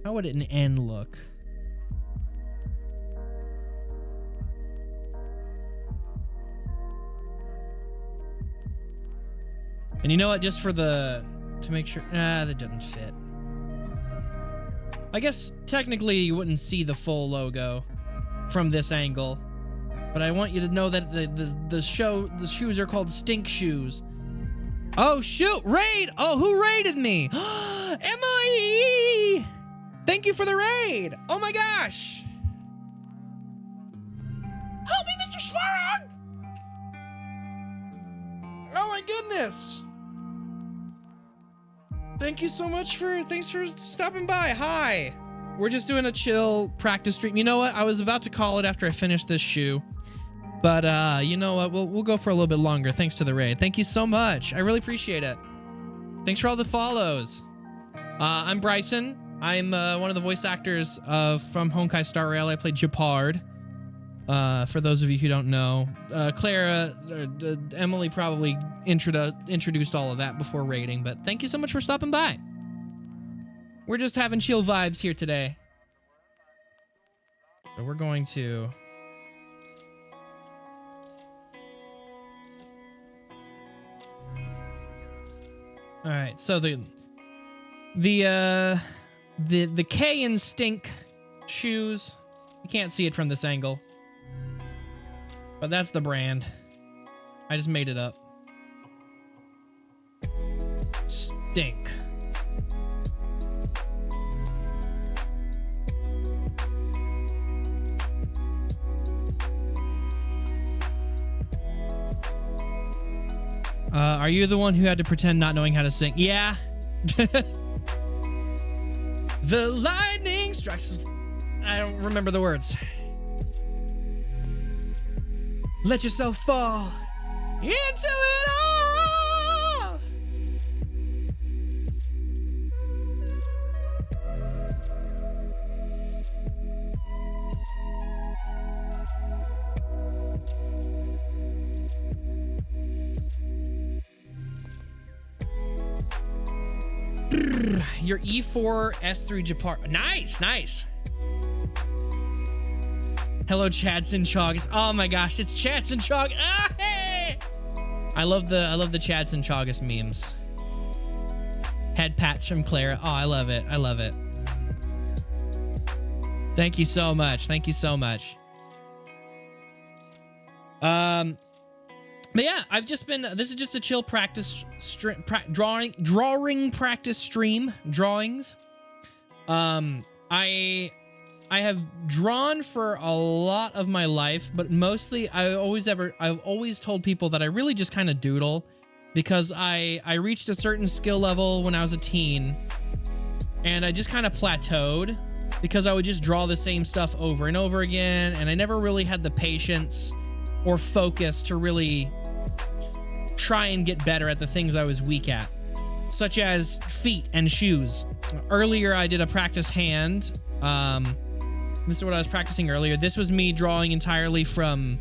[SPEAKER 2] How would an N look? And you know what? Just for to make sure, that doesn't fit. I guess technically you wouldn't see the full logo from this angle, but I want you to know that the shoes are called Stink Shoes. Oh shoot! Raid! Oh, who raided me? Emily! Thank you for the raid! Oh my gosh! Help me, Mr. Svarog! Oh my goodness! Thank you so much thanks for stopping by. Hi! We're just doing a chill practice stream. You know what? I was about to call it after I finished this shoe. But you know what? We'll go for a little bit longer. Thanks to the raid. Thank you so much. I really appreciate it. Thanks for all the follows. I'm Bryson. I'm one of the voice actors from Honkai Star Rail. I played Japard. For those of you who don't know, Clara, Emily probably introduced all of that before raiding. But thank you so much for stopping by. We're just having chill vibes here today. So we're going to... All right, so the K in Stink shoes. You can't see it from this angle, but that's the brand. I just made it up. Stink. Are you the one who had to pretend not knowing how to sing? Yeah. The lightning strikes. I don't remember the words. Let yourself fall into it all. Your E4 S3 Japar. Nice, nice. Hello, Chadson Choggis. Oh my gosh, it's Chadson Chog. Ah, hey! I love the Chadson Choggis memes. Head pats from Clara. Oh, I love it. I love it. Thank you so much. Thank you so much. But yeah, I've just been, this is just a chill practice, drawing practice stream, drawings. I have drawn for a lot of my life, but mostly I've always told people that I really just kind of doodle. because I reached a certain skill level when I was a teen, and I just kind of plateaued because I would just draw the same stuff over and over again, and I never really had the patience or focus to really try and get better at the things I was weak at, such as feet and shoes. Earlier, I did a practice hand. This is what I was practicing earlier. This was me drawing entirely from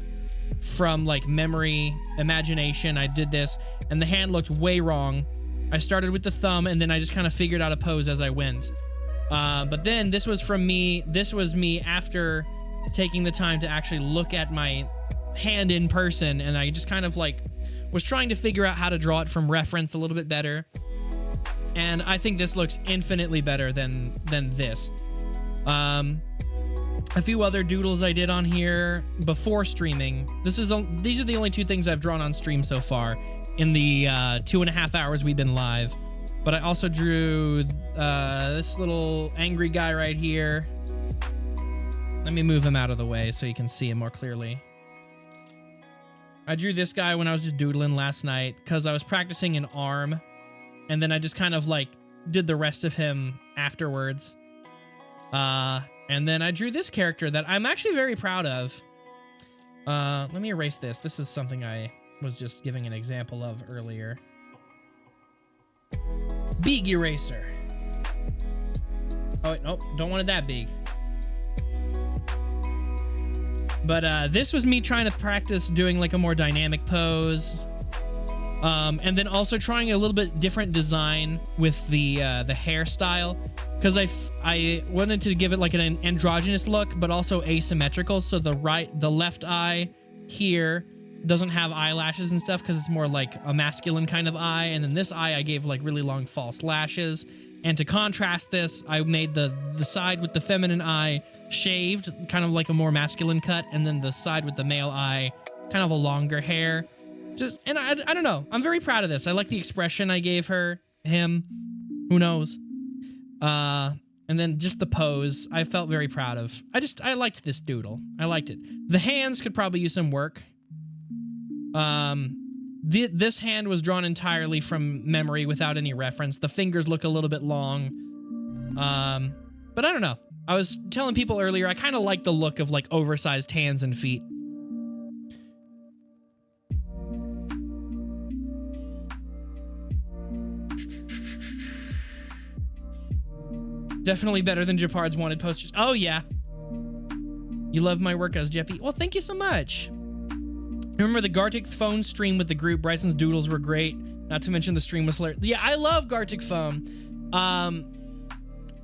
[SPEAKER 2] like memory, imagination. I did this, and the hand looked way wrong. I started with the thumb, and then I just kind of figured out a pose as I went. But then this was me after taking the time to actually look at my hand in person, and I just kind of like was trying to figure out how to draw it from reference a little bit better. And I think this looks infinitely better than this. A few other doodles I did on here before streaming. These are the only two things I've drawn on stream so far in the 2.5 hours we've been live. But I also drew this little angry guy right here. Let me move him out of the way so you can see him more clearly. I drew this guy when I was just doodling last night because I was practicing an arm, and then I just kind of like did the rest of him afterwards. And then I drew this character that I'm actually very proud of. Let me erase this. This is something I was just giving an example of earlier. Big eraser. Oh, wait, nope, don't want it that big. But this was me trying to practice doing like a more dynamic pose. And then also trying a little bit different design with the hairstyle, because I wanted to give it like an androgynous look, but also asymmetrical. So the left eye here doesn't have eyelashes and stuff because it's more like a masculine kind of eye, and then this eye I gave like really long false lashes. And to contrast this, I made the side with the feminine eye shaved, kind of like a more masculine cut, and then the side with the male eye, kind of a longer hair. And I don't know. I'm very proud of this. I like the expression I gave him. Who knows? And then just the pose, I felt very proud of. I liked this doodle. I liked it. The hands could probably use some work. This hand was drawn entirely from memory without any reference. The fingers look a little bit long. But I don't know. I was telling people earlier, I kind of like the look of like oversized hands and feet. Definitely better than Japard's wanted posters. Oh, yeah. You love my work as Jeppy. Well, thank you so much. Remember the Gartic Phone stream with the group? Bryson's doodles were great. Not to mention the stream was hilarious. Yeah, I love Gartic Phone.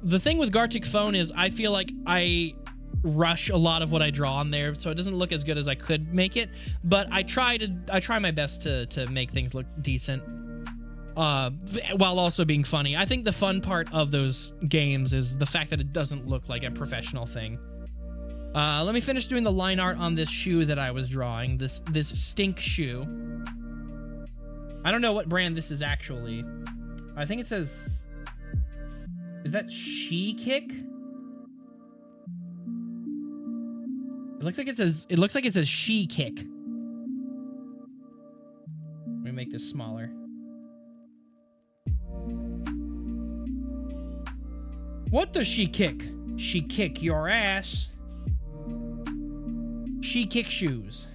[SPEAKER 2] The thing with Gartic Phone is I feel like I rush a lot of what I draw on there, so it doesn't look as good as I could make it. But I try my best to make things look decent. While also being funny. I think the fun part of those games is the fact that it doesn't look like a professional thing. Let me finish doing the line art on this shoe that I was drawing. This stink shoe. I don't know what brand this is actually. I think it says... Is that She Kick? It looks like it says She Kick. Let me make this smaller. What does she kick? She kick your ass. She kick shoes.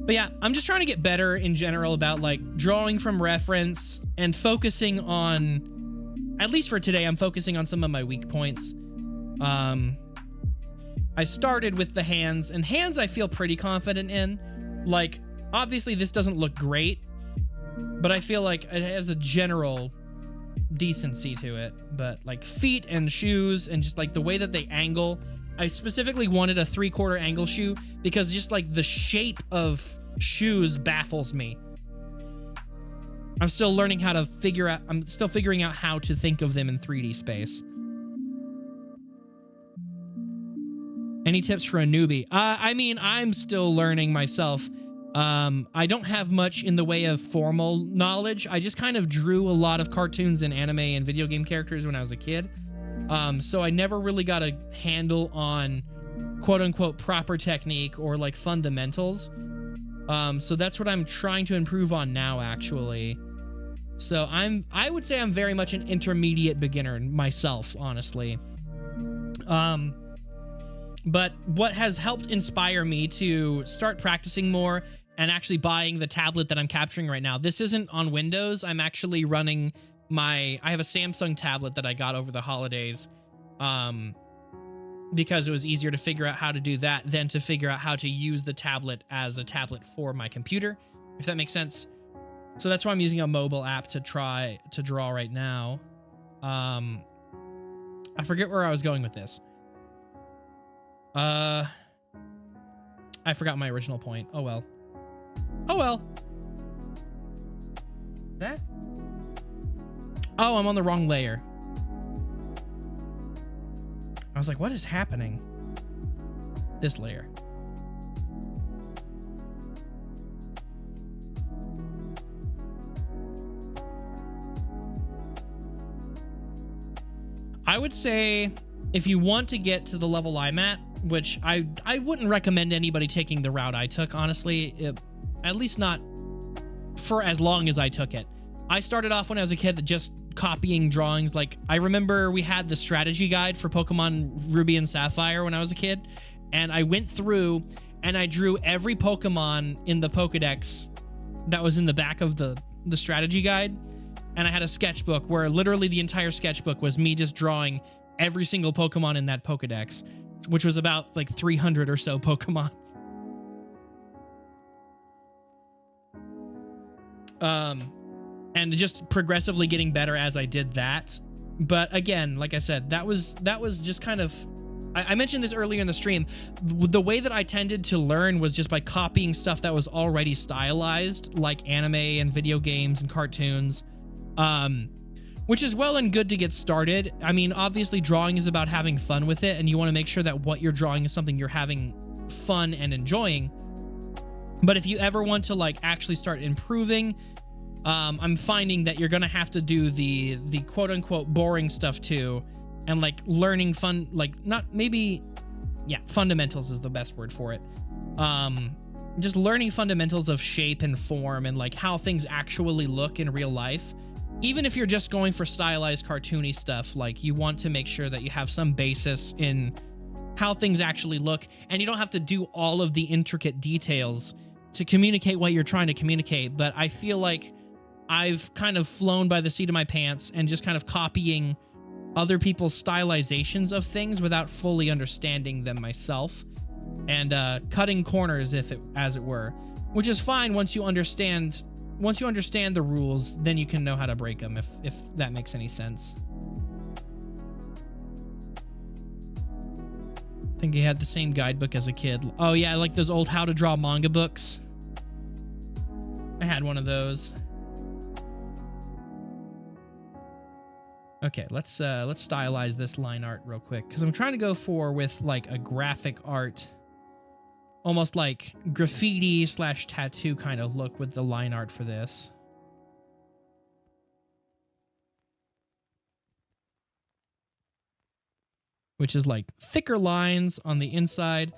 [SPEAKER 2] But yeah, I'm just trying to get better in general about like drawing from reference and focusing on, at least for today, I'm focusing on some of my weak points. I started with the hands, and hands I feel pretty confident in. Like, obviously this doesn't look great, but I feel like it has a general decency to it. But like feet and shoes and just like the way that they angle, I specifically wanted a 3/4 angle shoe because just like the shape of shoes baffles me. I'm still learning how to I'm still figuring out how to think of them in 3D space. Any tips for a newbie? I mean, I'm still learning myself. I don't have much in the way of formal knowledge. I just kind of drew a lot of cartoons and anime and video game characters when I was a kid. So I never really got a handle on quote unquote proper technique or like fundamentals. So that's what I'm trying to improve on now, actually. So I would say I'm very much an intermediate beginner myself, honestly. But what has helped inspire me to start practicing more and actually buying the tablet that I'm capturing right now. This isn't on Windows. I'm actually running I have a Samsung tablet that I got over the holidays. Because it was easier to figure out how to do that than to figure out how to use the tablet as a tablet for my computer, if that makes sense. So that's why I'm using a mobile app to try to draw right now. I forget where I was going with this. I forgot my original point. Oh well. Oh well. That? Oh, I'm on the wrong layer. I was like, what is happening? This layer. I would say if you want to get to the level I'm at, which I wouldn't recommend anybody taking the route I took, honestly, at least not for as long as I took it. I started off when I was a kid just copying drawings. Like, I remember we had the strategy guide for Pokemon Ruby and Sapphire when I was a kid, and I went through and I drew every Pokemon in the Pokedex that was in the back of the strategy guide, and I had a sketchbook where literally the entire sketchbook was me just drawing every single Pokemon in that Pokedex, which was about like 300 or so Pokemon. And just progressively getting better as I did that. But again, like I said, that was just kind of, I mentioned this earlier in the stream. The way that I tended to learn was just by copying stuff that was already stylized, like anime and video games and cartoons, which is well and good to get started. I mean, obviously drawing is about having fun with it, and you want to make sure that what you're drawing is something you're having fun and enjoying. But if you ever want to like actually start improving, I'm finding that you're gonna have to do the quote unquote boring stuff too, and like learning fundamentals is the best word for it. Just learning fundamentals of shape and form and like how things actually look in real life. Even if you're just going for stylized cartoony stuff, like you want to make sure that you have some basis in how things actually look, and you don't have to do all of the intricate details to communicate what you're trying to communicate. But I feel like I've kind of flown by the seat of my pants and just kind of copying other people's stylizations of things without fully understanding them myself, and cutting corners, as it were, which is fine once you understand the rules. Then you can know how to break them, if that makes any sense. I think he had the same guidebook as a kid. Oh yeah, like those old how to draw manga books. I had one of those. Okay, let's stylize this line art real quick, because I'm trying to go with like a graphic art, almost like graffiti / tattoo kind of look with the line art for this. Which is like thicker lines on the inside,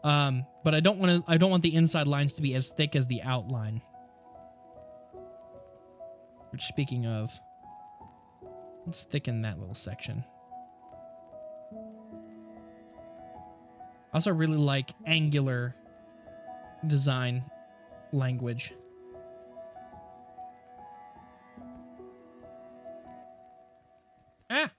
[SPEAKER 2] but I don't want the inside lines to be as thick as the outline. Which, speaking of, let's thicken that little section. I also really like angular design language. Ah!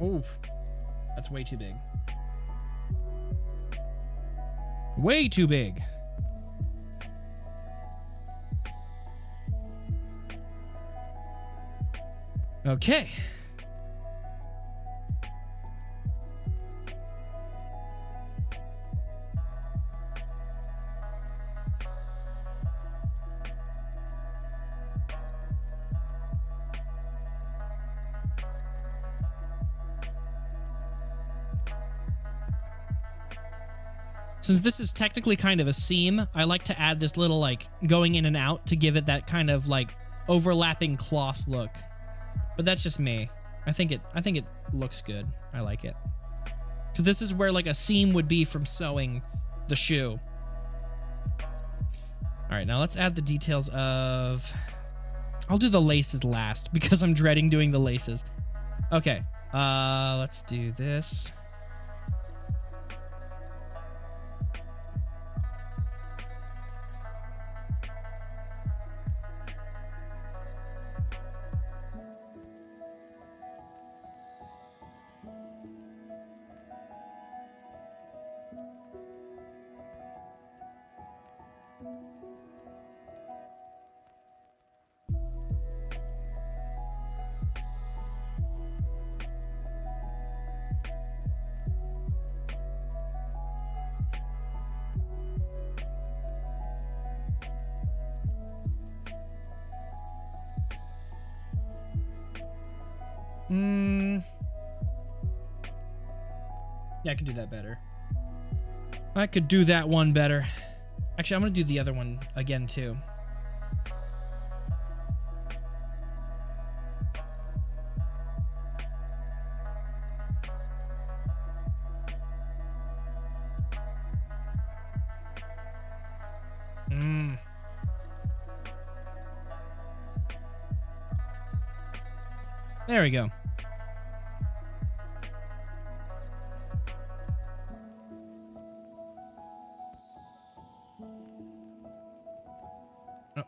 [SPEAKER 2] Oof. That's way too big. Way too big. Okay. Since this is technically kind of a seam, I like to add this little like going in and out to give it that kind of like overlapping cloth look. but that's just me. I think it looks good. I like it. Because this is where like a seam would be from sewing the shoe. All right, now let's add the details of... I'll do the laces last because I'm dreading doing the laces. Okay, let's do this. Yeah, I could do that better. I could do that one better. Actually, I'm gonna do the other one again too. There we go. Oh.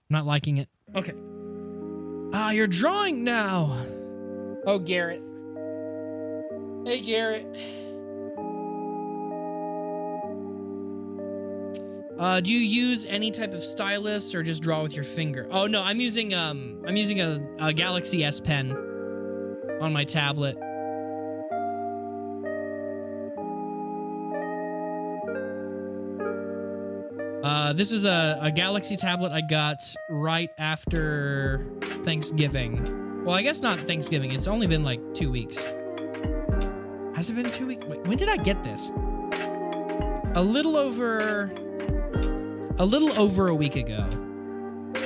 [SPEAKER 2] Not liking it. Okay. Ah, you're drawing now. Oh, Garrett. Hey, Garrett. Do you use any type of stylus or just draw with your finger? Oh no, I'm using a Galaxy S Pen on my tablet. This is a Galaxy tablet I got right after Thanksgiving. Well, I guess not Thanksgiving. It's only been like 2 weeks. Has it been 2 weeks? Wait, when did I get this? A little over a week ago.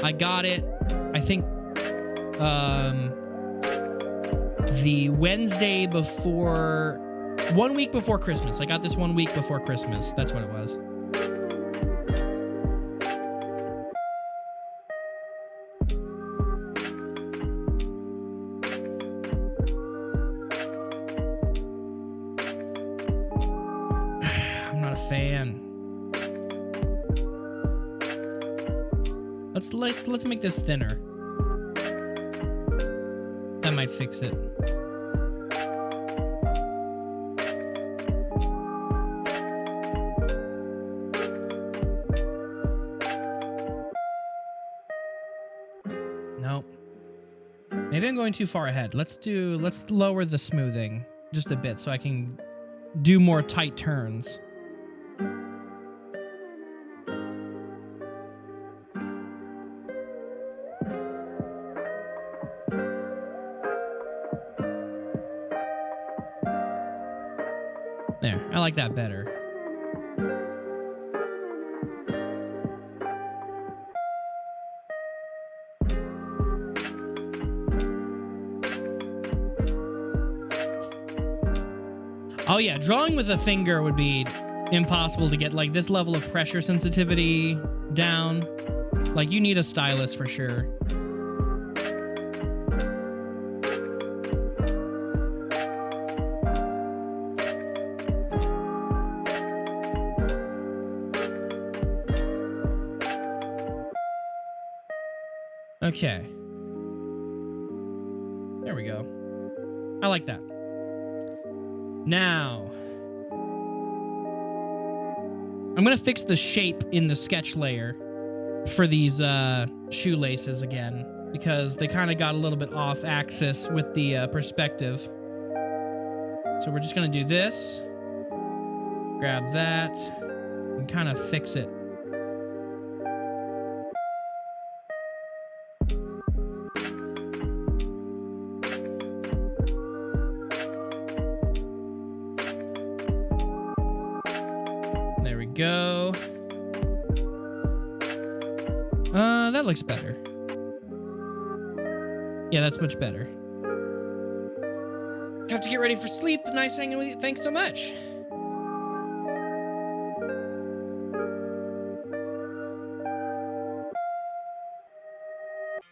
[SPEAKER 2] I got it, I think, the Wednesday before, 1 week before Christmas. I got this 1 week before Christmas. That's what it was. I'm not a fan. Let's make this thinner. That might fix it. Nope. Maybe I'm going too far ahead. Let's lower the smoothing just a bit so I can do more tight turns. There, I like that better. Oh yeah, drawing with a finger would be impossible to get like this level of pressure sensitivity down. Like you need a stylus for sure. Okay. There we go. I like that. Now, I'm going to fix the shape in the sketch layer for these shoelaces again, because they kind of got a little bit off axis with the perspective. So we're just going to do this, grab that, and kind of fix it. go. That looks better. Yeah, that's much better. Have to get ready for sleep. Nice hanging with you. Thanks so much.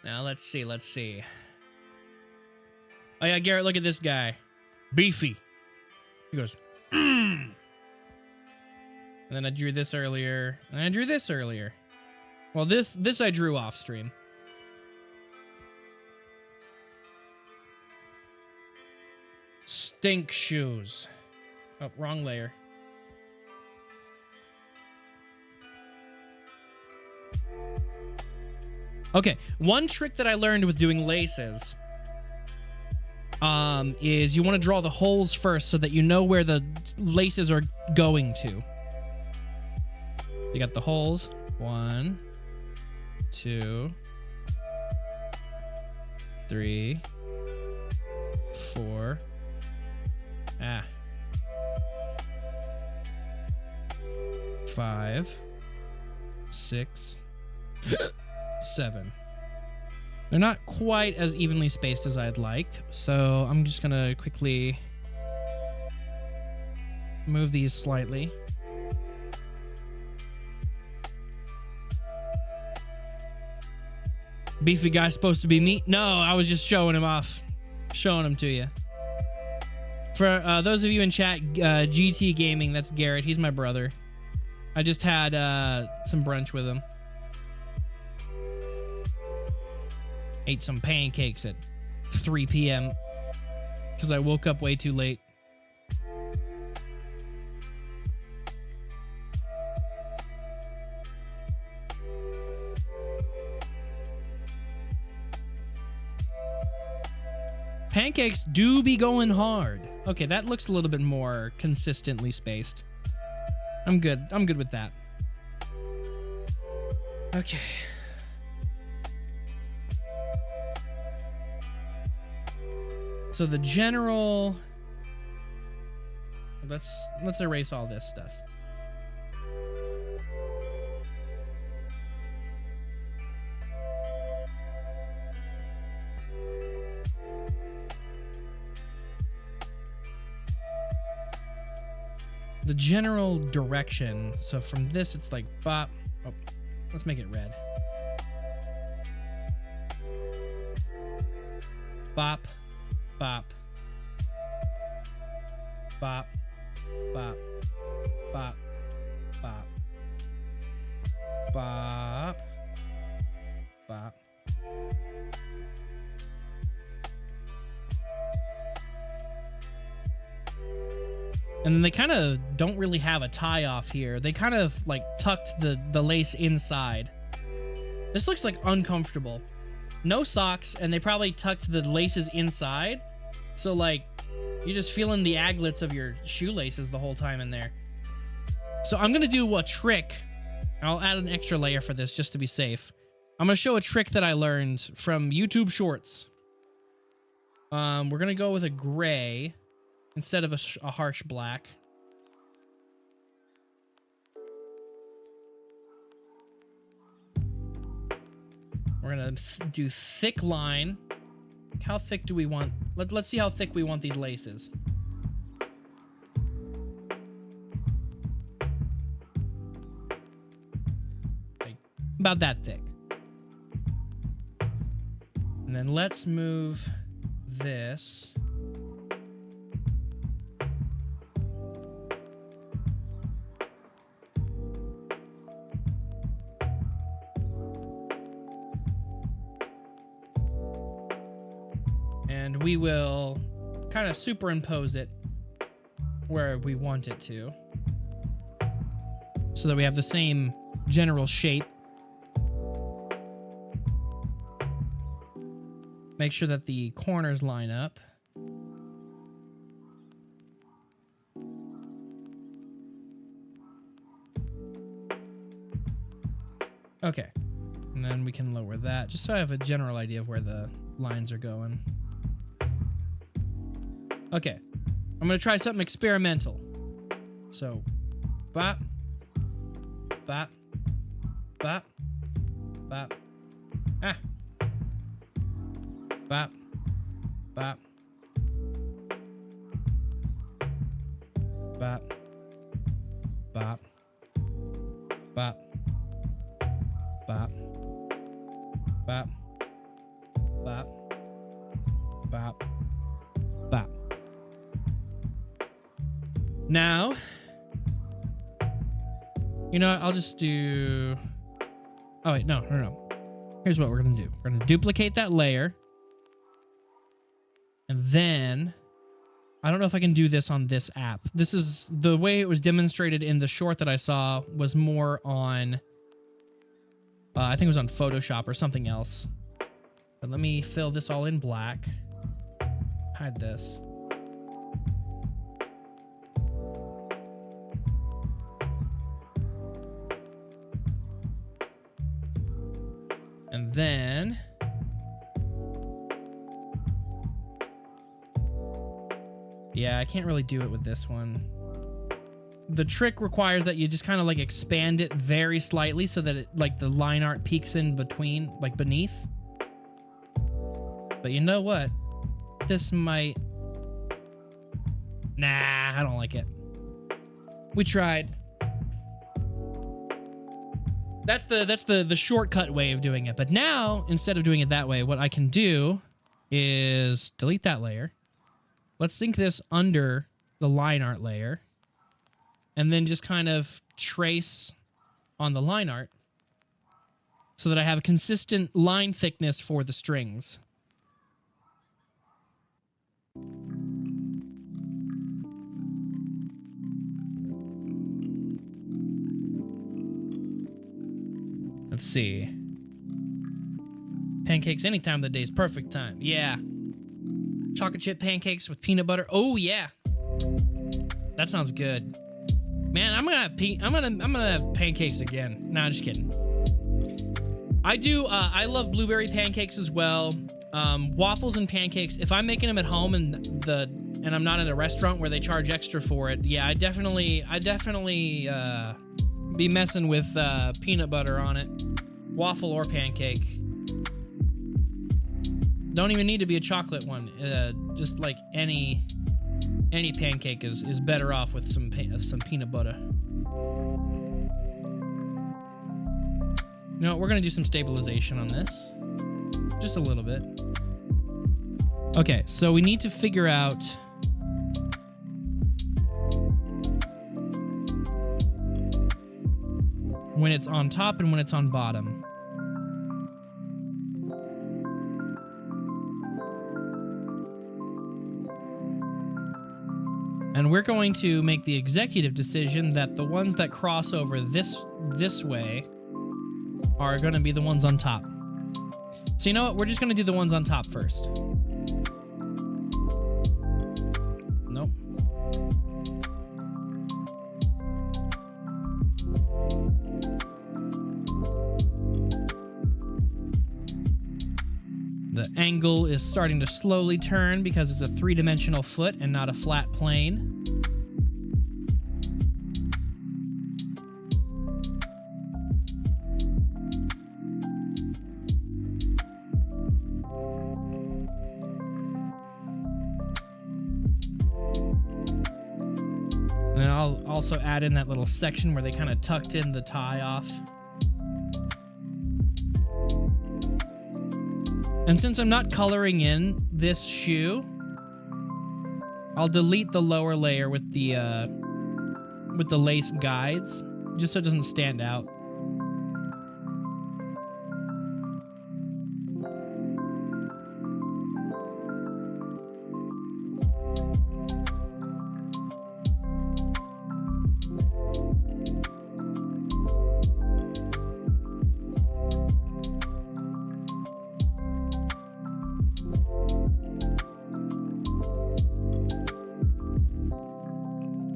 [SPEAKER 2] Now, let's see. Oh, yeah, Garrett, look at this guy. Beefy. He goes, And then I drew this earlier. And I drew this earlier. Well, this I drew off stream. Stink shoes. Oh, wrong layer. Okay, one trick that I learned with doing laces is you want to draw the holes first so that you know where the laces are going to. You got the holes. 1, 2, 3, 4. 5, 6, 7. They're not quite as evenly spaced as I'd like, so I'm just gonna quickly move these slightly. Beefy guy's supposed to be me? No, I was just showing him off. Showing him to you. For those of you in chat, GT Gaming, that's Garrett. He's my brother. I just had some brunch with him. Ate some pancakes at 3 p.m. because I woke up way too late. Pancakes do be going hard. Okay, that looks a little bit more consistently spaced. I'm good. I'm good with that. Okay. So the general... Let's erase all this stuff. The general direction. So from this, it's like bop. Oh, let's make it red. Bop, bop, bop, bop, bop, bop, bop, bop. And then they kind of don't really have a tie off here. They kind of like tucked the lace inside. This looks like uncomfortable. No socks, and they probably tucked the laces inside. So like you're just feeling the aglets of your shoelaces the whole time in there. So I'm gonna do a trick. I'll add an extra layer for this just to be safe. I'm gonna show a trick that I learned from YouTube Shorts. We're gonna go with a gray instead of a harsh black. We're gonna do thick line. How thick do we want? Let's see how thick we want these laces. Like, about that thick. And then let's move this. And we will kind of superimpose it where we want it to, so that we have the same general shape. Make sure that the corners line up. Okay. And then we can lower that, just so I have a general idea of where the lines are going. Okay, I'm gonna try something experimental. So, bop, bop, bop, bop, ah, bop, bop, bop, bop, bop, bop, bop, bop, bop, bop. Now, you know what? I'll just do... Oh, wait. No. Here's what we're going to do. We're going to duplicate that layer. And then... I don't know if I can do this on this app. This is... The way it was demonstrated in the short that I saw was more on... I think it was on Photoshop or something else. But let me fill this all in black. Hide this. And then... Yeah, I can't really do it with this one. The trick requires that you just kind of like expand it very slightly so that it, like, the line art peeks in between, like beneath. But you know what? This might... Nah, I don't like it. We tried. That's the shortcut way of doing it. But now, instead of doing it that way, what I can do is delete that layer. Let's sync this under the line art layer. And then just kind of trace on the line art so that I have a consistent line thickness for the strings. Let's see. Pancakes any time of the day is perfect time. Yeah. Chocolate chip pancakes with peanut butter. Oh yeah. That sounds good. Man, I'm gonna have pancakes again. Nah, just kidding. I love blueberry pancakes as well. Waffles and pancakes. If I'm making them at home and I'm not in a restaurant where they charge extra for it, yeah, I definitely be messing with peanut butter on it. Waffle or pancake. Don't even need to be a chocolate one. Just like any pancake is better off with some peanut butter. You know what? We're gonna do some stabilization on this. Just a little bit. Okay, so we need to figure out when it's on top and when it's on bottom. And we're going to make the executive decision that the ones that cross over this way are going to be the ones on top. So you know what? We're just going to do the ones on top first. Nope. The angle is starting to slowly turn because it's a three-dimensional foot and not a flat plane. And then I'll also add in that little section where they kind of tucked in the tie off. And since I'm not coloring in this shoe, I'll delete the lower layer with the lace guides, just so it doesn't stand out.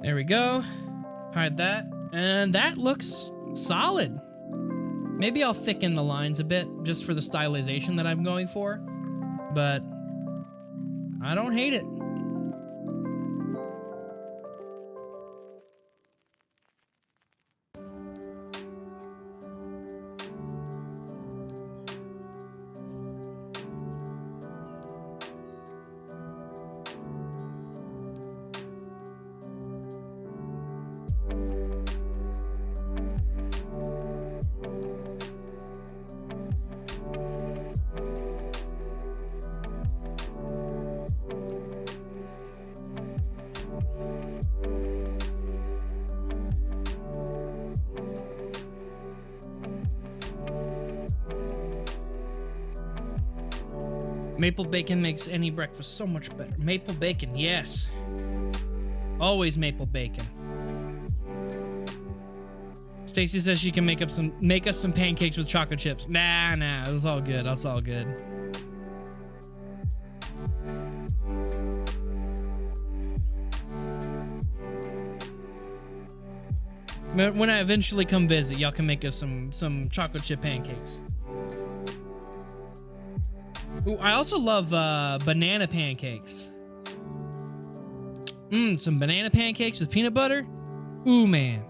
[SPEAKER 2] There we go. Hide that. And that looks solid. Maybe I'll thicken the lines a bit just for the stylization that I'm going for. But I don't hate it. Maple bacon makes any breakfast so much better. Maple bacon, yes. Always maple bacon. Stacy says she can make us some pancakes with chocolate chips. Nah, it's all good. That's all good. When I eventually come visit, y'all can make us some chocolate chip pancakes. Ooh, I also love banana pancakes. Some banana pancakes with peanut butter. Ooh, man.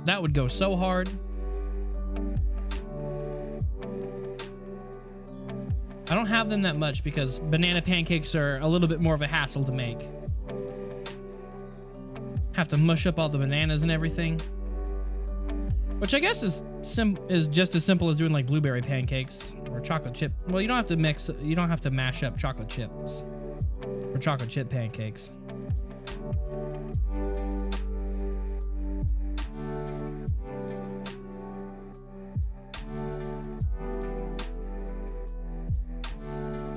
[SPEAKER 2] That would go so hard. I don't have them that much because banana pancakes are a little bit more of a hassle to make. Have to mush up all the bananas and everything. Which I guess is just as simple as doing like blueberry pancakes or chocolate chip. Well, you don't have to mash up chocolate chips for chocolate chip pancakes.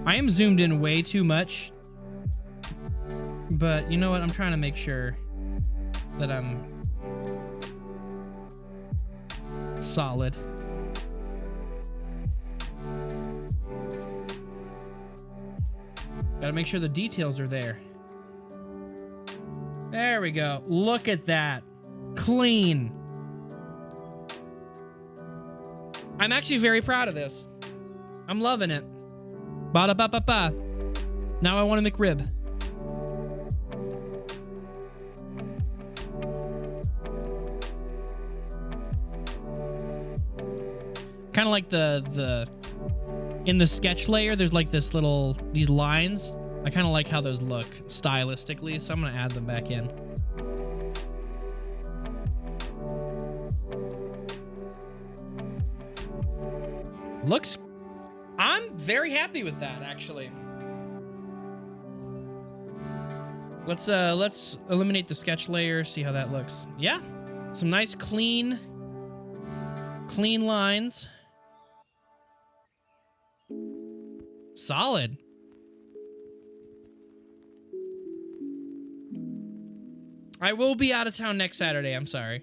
[SPEAKER 2] I am zoomed in way too much, but you know what? I'm trying to make sure that I'm solid. Gotta make sure the details are there. There we go. Look at that. Clean. I'm actually very proud of this. I'm loving it. Ba-da-ba-ba-ba. Now I want a McRib. Kind of like the in the sketch layer, there's like these lines. I kind of like how those look stylistically, so I'm gonna add them back in. I'm very happy with that, actually. Let's eliminate the sketch layer, see how that looks. Yeah, some nice clean lines. Solid. I will be out of town next Saturday, I'm sorry.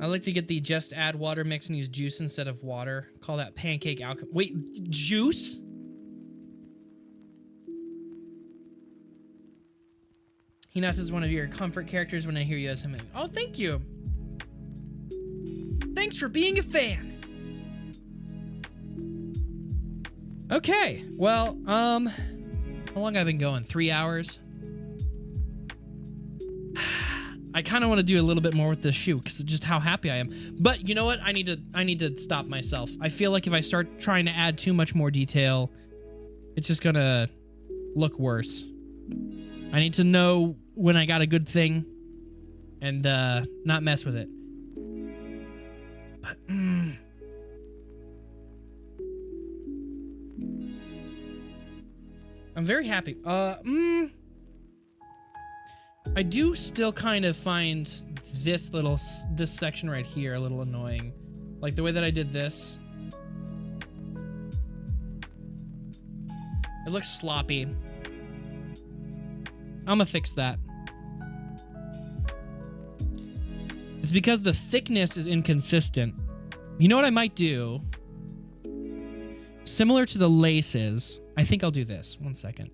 [SPEAKER 2] I like to get the just add water mix and use juice instead of water. Call that pancake alchemy. Wait, juice? Hinata is one of your comfort characters when I hear you as him. Oh, thank you. Thanks for being a fan. Okay, well, how long have I been going? 3 hours? I kind of want to do a little bit more with this shoe because just how happy I am. But you know what? I need to stop myself. I feel like if I start trying to add too much more detail, it's just gonna look worse. I need to know when I got a good thing and not mess with it. But I'm very happy. I do still kind of find this section right here a little annoying. Like the way that I did this. It looks sloppy. I'm gonna fix that. It's because the thickness is inconsistent. You know what I might do? Similar to the laces, I think I'll do this. 1 second.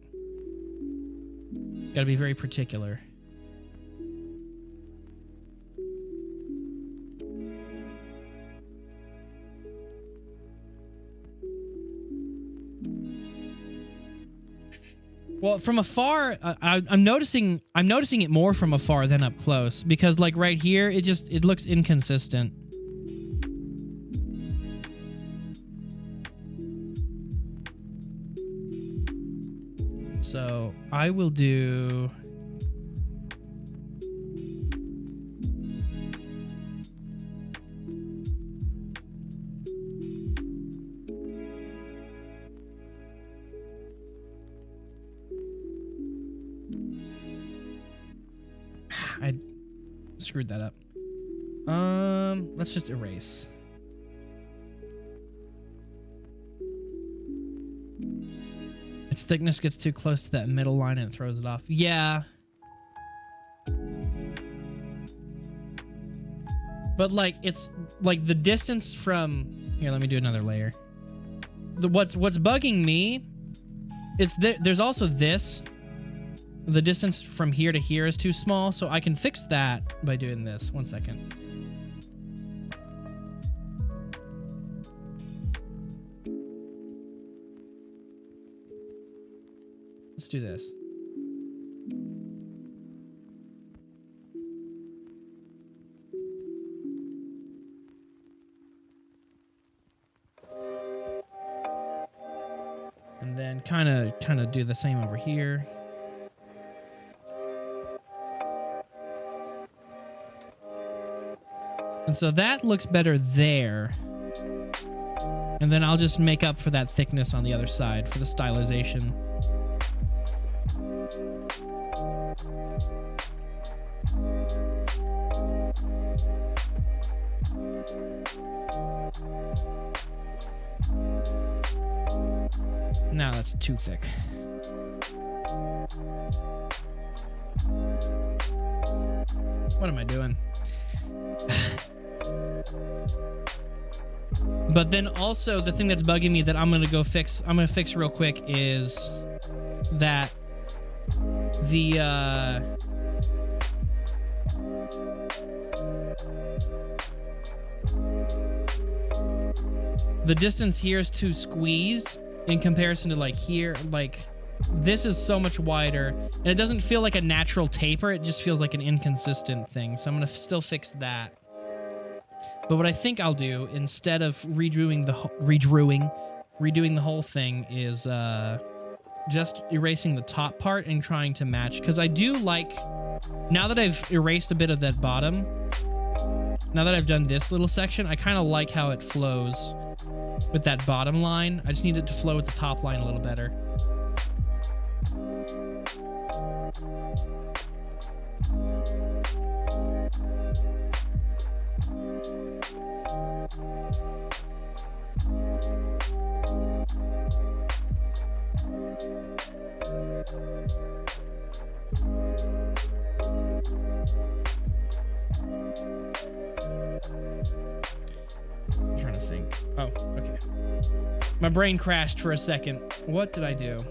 [SPEAKER 2] Gotta be very particular. Well, from afar, I'm noticing it more from afar than up close because, like right here, it looks inconsistent. So I will do. I screwed that up.
[SPEAKER 1] Let's just erase. Its thickness gets too close to that middle line and it throws it off. Yeah. But like, it's like the distance from here. Let me do another layer. What's bugging me? It's there's also this. The distance from here to here is too small, so I can fix that by doing this. 1 second. Let's do this. And then kind of do the same over here. And so that looks better there. And then I'll just make up for that thickness on the other side for the stylization. Now that's too thick. What am I doing? But then also the thing that's bugging me that I'm going to fix real quick is that the distance here is too squeezed in comparison to like here. Like this is so much wider and it doesn't feel like a natural taper. It just feels like an inconsistent thing. So I'm going to still fix that. But what I think I'll do instead of redoing the whole thing is just erasing the top part and trying to match. Because I do like, now that I've erased a bit of that bottom, now that I've done this little section, I kind of like how it flows with that bottom line. I just need it to flow with the top line a little better. I'm trying to think. Oh, okay. My brain crashed for a second. What did I do?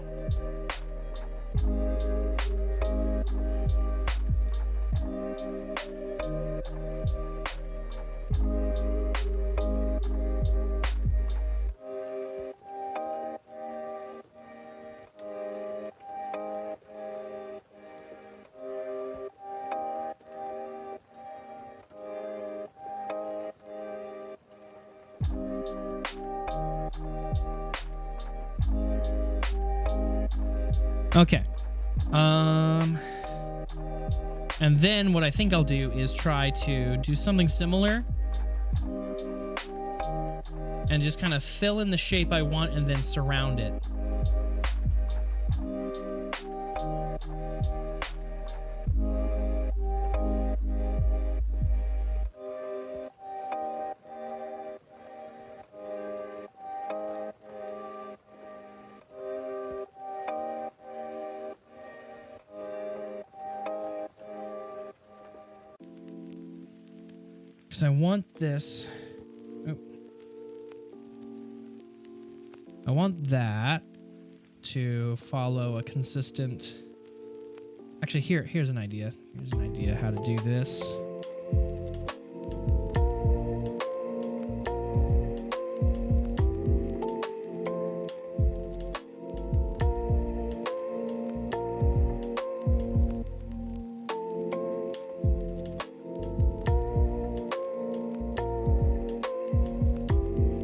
[SPEAKER 1] Okay. And then what I think I'll do is try to do something similar and just kind of fill in the shape I want and then surround it. Because I want this. Oh. I want that to follow a consistent. Actually, here's an idea. Here's an idea how to do this.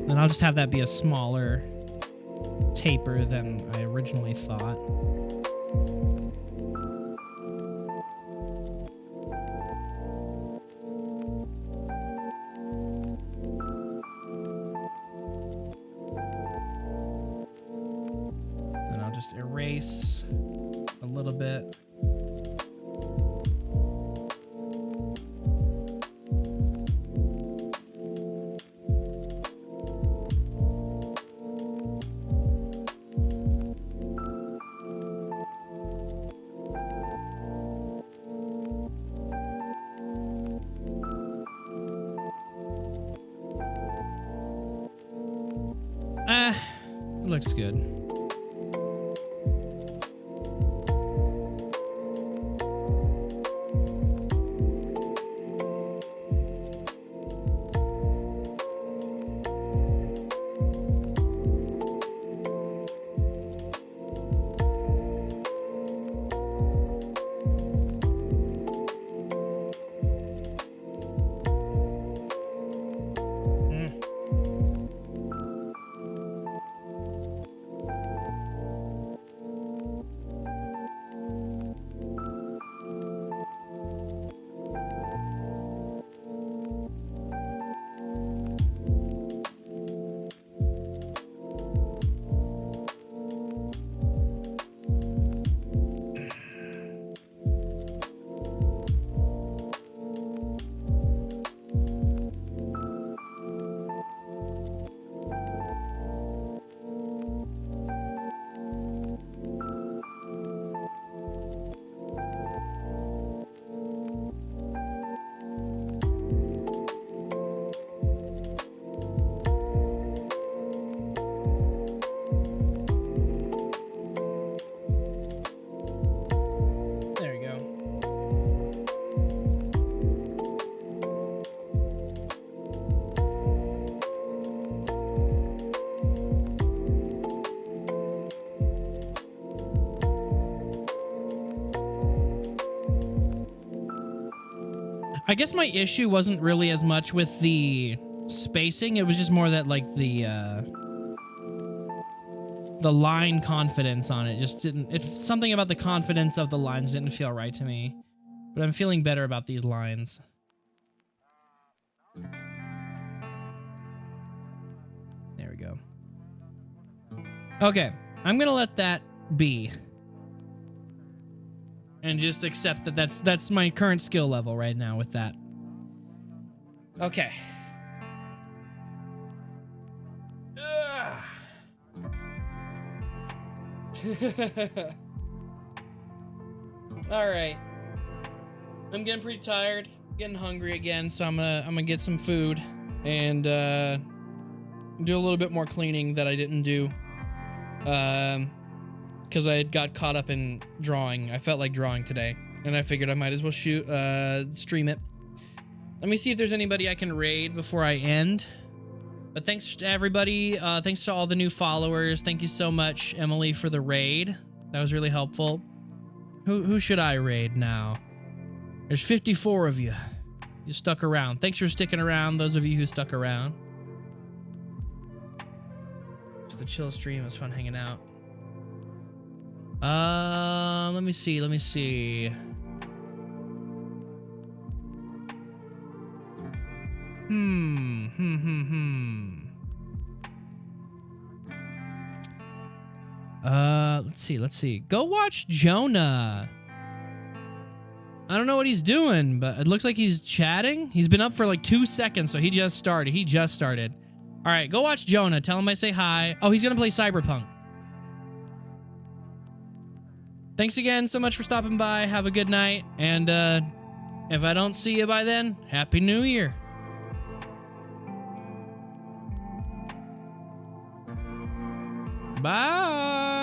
[SPEAKER 1] And I'll just have that be a smaller taper than I originally thought. Then I'll just erase a little bit.
[SPEAKER 2] It looks good. There we go. I guess my issue wasn't really as much with the spacing. It was just more that like the line confidence on it just didn't. It's something about the confidence of the lines didn't feel right to me. But I'm feeling better about these lines. There we go. Okay, I'm gonna let that be. And just accept that that's my current skill level right now with that. Okay. All right. I'm getting pretty tired, getting hungry again, so I'm gonna get some food and do a little bit more cleaning that I didn't do. Because I got caught up in drawing. I felt like drawing today, and I figured I might as well stream it. Let me see if there's anybody I can raid before I end. But thanks to everybody. Thanks to all the new followers. Thank you so much, Emily, for the raid. That was really helpful. Who should I raid now? There's 54 of you. You stuck around. Thanks for sticking around, those of you who stuck around. The chill stream was fun hanging out. Let me see. Let's see. Go watch Jonah. I don't know what he's doing, but it looks like he's chatting. He's been up for like 2 seconds, so he just started. All right, go watch Jonah. Tell him I say hi. Oh, he's gonna play Cyberpunk. Thanks again so much for stopping by. Have a good night. And if I don't see you by then, Happy New Year. Bye.